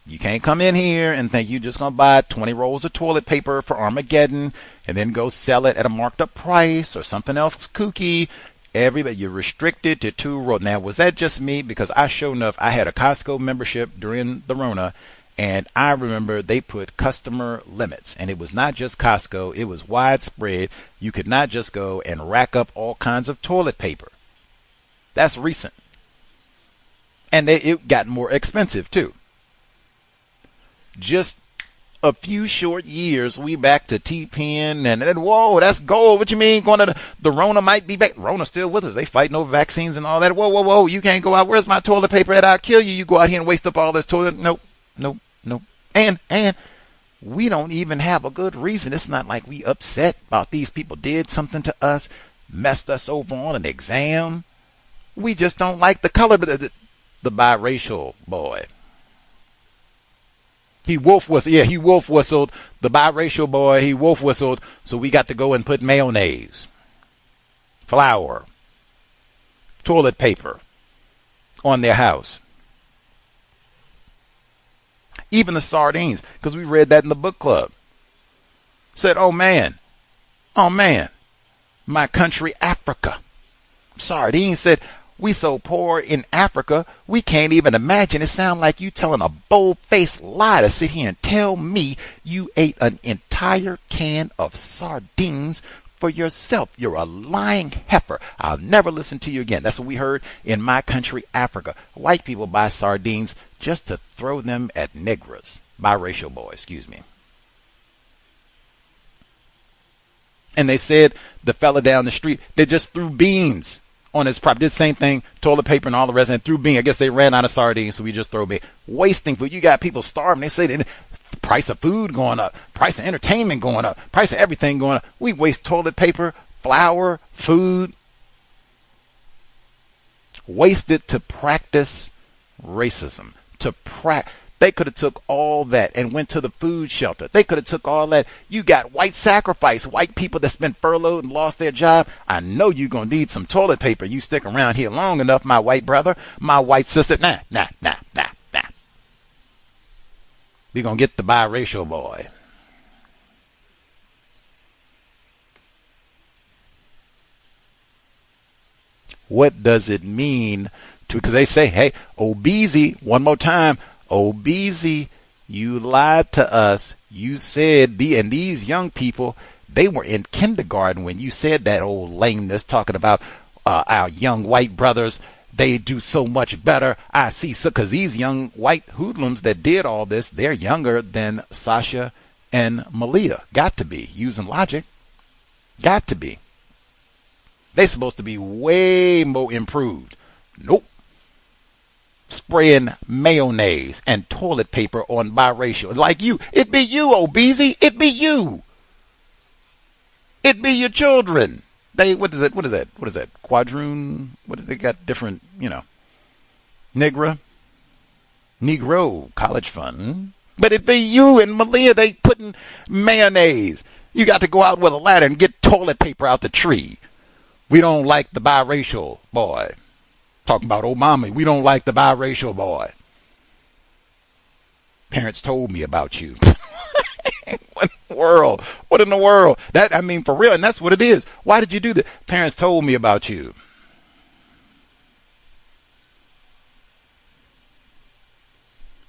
You can't come in here and think you're just going to buy 20 rolls of toilet paper for Armageddon and then go sell it at a marked up price or something else kooky. Everybody, you're restricted to 2 rolls. Now, was that just me? Because I sure enough, I had a Costco membership during the Rona, and I remember they put customer limits. And it was not just Costco, it was widespread. You could not just go and rack up all kinds of toilet paper. That's recent. And it got more expensive, too. Just a few short years, we back to T-Pen, and then, whoa, that's gold. What you mean? Going to the Rona might be back. Rona's still with us. They fighting over vaccines and all that. Whoa. You can't go out. Where's my toilet paper at? I'll kill you. You go out here and waste up all this toilet. Nope. And we don't even have a good reason. It's not like we upset about these people did something to us, messed us over on an exam. We just don't like the color of the biracial boy. He wolf whistled. The biracial boy, he wolf whistled. So we got to go and put mayonnaise, flour, toilet paper on their house. Even the sardines, because we read that in the book club. Said, oh man, my country, Africa. Sardines said, we so poor in Africa, we can't even imagine. It sounds like you telling a bold-faced lie to sit here and tell me you ate an entire can of sardines for yourself. You're a lying heifer. I'll never listen to you again. That's what we heard in my country, Africa. White people buy sardines just to throw them at nigras. Biracial boy, excuse me. And they said the fella down the street, they just threw beans on his property. Did the same thing, toilet paper and all the rest, and threw beans. I guess they ran out of sardines, so we just throw beans. Wasting food. You got people starving. They say the price of food going up, price of entertainment going up, price of everything going up. We waste toilet paper, flour, food. Wasted to practice racism. They could have took all that and went to the food shelter. They could have took all that. You got white sacrifice, white people that's been furloughed and lost their job. I know you're going to need some toilet paper. You stick around here long enough, my white brother, my white sister. Nah. We're going to get the biracial boy. What does it mean to, because they say, hey, Obese, one more time, Obese, you lied to us. You said and these young people, they were in kindergarten when you said that old lameness, talking about our young white brothers. They do so much better. I see. So, because these young white hoodlums that did all this, they're younger than Sasha and Malia. Got to be. Using logic. Got to be. They're supposed to be way more improved. Nope. spraying mayonnaise and toilet paper on biracial. Like you. It be you, Obeezy. It be you. It be your children. What is that? Quadroon? What is they got different, Negro College Fund. But it be you and Malia, they putting mayonnaise. You got to go out with a ladder and get toilet paper out the tree. We don't like the biracial boy. Talking about Obama, we don't like the biracial boy. Parents told me about you. What in the world? What in the world? For real, and that's what it is. Why did you do that? Parents told me about you.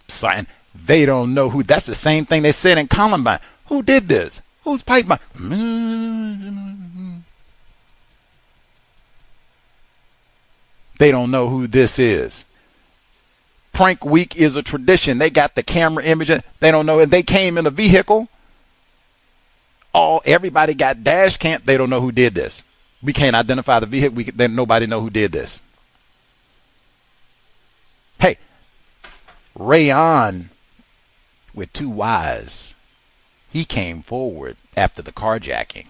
Sign. They don't know who. That's the same thing they said in Columbine. Who did this? Who's pipe bomb? They don't know who this is. Prank week is a tradition. They got the camera image. They don't know. And they came in a vehicle. Everybody got dash cam. They don't know who did this. We can't identify the vehicle. Nobody know who did this. Hey, Rayon with 2 Y's. He came forward after the carjacking.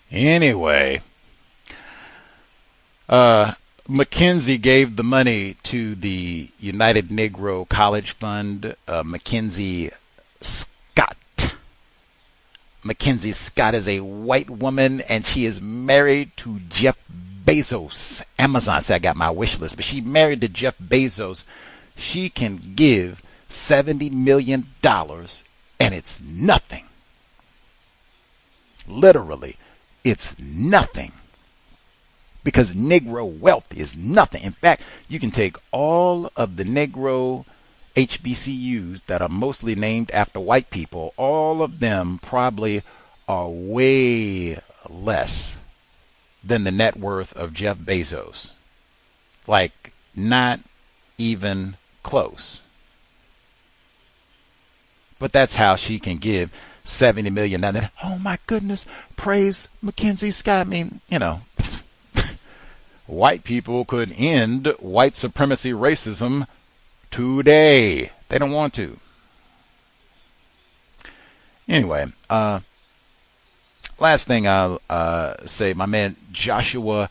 Anyway, McKinsey gave the money to the United Negro College Fund. Mackenzie Scott is a white woman, and she is married to Jeff Bezos. Amazon said I got my wish list, but she married to Jeff Bezos. She can give $70 million, and it's nothing. Literally. It's nothing, because Negro wealth is nothing. In fact, you can take all of the Negro HBCUs that are mostly named after white people, all of them probably are way less than the net worth of Jeff Bezos. Like, not even close. But that's how she can give $70 million. Now that, oh my goodness, praise Mackenzie Scott. White people could end white supremacy racism today. They don't want to. Anyway, last thing I'll say, my man Joshua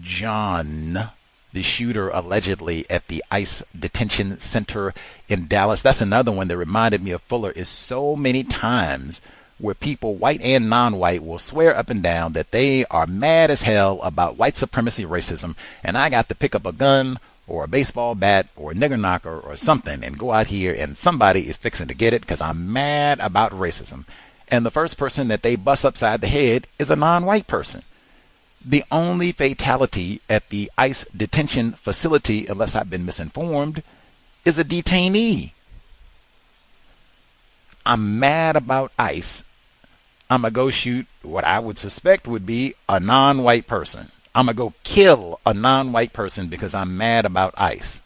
Jahn, the shooter allegedly at the ICE detention center in Dallas. That's another one that reminded me of Fuller, is so many times where people, white and non-white, will swear up and down that they are mad as hell about white supremacy racism, and I got to pick up a gun or a baseball bat or a nigger knocker or something and go out here and somebody is fixing to get it because I'm mad about racism. And the first person that they bust upside the head is a non-white person. The only fatality at the ICE detention facility, unless I've been misinformed, is a detainee. I'm mad about ICE. I'm going to go shoot what I would suspect would be a non-white person. I'm going to go kill a non-white person because I'm mad about ICE.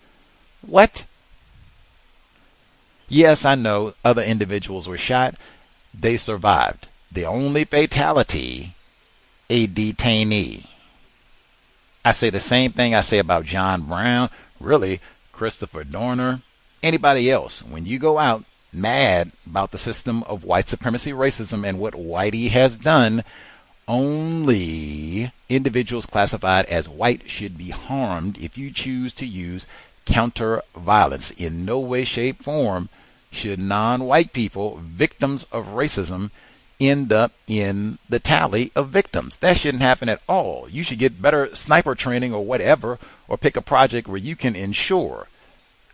What? Yes, I know other individuals were shot. They survived. The only fatality, a detainee. I say the same thing I say about John Brown, really, Christopher Dorner, anybody else. When you go out mad about the system of white supremacy racism and what Whitey has done, only individuals classified as white should be harmed if you choose to use counter violence. In no way, shape, form should non-white people, victims of racism, end up in the tally of victims. That shouldn't happen at all. You should get better sniper training or whatever, or pick a project where you can ensure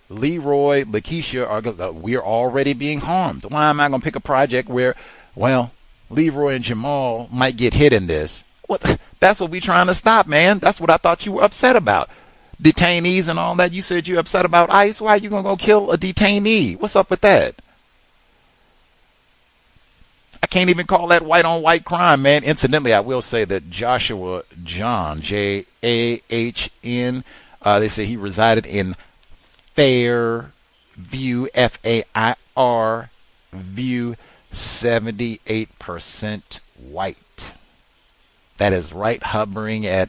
Leroy, Lakeisha, we're already being harmed. Why am I going to pick a project where, well, Leroy and Jamal might get hit in this? That's what we're trying to stop, man. That's what I thought you were upset about. Detainees and all that. You said you're upset about ICE. Why are you going to go kill a detainee? What's up with that? I can't even call that white on white crime, man. Incidentally, I will say that Joshua Jahn, Jahn, they say he resided in Fairview, Fair View, 78% white. That is right, hovering at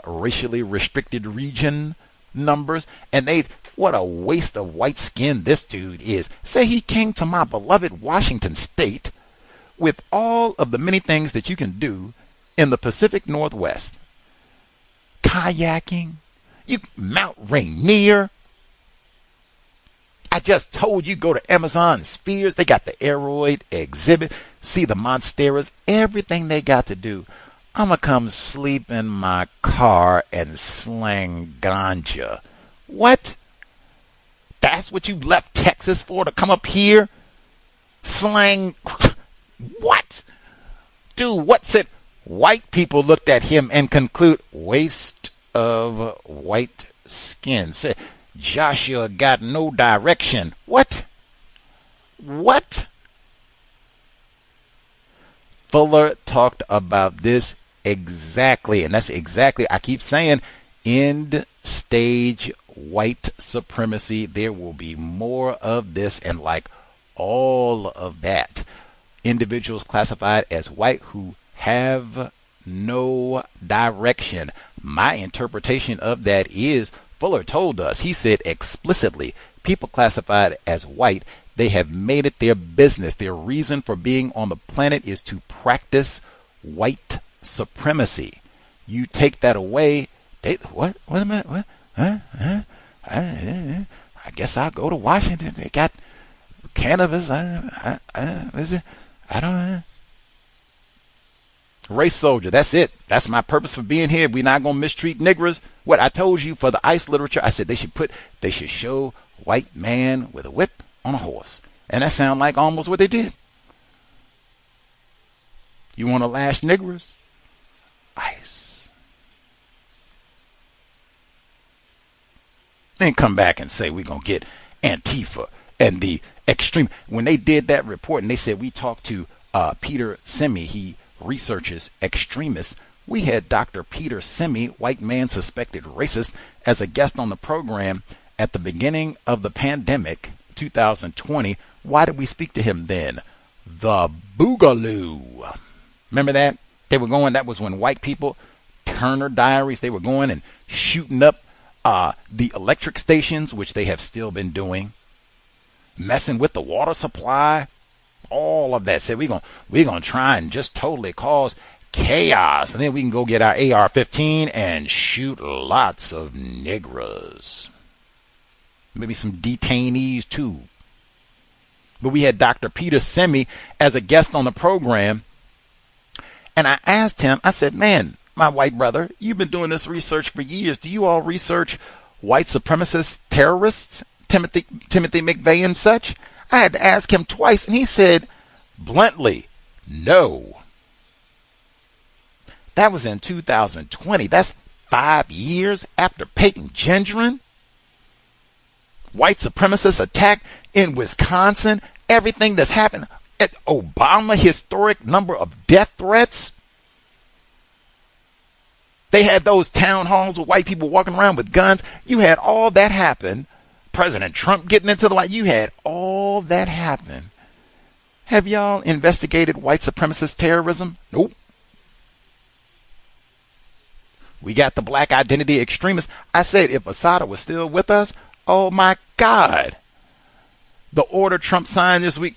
racially restricted region numbers. And what a waste of white skin this dude is. Say he came to my beloved Washington state with all of the many things that you can do in the Pacific Northwest. Kayaking, Mount Rainier. I just told you, go to Amazon Spheres. They got the aeroid exhibit. See the monsteras. Everything they got to do. I'm going to come sleep in my car and slang ganja. What? That's what you left Texas for, to come up here? Slang? What? Dude, what said? White people looked at him and conclude, waste of white skin. Said, Joshua got no direction. What? What? Fuller talked about this exactly, and that's exactly, I keep saying, end stage white supremacy. There will be more of this, and like all of that, individuals classified as white who have no direction. My interpretation of that is, Fuller told us, he said explicitly, people classified as white, they have made it their business. Their reason for being on the planet is to practice white supremacy. You take that away, what a minute, what? I guess I'll go to Washington. They got cannabis. I don't know. Race soldier, that's it. That's my purpose for being here. We're not going to mistreat niggers. What I told you for the ICE literature, I said they should show white man with a whip on a horse. And that sounds like almost what they did. You want to lash niggers? ICE. Then come back and say we're going to get Antifa and the extreme. When they did that report and they said we talked to Peter Semi, he researches extremists. We had Dr. Peter Semi, white man suspected racist, as a guest on the program at the beginning of the pandemic, 2020. Why did we speak to him then? The Boogaloo. Remember that? They were going, that was when white people, Turner Diaries, they were going and shooting up the electric stations, which they have still been doing, messing with the water supply. All of that. Said we're gonna try and just totally cause chaos, and then we can go get our AR-15 and shoot lots of niggas, maybe some detainees too. But we had Dr. Peter Semi as a guest on the program, and I asked him, I said, man, my white brother, you've been doing this research for years. Do you all research white supremacist terrorists, Timothy McVeigh and such? I had to ask him twice, and he said bluntly, no. That was in 2020. That's 5 years after Peyton Gendron. White supremacist attack in Wisconsin. Everything that's happened at Obama, historic number of death threats. They had those town halls with white people walking around with guns. You had all that happen. President Trump getting into the light. You had all that happen. Have y'all investigated white supremacist terrorism? Nope. We got the black identity extremists. I said if Assata was still with us, oh my God. The order Trump signed this week,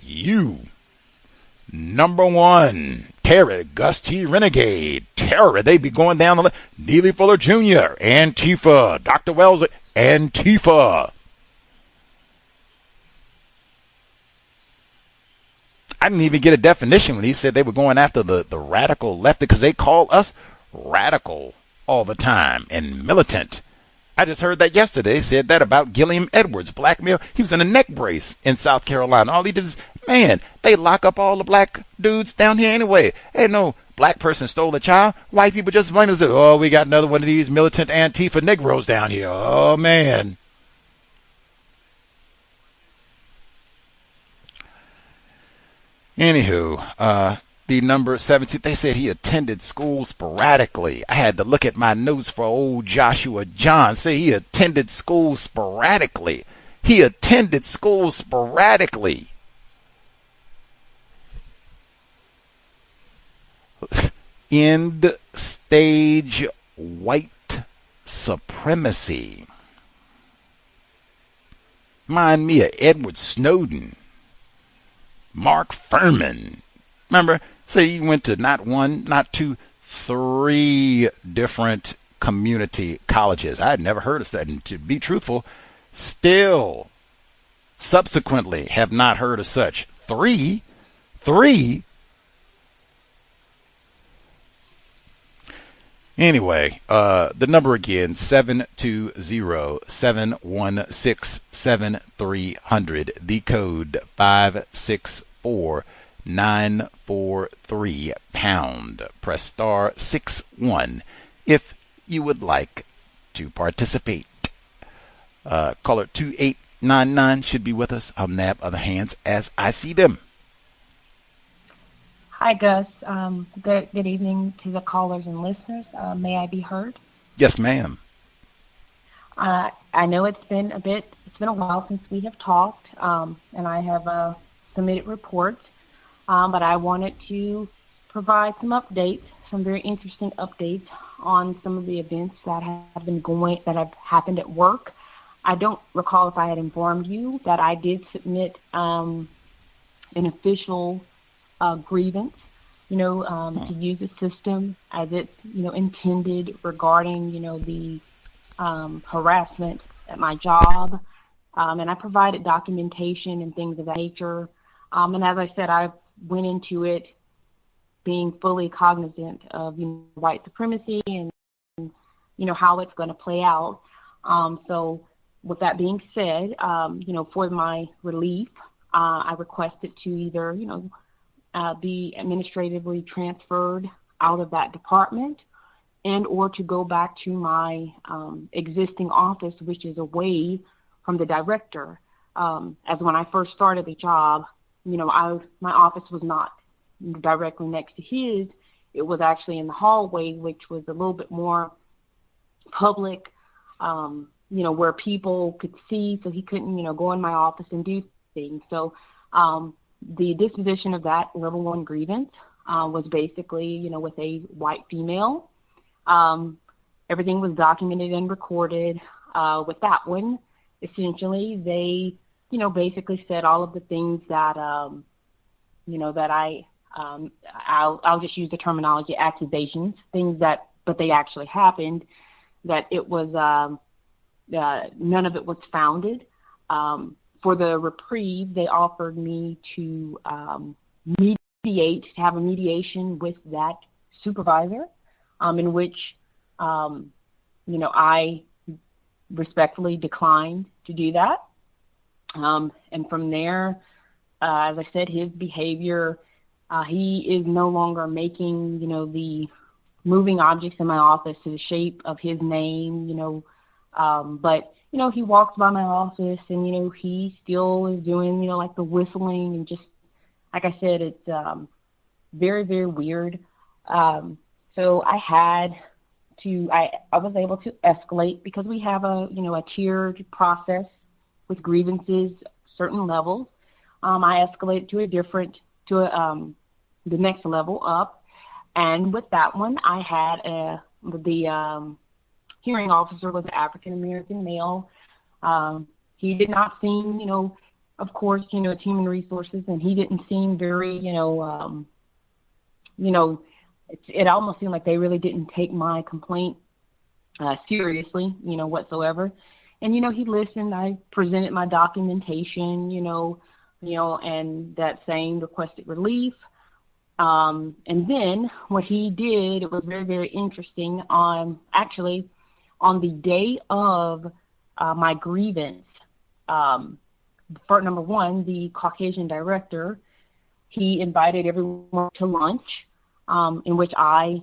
number one, terror, Gus T. Renegade, terror. They be going down the list. Neely Fuller Jr., Antifa, Dr. Wells, Antifa. I didn't even get a definition when he said they were going after the radical left, because they call us radical all the time and militant. I just heard that yesterday. They said that about Gilliam Edwards, blackmail. He was in a neck brace in South Carolina. All he did is, man, they lock up all the black dudes down here anyway. Hey, no black person stole a child. White people just blame us. Oh, we got another one of these militant Antifa Negroes down here. Oh, man. Anywho, the number 17, they said he attended school sporadically. I had to look at my notes for old Joshua Jahn. Say he attended school sporadically. He attended school sporadically. End stage white supremacy. Remind me of Edward Snowden, Mark Furman. Remember, say you went to not one, not two, 3 different community colleges. I had never heard of that, and to be truthful, still subsequently have not heard of such. 3. Anyway, the number again, 720-716-7300. The code 564943 pound. Press star 61 if you would like to participate. Caller 2899 should be with us. I'll nab other hands as I see them. Hi, Gus. Good evening to the callers and listeners. May I be heard? Yes, ma'am. I know it's been a while since we have talked, and I have submitted reports, but I wanted to provide some updates, some very interesting updates on some of the events that have happened at work. I don't recall if I had informed you that I did submit an official grievance, to use the system as it's, intended regarding, the harassment at my job. And I provided documentation and things of that nature. And as I said, I went into it being fully cognizant of, white supremacy and, how it's going to play out. So with that being said, for my relief, I requested to either, be administratively transferred out of that department and or to go back to my existing office, which is away from the director. As when I first started the job, my office was not directly next to his. It was actually in the hallway, which was a little bit more public, where people could see, so he couldn't, go in my office and do things. So the disposition of that level 1 grievance was basically, with a white female. Everything was documented and recorded. With that one, essentially, they, basically said all of the things that, that I'll just use the terminology accusations, but they actually happened, that it was, none of it was founded. For the reprieve, they offered me to have a mediation with that supervisor, in which, I respectfully declined to do that. And from there, as I said, his behavior, he is no longer making, the moving objects in my office to the shape of his name, but he walks by my office and, he still is doing, like the whistling and just, like I said, it's very, very weird. So I was able to escalate because we have a tiered process with grievances, certain levels. I escalated to the next level up. And with that one, I had the hearing officer was an African-American male. He did not seem, of course, it's human resources, and he didn't seem very, it almost seemed like they really didn't take my complaint seriously, whatsoever. And, he listened. I presented my documentation, and that same requested relief. And then what he did, it was very, very interesting. On the day of my grievance, for number one, the Caucasian director, he invited everyone to lunch, in which I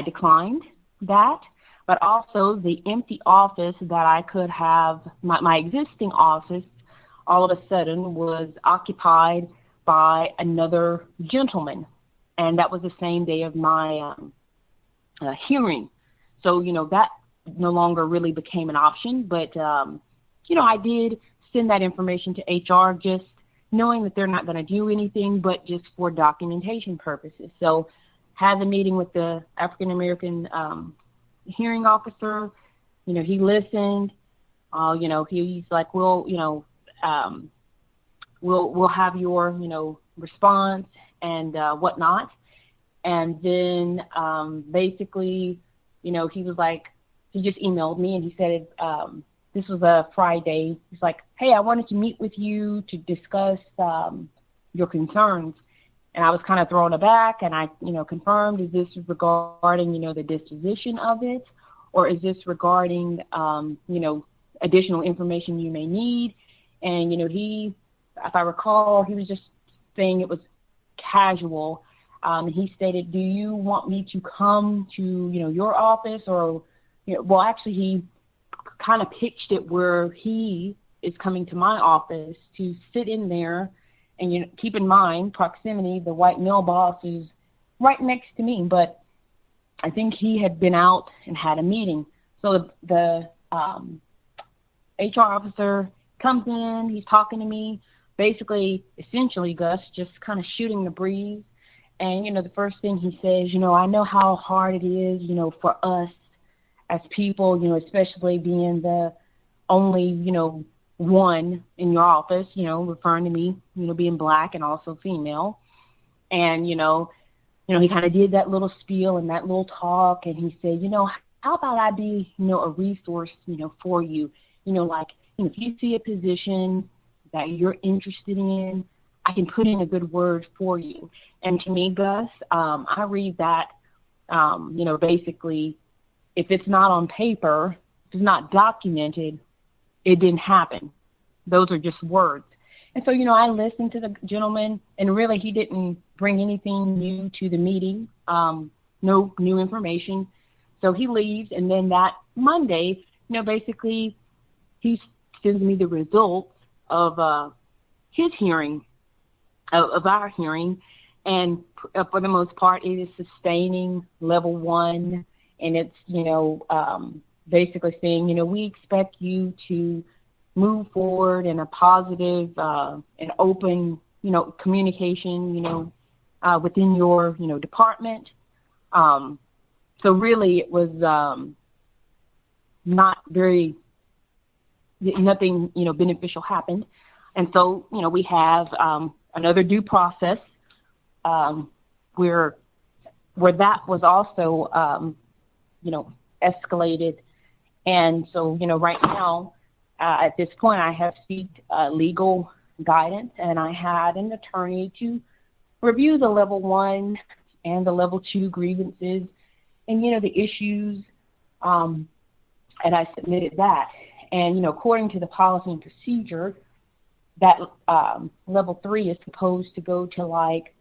declined that. But also the empty office that I could have, my existing office, all of a sudden was occupied by another gentleman. And that was the same day of my hearing. So, that no longer really became an option. But, I did send that information to HR, just knowing that they're not going to do anything, but just for documentation purposes. So had the meeting with the African American hearing officer. He listened. He's like, we'll have your, response and whatnot. And then basically, he was like, he just emailed me and he said, this was a Friday. He's like, hey, I wanted to meet with you to discuss your concerns. And I was kind of thrown aback, and I, confirmed, is this regarding, the disposition of it, or is this regarding, additional information you may need? And, he, if I recall, he was just saying it was casual. He stated, do you want me to come to, your office, or, well, actually he kind of pitched it where he is coming to my office to sit in there. And keep in mind, proximity, the white male boss is right next to me, but I think he had been out and had a meeting. So the HR officer comes in, he's talking to me, basically, essentially, Gus, just kind of shooting the breeze. And, the first thing he says, I know how hard it is, for us as people, especially being the only, one in your office, referring to me, being Black and also female. And, he kind of did that little spiel and that little talk. And he said, how about I be, a resource, for you, if you see a position that you're interested in, I can put in a good word for you. And to me, Gus, I read that, basically, if it's not on paper, if it's not documented, it didn't happen. Those are just words. And so, I listened to the gentleman, and really he didn't bring anything new to the meeting, no new information. So he leaves, and then that Monday, basically he sends me the results of his hearing, of our hearing, and for the most part, it is sustaining level 1, and it's, basically saying, we expect you to move forward in a positive and open, communication, within your, department. So really it was not very, nothing, beneficial happened. And so, we have another due process where that was also, escalated. And so, right now, at this point, I have sought legal guidance, and I had an attorney to review the level 1 and the level 2 grievances and, the issues, and I submitted that. And, according to the policy and procedure, that level 3 is supposed to go to, like,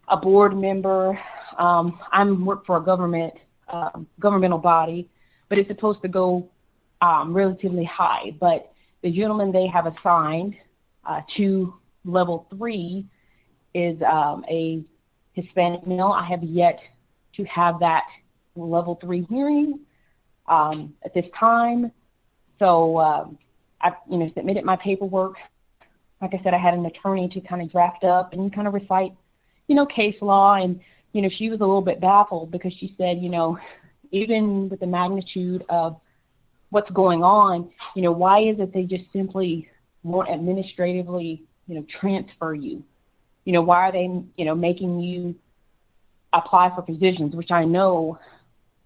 a board member. I work for a governmental body, but it's supposed to go relatively high. But the gentleman they have assigned to level 3 is a Hispanic male. I have yet to have that level 3 hearing at this time. So I submitted my paperwork. Like I said, I had an attorney to kind of draft up and kind of recite, case law. And, she was a little bit baffled because she said, even with the magnitude of what's going on, why is it they just simply won't administratively, transfer you? Why are they, making you apply for positions, which I know,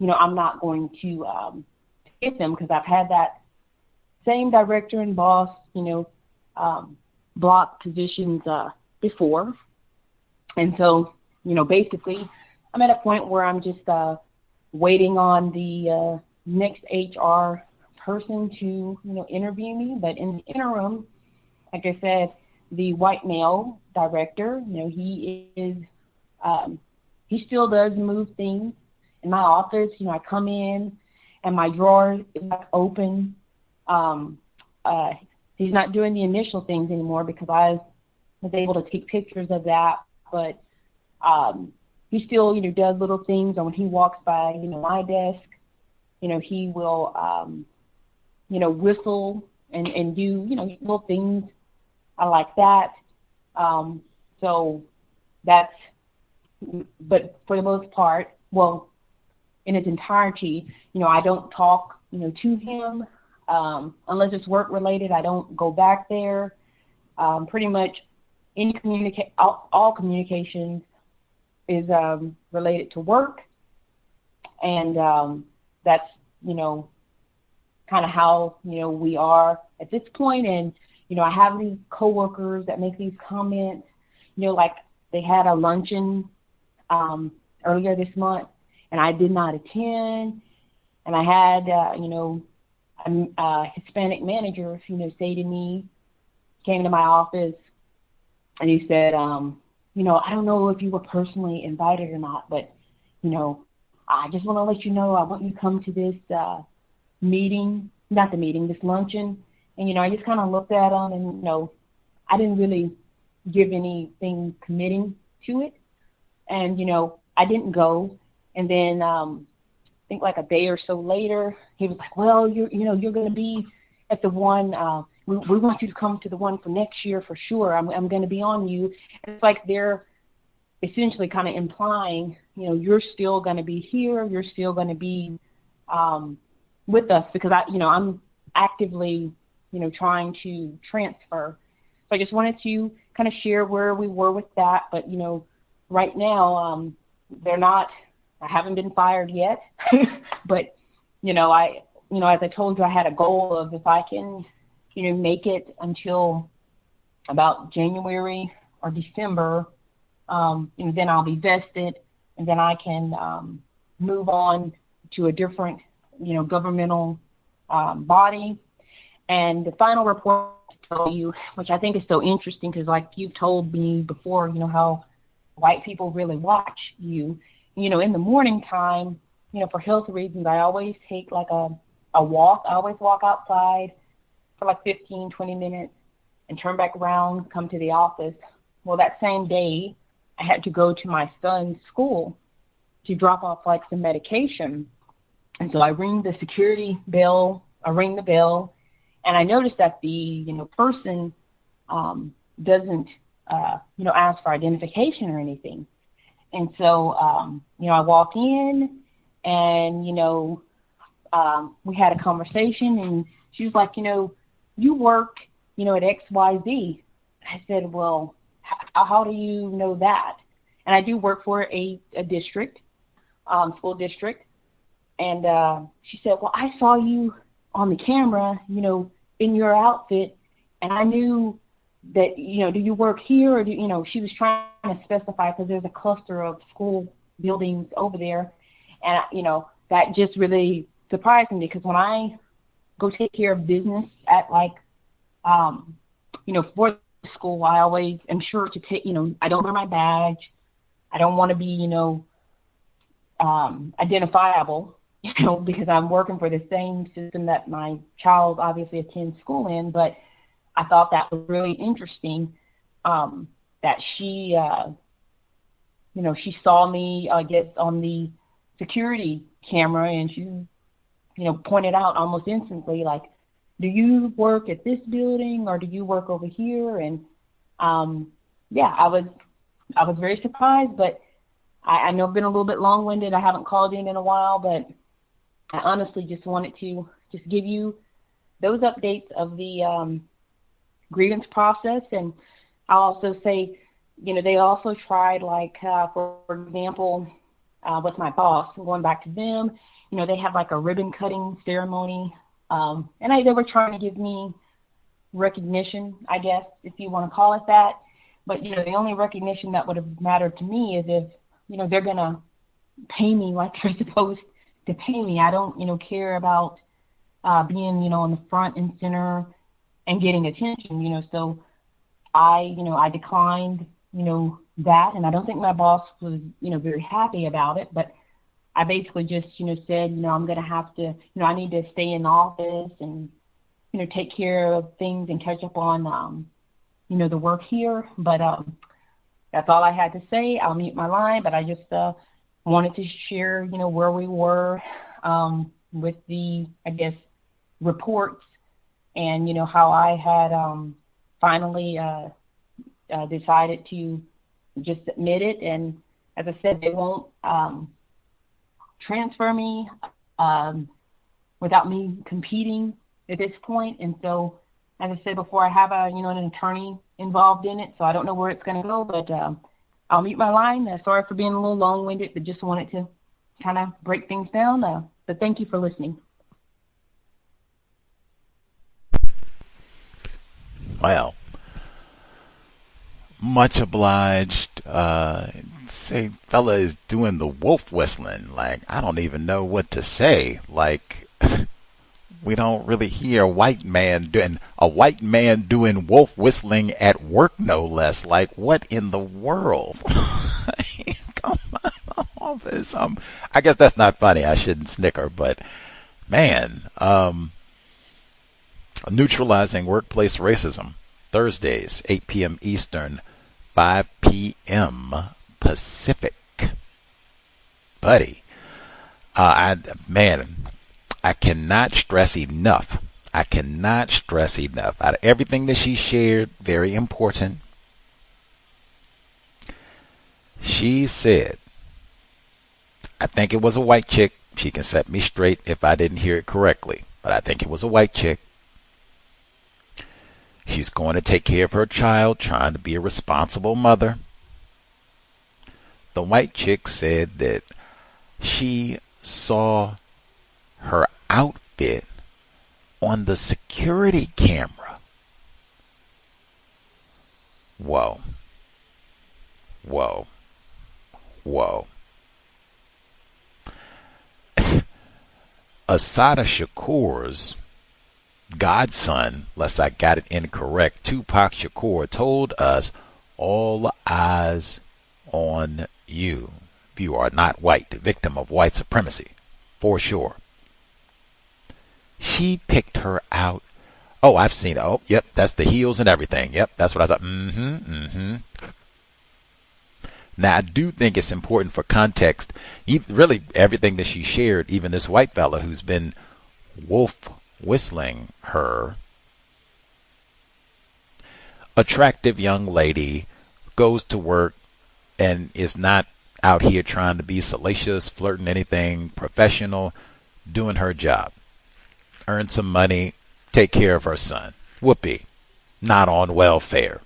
I'm not going to get them because I've had that same director and boss, block positions before. And so, basically, I'm at a point where I'm just waiting on the next HR person to, interview me. But in the interim, like I said, the white male director, he is, he still does move things in my office. I come in and my drawer is like open. He's not doing the initial things anymore because I was able to take pictures of that. But he still, does little things. And when he walks by, my desk, he will, whistle and do, little things like that. So that's, but for the most part, well, in its entirety, I don't talk, to him unless it's work related. I don't go back there. Pretty much any all communications is related to work, and that's kind of how we are at this point. And I have these coworkers that make these comments. Like they had a luncheon earlier this month, and I did not attend. And I had a Hispanic manager, say to me, came to my office, and he said, I don't know if you were personally invited or not, but I just want to let you know I want you to come to this this luncheon. And I just kind of looked at him, and I didn't really give anything committing to it, and I didn't go. And then I think like a day or so later, he was like, well, you're going to be at the one, we want you to come to the one for next year for sure. I'm going to be on you. It's like they're essentially kind of implying, you're still going to be here. You're still going to be with us, because I'm actively, trying to transfer. So I just wanted to kind of share where we were with that. But, right now, I haven't been fired yet, but, as I told you, I had a goal of if I can, make it until about January or December, and then I'll be vested, and then I can move on to a different, governmental body. And the final report to tell you, which I think is so interesting, because like you've told me before, how white people really watch you. In the morning time, for health reasons, I always take like a walk. I always walk outside for like 15, 20 minutes and turn back around, come to the office. Well, that same day, I had to go to my son's school to drop off like some medication. And so I ring the bell, and I noticed that the, person doesn't, ask for identification or anything. And so, I walk in, and, we had a conversation, and she was like, you work, at XYZ. I said, well, how do you know that? And I do work for a district, school district. And she said, well, I saw you on the camera, in your outfit, and I knew that, do you work here, or she was trying to specify, because there's a cluster of school buildings over there. And, that just really surprised me, because when I go take care of business at for the school, I always am sure to take, I don't wear my badge. I don't want to be, identifiable, because I'm working for the same system that my child obviously attends school in. But I thought that was really interesting, that she, she saw me, I guess, on the security camera, and she, pointed out almost instantly, like, do you work at this building, or do you work over here? And I was very surprised, but I know I've been a little bit long-winded. I haven't called in a while, but I honestly just wanted to just give you those updates of the grievance process. And I'll also say, they also tried, for example, with my boss, going back to them, they had like a ribbon cutting ceremony. And they were trying to give me recognition, I guess, if you want to call it that. But, the only recognition that would have mattered to me is if, they're going to pay me like they're supposed to pay me. I don't, care about being, on the front and center and getting attention, so I declined, that, and I don't think my boss was, very happy about it, but I basically just, said, I'm going to have to, I need to stay in the office and, take care of things and catch up on, the work here. But that's all I had to say. I'll mute my line, but I just wanted to share, where we were with the, I guess, reports, and, how I had finally decided to just submit it. And, as I said, they won't transfer me without me competing at this point. And so, as I said before, I have an attorney involved in it, so I don't know where it's going to go, but I'll mute my line. Sorry for being a little long-winded, but just wanted to kind of break things down. But thank you for listening. Well, much obliged. Say, fella is doing the wolf whistling. Like, I don't even know what to say. Like, we don't really hear a white man doing wolf whistling at work, no less. Like, what in the world? Come on, I guess that's not funny. I shouldn't snicker, but man, neutralizing workplace racism, Thursdays, 8 p.m. Eastern, 5 p.m. Pacific. Buddy, I cannot stress enough. Out of everything that she shared, very important. She said, I think it was a white chick. She can set me straight if I didn't hear it correctly, but I think it was a white chick. She's going to take care of her child, trying to be a responsible mother. The white chick said that she saw her outfit on the security camera. Whoa. Assata Shakur's godson, unless I got it incorrect, Tupac Shakur, told us, all eyes on you. If you are not white, the victim of white supremacy, for sure. She picked her out. Oh, I've seen it. Oh, yep, that's the heels and everything. Yep, that's what I thought. Now, I do think it's important for context. Really, everything that she shared, even this white fella who's been wolf whistling her, attractive young lady, goes to work and is not out here trying to be salacious, flirting, anything, professional, doing her job. Earn some money, take care of her son. Whoopee. Not on welfare.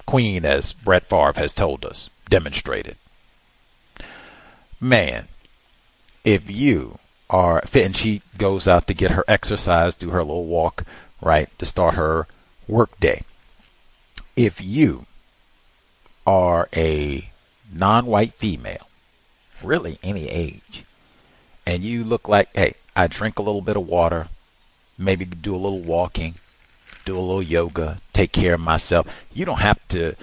Queen, as Brett Favre has told us, demonstrated. Man, if you are fit, and she goes out to get her exercise, do her little walk, right, to start her work day. If you are a non-white female, really any age, and you look like, hey, I drink a little bit of water, maybe do a little walking, do a little yoga, take care of myself. You don't have to,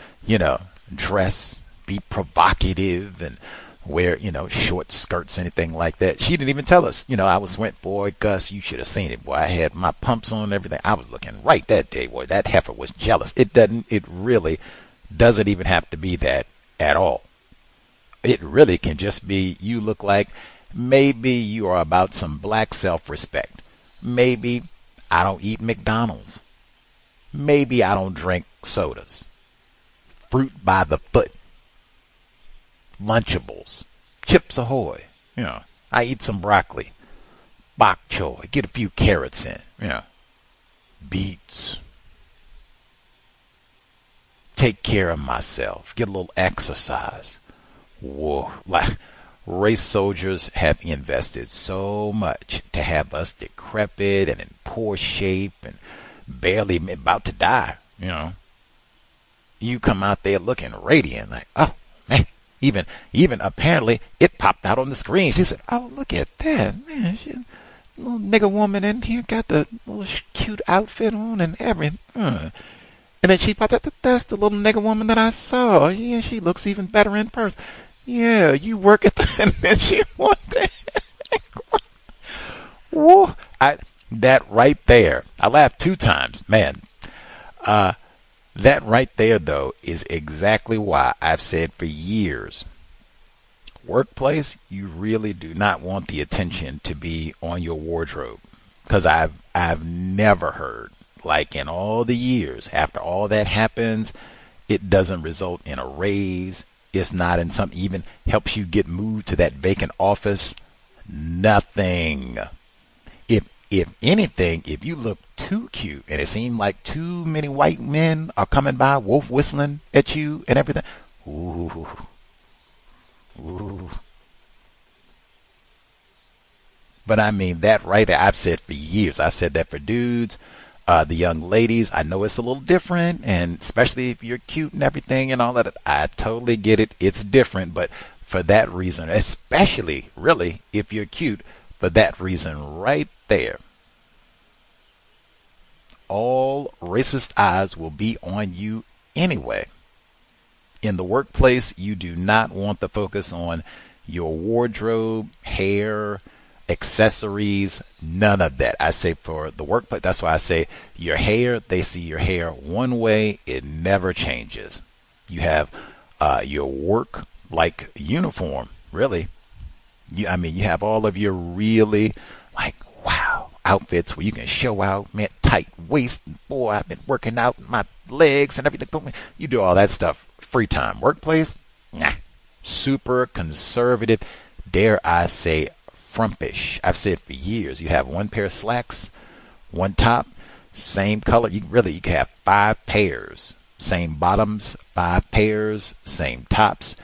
dress, be provocative and wear, short skirts, anything like that. She didn't even tell us. Boy, Gus, you should have seen it. Boy, I had my pumps on and everything. I was looking right that day. Boy, that heifer was jealous. It really doesn't even have to be that at all. It really can just be, you look like maybe you are about some black self-respect. Maybe I don't eat McDonald's. Maybe I don't drink sodas. Fruit by the foot. Lunchables. Chips Ahoy. I eat some broccoli. Bok choy. Get a few carrots in. Beets. Take care of myself. Get a little exercise. Whoa. Like, race soldiers have invested so much to have us decrepit and in poor shape and barely about to die. You come out there looking radiant, like, oh man. Even apparently it popped out on the screen. She said, oh, look at that, man. Little nigga woman in here got the little cute outfit on and everything. And then she popped out, that's the little nigga woman that I saw. Yeah, she looks even better in person. Yeah, you work at the, and then she wanted. Whoa. That right there, I laughed 2 times, man. That right there, though, is exactly why I've said for years, workplace, you really do not want the attention to be on your wardrobe. Because I've never heard, like in all the years, after all that happens, it doesn't result in a raise. It's not in some even helps you get moved to that vacant office. Nothing. If anything, if you look too cute and it seemed like too many white men are coming by, wolf whistling at you and everything, ooh. But I mean, that right there, I've said for years. I've said that for dudes, the young ladies. I know it's a little different, and especially if you're cute and everything and all that. I totally get it. It's different, but for that reason, especially really if you're cute, for that reason right there, all racist eyes will be on you anyway. In the workplace, you do not want the focus on your wardrobe, hair, accessories, none of that. I say for the workplace, that's why I say your hair, they see your hair one way, it never changes. You have your work like uniform, really. You have all of your really like, wow, outfits where you can show out, man, tight waist, boy, I've been working out my legs and everything. You do all that stuff. Free time. Workplace, nah, super conservative, dare I say frumpish. I've said for years, you have one pair of slacks, one top, same color. You can have 5 pairs, same bottoms, 5 pairs, same tops.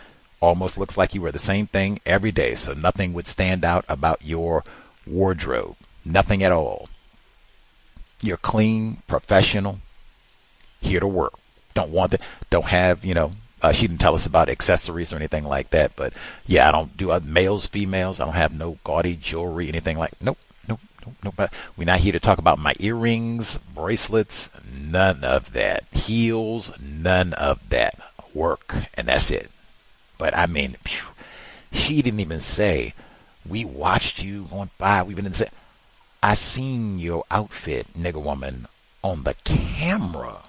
Almost looks like you wear the same thing every day, so nothing would stand out about your wardrobe. Nothing at all. You're clean, professional, here to work. Don't have, she didn't tell us about accessories or anything like that, but yeah, I don't do males, females. I don't have no gaudy jewelry, anything like, nope. But we're not here to talk about my earrings, bracelets, none of that. Heels, none of that. Work, and that's it. But I mean, she didn't even say, we watched you going by. We didn't say, I seen your outfit, nigger woman, on the camera.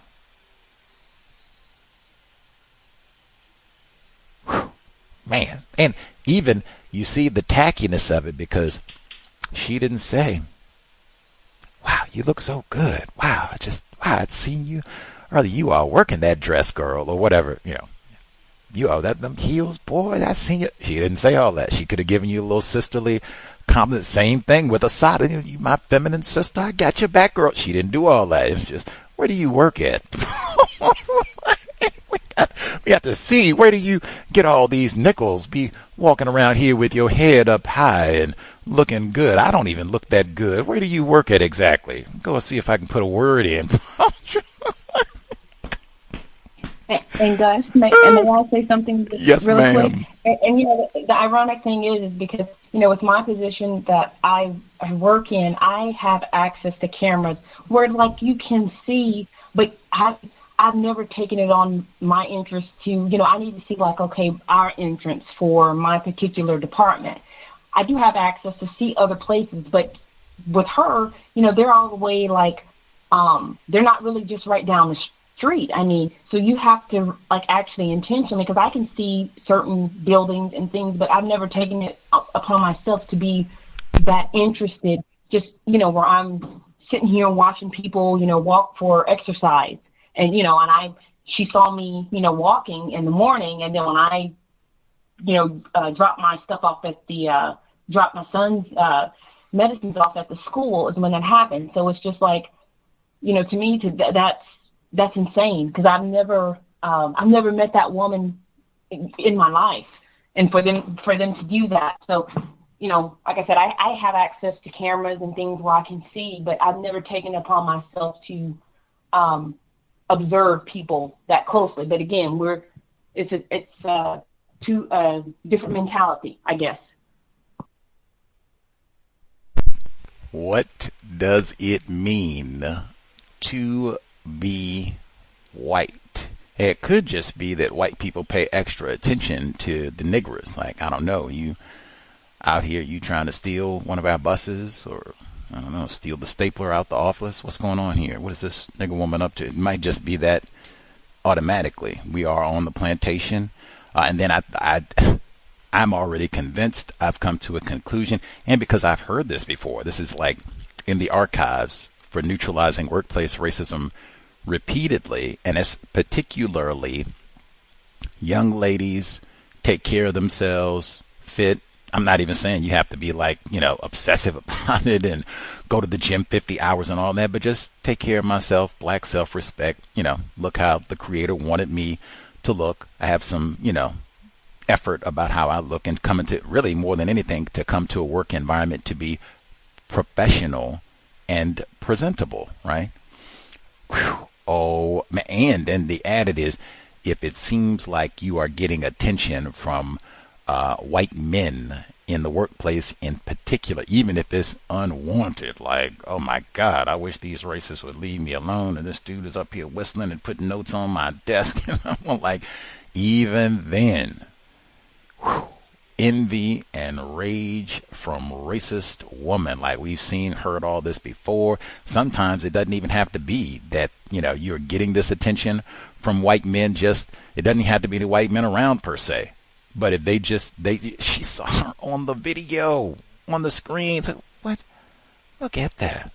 Whew, man. And even you see the tackiness of it because she didn't say, wow, you look so good. Wow, I'd seen you. Or you are working that dress, girl, or whatever, them heels, boy, I seen you. She didn't say all that. She could have given you a little sisterly comment. Same thing with Assata. You my feminine sister. I got your back, girl. She didn't do all that. It was just, where do you work at? we have to see, where do you get all these nickels? Be walking around here with your head up high and looking good. I don't even look that good. Where do you work at exactly? Go see if I can put a word in. And Gus, may I say something yes, really ma'am. quick? And the ironic thing is because, with my position that I work in, I have access to cameras where, like, you can see, but I've never taken it on my interest to, I need to see, like, okay, our entrance for my particular department. I do have access to see other places, but with her, they're all the way, like, they're not really just right down the street. I mean, so you have to, like, actually intentionally, because I can see certain buildings and things, but I've never taken it upon myself to be that interested, just, where I'm sitting here watching people, walk for exercise. And, she saw me, walking in the morning. And then when I, dropped my stuff off at dropped my son's medicines off at the school is when that happened. So it's just like, to me, that's insane because I've never met that woman in my life, and for them to do that. So, like I said, I have access to cameras and things where I can see, but I've never taken it upon myself to observe people that closely. But again, it's a different mentality, I guess. What does it mean to be white? It could just be that white people pay extra attention to the niggers. Like, I don't know, you out here, you trying to steal one of our buses, or I don't know, steal the stapler out the office. What's going on here? What is this nigger woman up to? It might just be that automatically we are on the plantation. And then I'm already convinced. I've come to a conclusion, and because I've heard this before, this is like in the archives for neutralizing workplace racism repeatedly, and it's particularly young ladies take care of themselves, fit. I'm not even saying you have to be like, obsessive about it and go to the gym 50 hours and all that, but just take care of myself, black self-respect, look how the creator wanted me to look. I have some, effort about how I look, and coming to really more than anything to come to a work environment to be professional and presentable, right? Whew. Oh, and then the added is, if it seems like you are getting attention from white men in the workplace in particular, even if it's unwanted, like, oh my God, I wish these racists would leave me alone, and this dude is up here whistling and putting notes on my desk, and I'm like, even then, whew, envy and rage from racist woman. Like, we've heard all this before. Sometimes it doesn't even have to be that, you're getting this attention from white men. It doesn't have to be the white men around per se. But if she saw her on the video, on the screen, said, what? Look at that.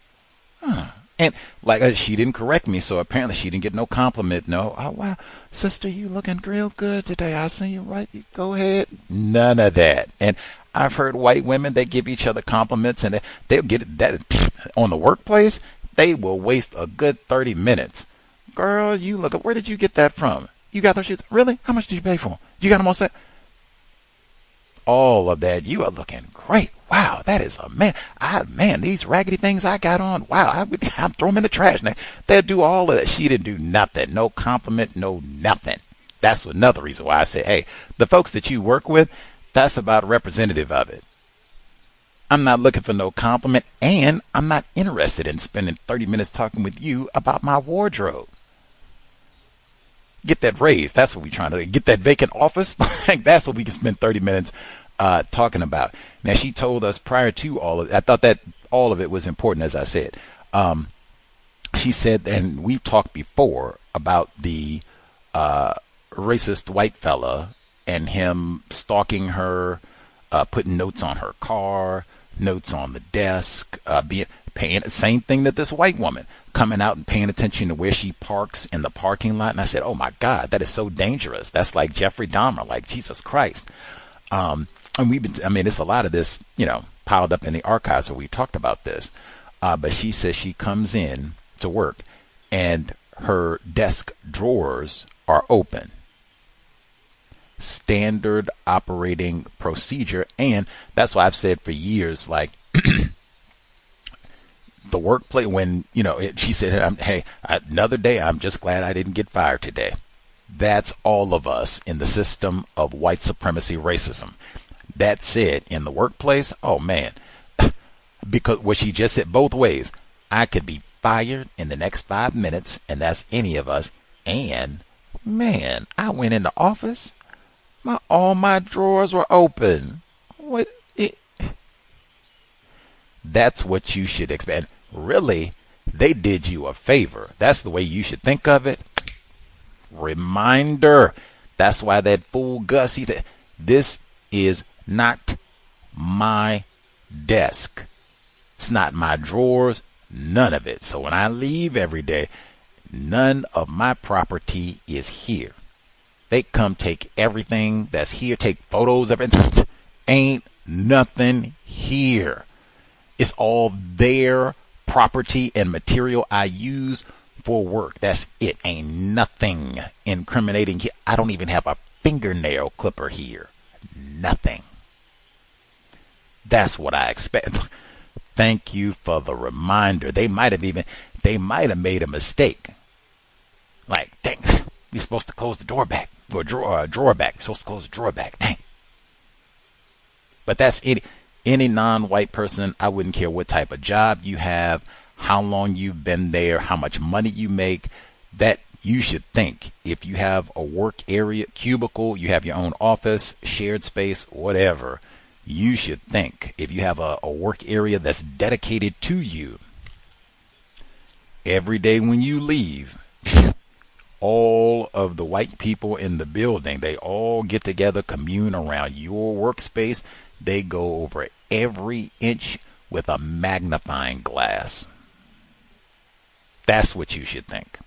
Huh. And like, she didn't correct me, so apparently she didn't get no compliment. No, oh wow, sister, you looking real good today. I see you right. You go ahead. None of that. And I've heard white women, they give each other compliments, and they'll get it that on the workplace. They will waste a good 30 minutes. Girl, you look. Where did you get that from? You got those shoes? Really? How much did you pay for them? You got them on sale? All of that. You are looking great. Wow, that is a man. These raggedy things I got on. Wow, I'll throw them in the trash now. They'll do all of that. She didn't do nothing. No compliment, no nothing. That's another reason why I say, hey, the folks that you work with, that's about representative of it. I'm not looking for no compliment, and I'm not interested in spending 30 minutes talking with you about my wardrobe. Get that raise. That's what we're trying to do. Get that vacant office. Like, that's what we can spend 30 minutes talking about. Now, she told us prior to all of it, I thought that all of it was important, as I said. She said, and we've talked before about the racist white fella and him stalking her, putting notes on her car, notes on the desk, paying the same thing that this white woman coming out and paying attention to where she parks in the parking lot. And I said, oh my God, that is so dangerous. That's like Jeffrey Dahmer, like Jesus Christ. And it's a lot of this, piled up in the archives where we talked about this. But she says she comes in to work and her desk drawers are open. Standard operating procedure. And that's why I've said for years, like, the workplace, when, she said, hey, another day, I'm just glad I didn't get fired today. That's all of us in the system of white supremacy racism. That's it. In the workplace, oh man, because what she just said both ways, I could be fired in the next 5 minutes, and that's any of us. And man, I went in the office, all my drawers were open. That's what you should expect. Really, they did you a favor. That's the way you should think of it. Reminder. That's why that fool Gus, he said, this is not my desk. It's not my drawers. None of it. So when I leave every day, none of my property is here. They come take everything that's here, take photos of it. Ain't nothing here. It's all their property and material I use for work. That's it. Ain't nothing incriminating here. I don't even have a fingernail clipper here. Nothing. That's what I expect. Thank you for the reminder. They might have made a mistake. Like, dang, we're supposed to close the door back. Or drawer back. We're supposed to close the drawer back. Dang. But that's it. Any non-white person, I wouldn't care what type of job you have, how long you've been there, how much money you make, that you should think. If you have a work area, cubicle, you have your own office, shared space, whatever, you should think. If you have a work area that's dedicated to you, every day when you leave, all of the white people in the building, they all get together, commune around your workspace. They go over every inch with a magnifying glass. That's what you should think.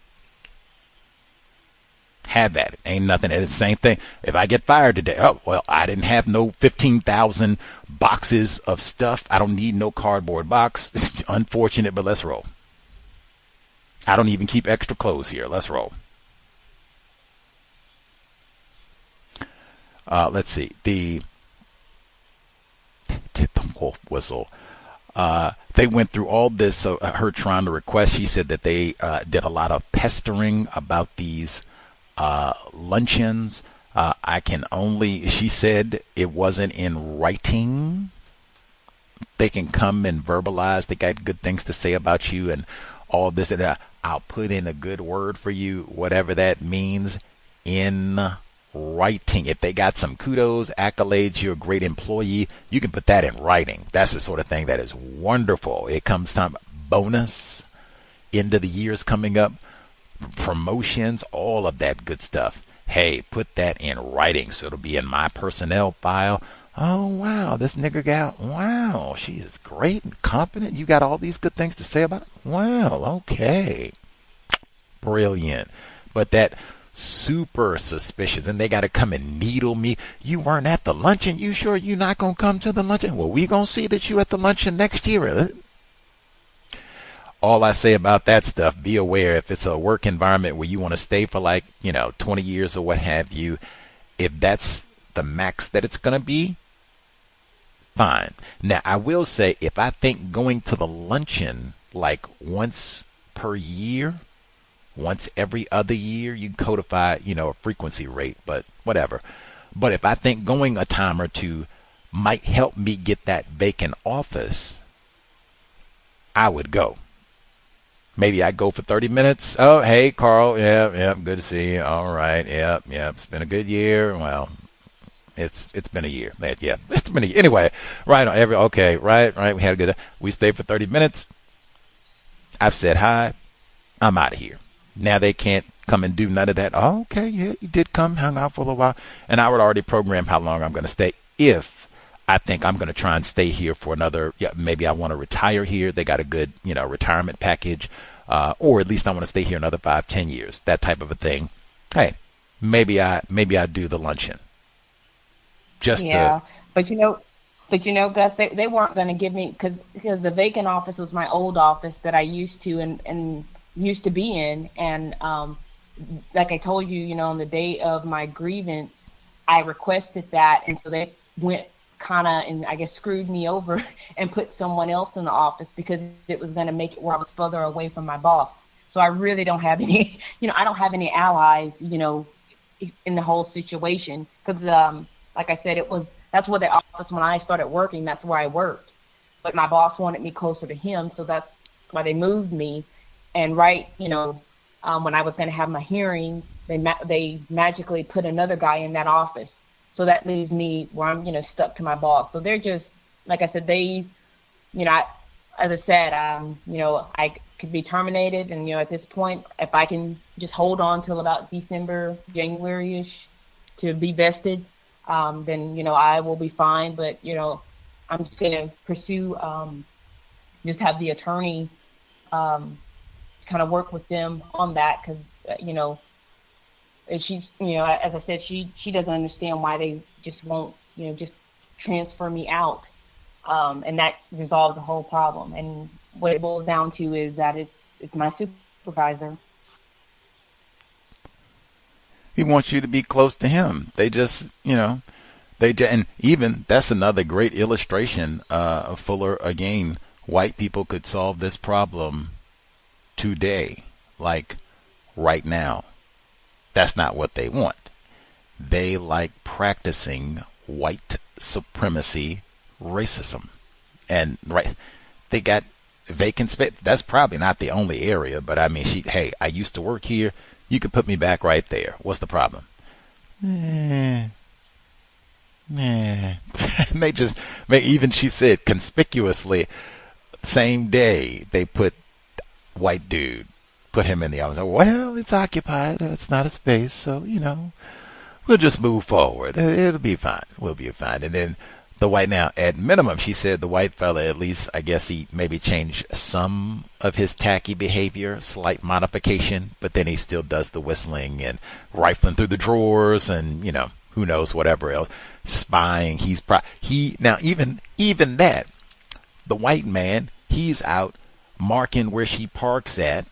Have at it. Ain't nothing. It's the same thing. If I get fired today, oh, well, I didn't have no 15,000 boxes of stuff. I don't need no cardboard box. Unfortunate, but let's roll. I don't even keep extra clothes here. Let's roll. Let's see. The wolf whistle. They went through all this. So her trying to request. She said that they did a lot of pestering about these luncheons. I can only. She said it wasn't in writing. They can come and verbalize. They got good things to say about you and all this and that. I'll put in a good word for you, whatever that means, in writing. If they got some kudos, accolades, you're a great employee, you can put that in writing. That's the sort of thing that is wonderful. It comes time, bonus, end of the year's coming up, promotions, all of that good stuff. Hey, put that in writing so it'll be in my personnel file. Oh, wow, this nigger gal, wow, she is great and competent. You got all these good things to say about it? Wow, okay. Brilliant. But that super suspicious, and they got to come and needle me. You weren't at the luncheon. You sure you're not going to come to the luncheon? Well, we going to see that you at the luncheon next year. All I say about that stuff, be aware if it's a work environment where you want to stay for 20 years or what have you, if that's the max that it's going to be, fine. Now, I will say, if I think going to the luncheon like once per year, once every other year, you can codify, a frequency rate, but whatever. But if I think going a time or two might help me get that vacant office, I would go. Maybe I go for 30 minutes. Oh, hey, Carl. Yeah, good to see you. All right. Yeah. It's been a good year. Well, it's been a year. Yeah, it's been a year. Anyway, right. Right. We had a good, we stayed for 30 minutes. I've said hi. I'm out of here. Now they can't come and do none of that. Oh, okay. Yeah, you did come, hung out for a little while. And I would already program how long I'm going to stay. If I think I'm going to try and stay here for another, maybe I want to retire here. They got a good, retirement package. Or at least I want to stay here another 5-10 years, that type of a thing. Hey, maybe I do the luncheon. But Gus, they weren't going to give me, because the vacant office was my old office that I used to and used to be in. And like I told you, on the day of my grievance, I requested that. And so they went kind of, and I guess screwed me over and put someone else in the office because it was going to make it where I was further away from my boss. So I really don't have any, I don't have any allies, in the whole situation. Because, like I said, that's where the office, when I started working, that's where I worked. But my boss wanted me closer to him, so that's why they moved me. And when I was going to have my hearing, they magically put another guy in that office. So that leaves me where I'm, stuck to my boss. So they're just, like I said, as I said, I could be terminated. And, at this point, if I can just hold on till about December, January-ish to be vested, then, I will be fine. But, I'm just going to pursue, just have the attorney kind of work with them on that because, she's, as I said, she doesn't understand why they just won't, just transfer me out. And that resolves the whole problem. And what it boils down to is that it's my supervisor. He wants you to be close to him. They just, and even that's another great illustration, Fuller, again, white people could solve this problem today, like right now. That's not what they want. They like practicing white supremacy racism. And they got vacant space. That's probably not the only area, but I mean, hey, I used to work here. You could put me back right there. What's the problem? And they just, even she said conspicuously, same day they put white dude, put him in the office. Well, it's occupied. It's not a space. So, we'll just move forward. It'll be fine. We'll be fine. And then The white, now, at minimum, she said the white fella, at least, I guess he maybe changed some of his tacky behavior, slight modification, but then he still does the whistling and rifling through the drawers and, you know, who knows, whatever else, spying. Now, even that, the white man, he's out marking where she parks at,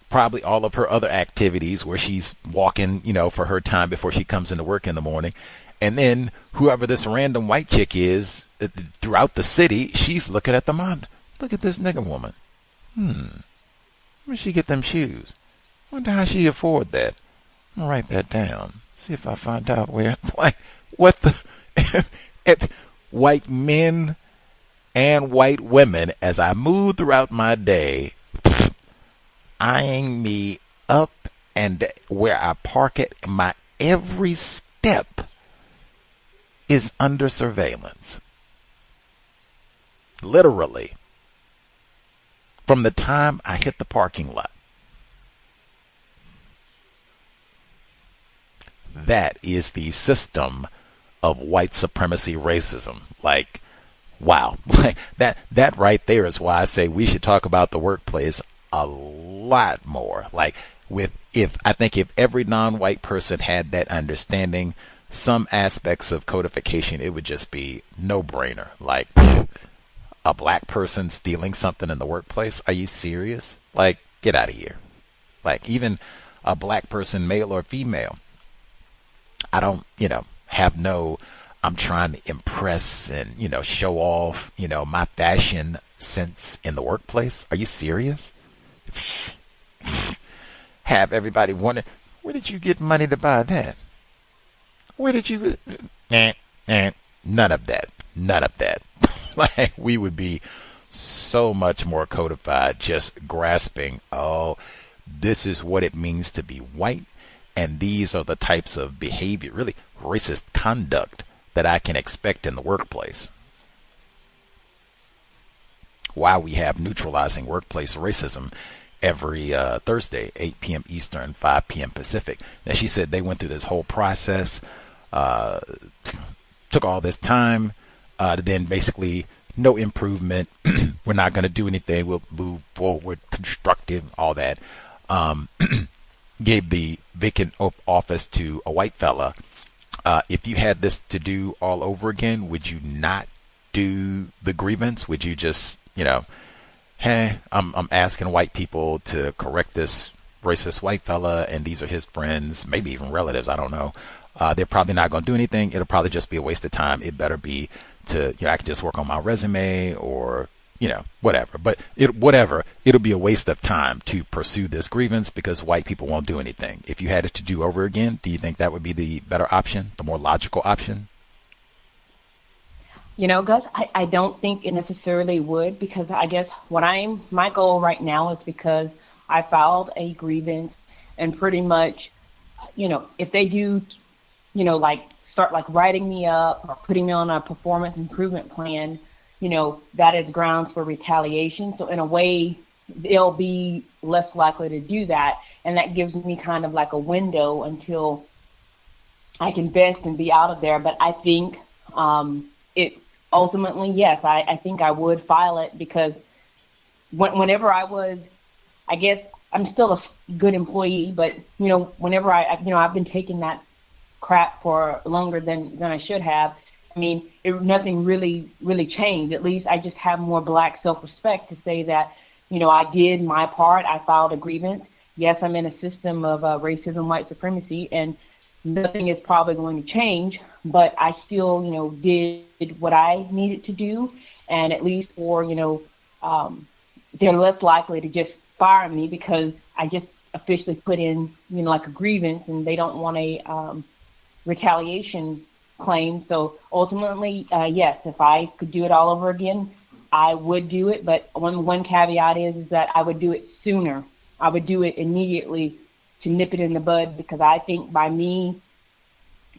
probably all of her other activities where she's walking, you know, for her time before she comes into work in the morning. And then whoever this random white chick is throughout the city, she's looking at the monitor. Look at this nigger woman. Where'd she get them shoes? Wonder how she afford that. I'm gonna write that down. See if I find out where. Like, what the? White men and white women, as I move throughout my day, eyeing me up and where I park it, my every step is under surveillance. Literally. From the time I hit the parking lot. That is the system of white supremacy racism. Like, wow. Like that right there is why I say we should talk about the workplace a lot more. Like, if every non-white person had that understanding, some aspects of codification, it would just be no-brainer. Like, a black person stealing something in the workplace? Are you serious? Like, get out of here. Like, even a black person, male or female, I don't, I'm trying to impress and, show off, my fashion sense in the workplace. Are you serious? Have everybody wonder, where did you get money to buy that? Where did you? None of that. Like, we would be so much more codified, just grasping, oh, this is what it means to be white, and these are the types of behavior, really racist conduct, that I can expect in the workplace. Why we have neutralizing workplace racism every Thursday, 8 p.m. Eastern, 5 p.m. Pacific. Now, she said they went through this whole process, took all this time, then basically no improvement. We're not going to do anything. We'll move forward, constructive, all that. Gave the vacant office to a white fella. If you had this to do all over again, would you not do the grievance? Would you just, hey, I'm asking white people to correct this racist white fella, and these are his friends, maybe even relatives, I don't know. They're probably not going to do anything. It'll probably just be a waste of time. It better be to, I can just work on my resume or, whatever. But it'll be a waste of time to pursue this grievance because white people won't do anything. If you had it to do over again, do you think that would be the better option, the more logical option? Gus, I don't think it necessarily would, because I guess my goal right now is because I filed a grievance, and pretty much, if they do, start writing me up or putting me on a performance improvement plan, that is grounds for retaliation. So in a way, they'll be less likely to do that. And that gives me kind of like a window until I can vest and be out of there. But I think it ultimately, yes, I think I would file it, because whenever I guess I'm still a good employee, but, whenever I've been taking that crap for longer than I should have. I mean, nothing really changed. At least I just have more black self-respect to say that, I did my part. I filed a grievance. Yes, I'm in a system of racism, white supremacy, and nothing is probably going to change, but I still, did what I needed to do. And at least for, they're less likely to just fire me because I just officially put in, like a grievance, and they don't want a retaliation claim. So ultimately, yes, if I could do it all over again, I would do it. But one caveat is that I would do it sooner. I would do it immediately to nip it in the bud, because I think by me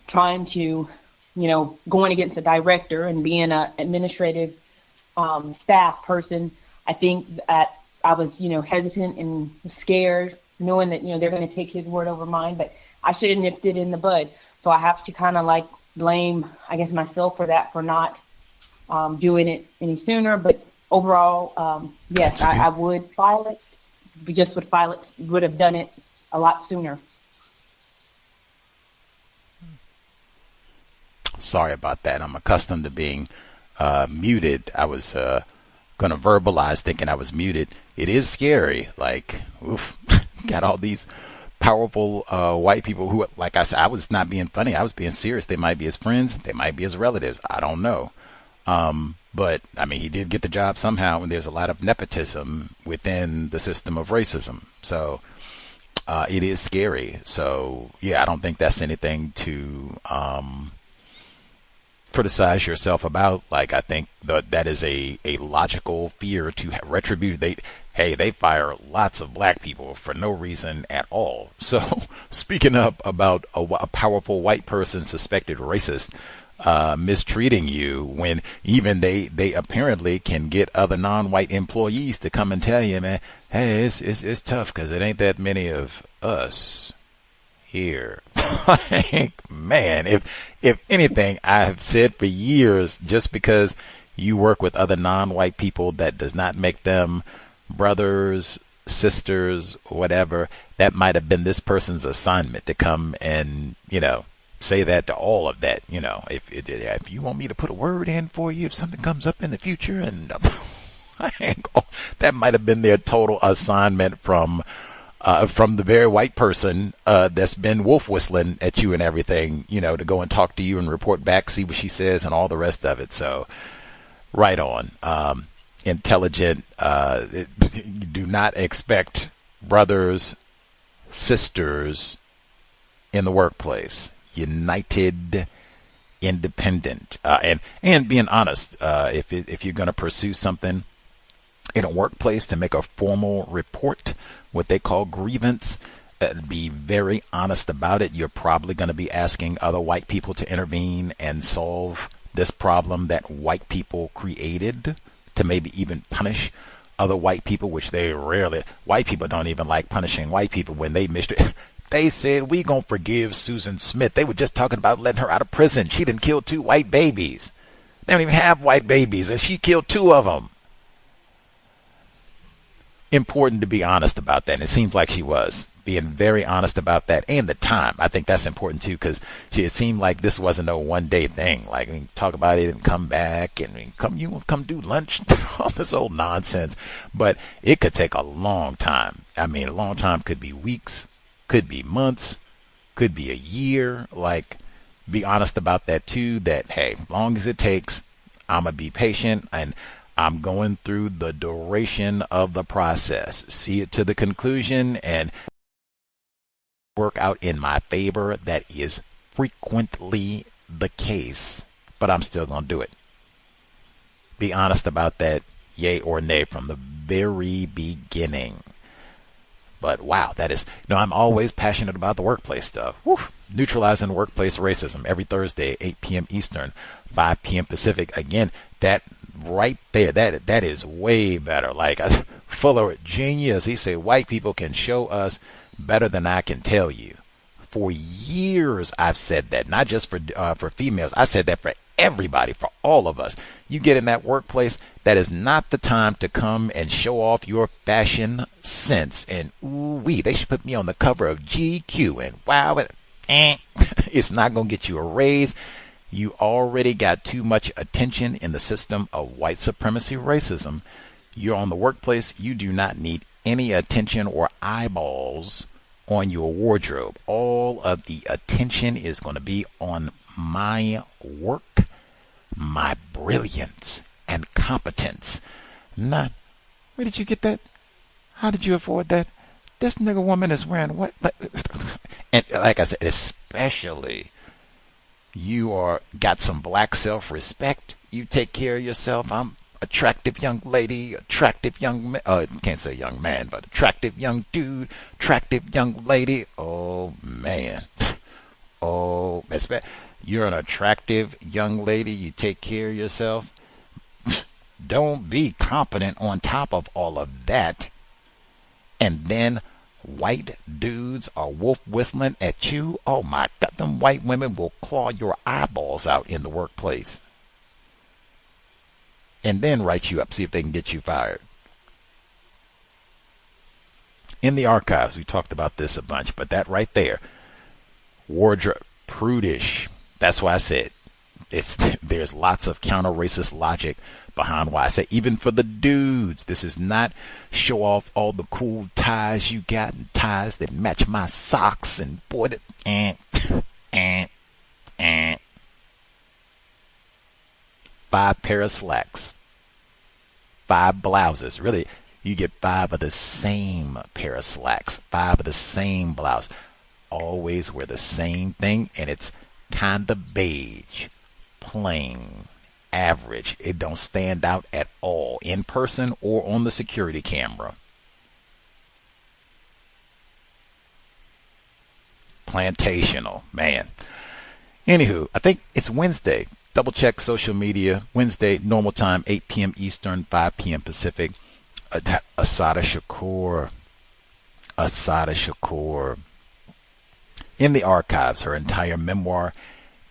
trying to, going against a director and being an administrative staff person, I think that I was, hesitant and scared, knowing that, they're going to take his word over mine. But I should have nipped it in the bud. So I have to kind of blame, I guess, myself for that, for not doing it any sooner. But overall, yes, I would file it. We just would have done it a lot sooner. Sorry about that. I'm accustomed to being muted. I was going to verbalize thinking I was muted. It is scary. Like, oof, got all these powerful white people who, like I said, I was not being funny. I was being serious. They might be his friends. They might be his relatives. I don't know. But, I mean, he did get the job somehow, and there's a lot of nepotism within the system of racism. So it is scary. So, yeah, I don't think that's anything to criticize yourself about. Like, I think that is a logical fear to retribute. They fire lots of black people for no reason at all. So, speaking up about a powerful white person suspected racist mistreating you, when even they apparently can get other non-white employees to come and tell you, man, hey, it's tough because it ain't that many of us here. Like, man, if anything, I have said for years, just because you work with other non-white people, that does not make them brothers, sisters, whatever. That might have been this person's assignment to come and, say that to all of that. If you want me to put a word in for you, if something comes up in the future, and that might have been their total assignment from the very white person that's been wolf whistling at you and everything, to go and talk to you and report back, see what she says, and all the rest of it. So, right on. Intelligent. You do not expect brothers, sisters in the workplace. United, independent, and being honest. If you're going to pursue something in a workplace, to make a formal report, what they call grievance, be very honest about it. You're probably going to be asking other white people to intervene and solve this problem that white people created, to maybe even punish other white people, which they rarely. White people don't even like punishing white people when they mistreat. They said, we gonna forgive Susan Smith. They were just talking about letting her out of prison. She didn't kill 2 white babies. They don't even have white babies, and she killed 2 of them. Important to be honest about that. And it seems like she was being very honest about that, and the time. I think that's important too, because it seemed like this wasn't a one-day thing. Like, we talk about it and come back, and come do lunch, all this old nonsense. But it could take a long time. I mean, a long time could be weeks, could be months, could be a year. Like, be honest about that too, that, hey, as long as it takes, I'm going to be patient, and I'm going through the duration of the process, see it to the conclusion, and work out in my favor. That is frequently the case, but I'm still going to do it. Be honest about that, yay or nay, from the very beginning. But wow, that is, I'm always passionate about the workplace stuff. Woo. Neutralizing workplace racism every Thursday, 8 p.m. Eastern, 5 p.m. Pacific. Again, that right there, that is way better. Like, Fuller, genius. He said, white people can show us better than I can tell you. For years, I've said that, not just for females. I said that for everybody, for all of us. You get in that workplace, that is not the time to come and show off your fashion sense. And ooh-wee, they should put me on the cover of GQ. And wow, it's not going to get you a raise. You already got too much attention in the system of white supremacy racism. You're on the workplace. You do not need any attention or eyeballs on your wardrobe. All of the attention is going to be on my work, my brilliance, and competence. Not, where did you get that? How did you afford that? This nigga woman is wearing what? And like I said, especially you got some black self-respect. You take care of yourself. I'm attractive young lady, attractive young man, can't say young man, but attractive young dude, attractive young lady. Oh man. Oh, you're an attractive young lady. You take care of yourself. Don't be competent on top of all of that. And then white dudes are wolf whistling at you, oh my God, them white women will claw your eyeballs out in the workplace. And then write you up, see if they can get you fired. In the archives, we talked about this a bunch, but that right there, wardrobe, prudish. That's why I said there's lots of counter-racist logic behind why I say even for the dudes, this is not show off all the cool ties you got and ties that match my socks and boy that 5 pair of slacks, 5 blouses. Really, you get 5 of the same pair of slacks, 5 of the same blouse. Always wear the same thing, and it's kind of beige, plain, average. It don't stand out at all in person or on the security camera. Plantational, man. Anywho, I think it's Wednesday. Double check social media. Wednesday, normal time, 8 p.m. Eastern, 5 p.m. Pacific. Assata Shakur. In the archives, her entire memoir,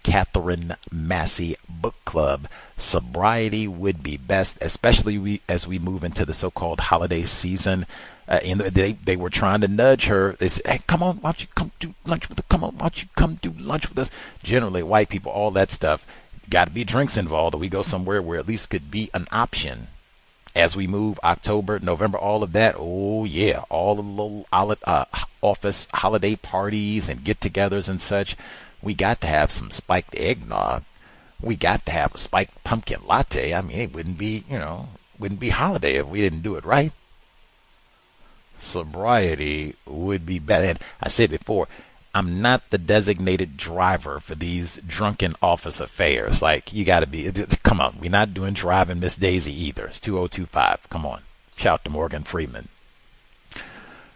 Catherine Massey Book Club, Sobriety Would Be Best, especially as we move into the so-called holiday season. And they were trying to nudge her. They said, hey, come on, why don't you come do lunch with us? Come on, why don't you come do lunch with us? Generally, white people, all that stuff, got to be drinks involved, or we go somewhere where at least could be an option. As we move October, November, all of that, oh yeah, all the little office holiday parties and get-togethers and such, we got to have some spiked eggnog. We got to have a spiked pumpkin latte. I mean, it wouldn't be holiday if we didn't do it right. Sobriety would be better. And I said before, I'm not the designated driver for these drunken office affairs. Like, you got to be, come on, we're not doing driving Miss Daisy either. It's 2025. Come on. Shout to Morgan Freeman.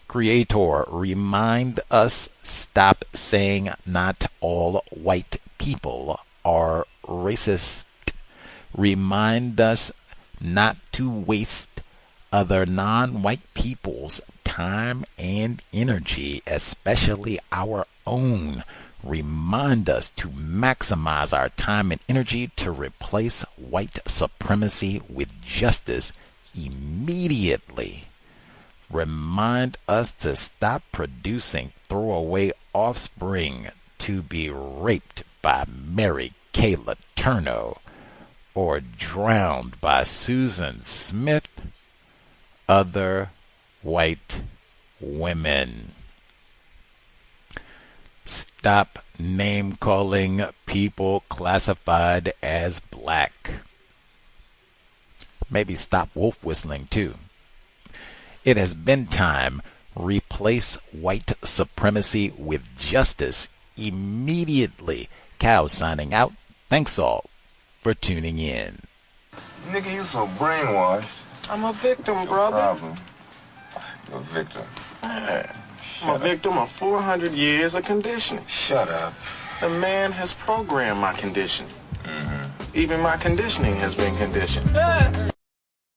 Creator, remind us, stop saying not all white people are racist. Remind us not to waste other non-white people's time and energy, especially our own. Remind us to maximize our time and energy to replace white supremacy with justice immediately. Remind us to stop producing throwaway offspring to be raped by Mary Kay Letourneau or drowned by Susan Smith, other white women. Stop name-calling people classified as black. Maybe stop wolf whistling too. It has been time. Replace white supremacy with justice immediately. Cow signing out. Thanks all for tuning in. Nigga, you so brainwashed. I'm a victim, brother. Problem. You're a victim. I'm a victim of 400 years of conditioning. Shut up. The man has programmed my condition. Even my conditioning has been conditioned.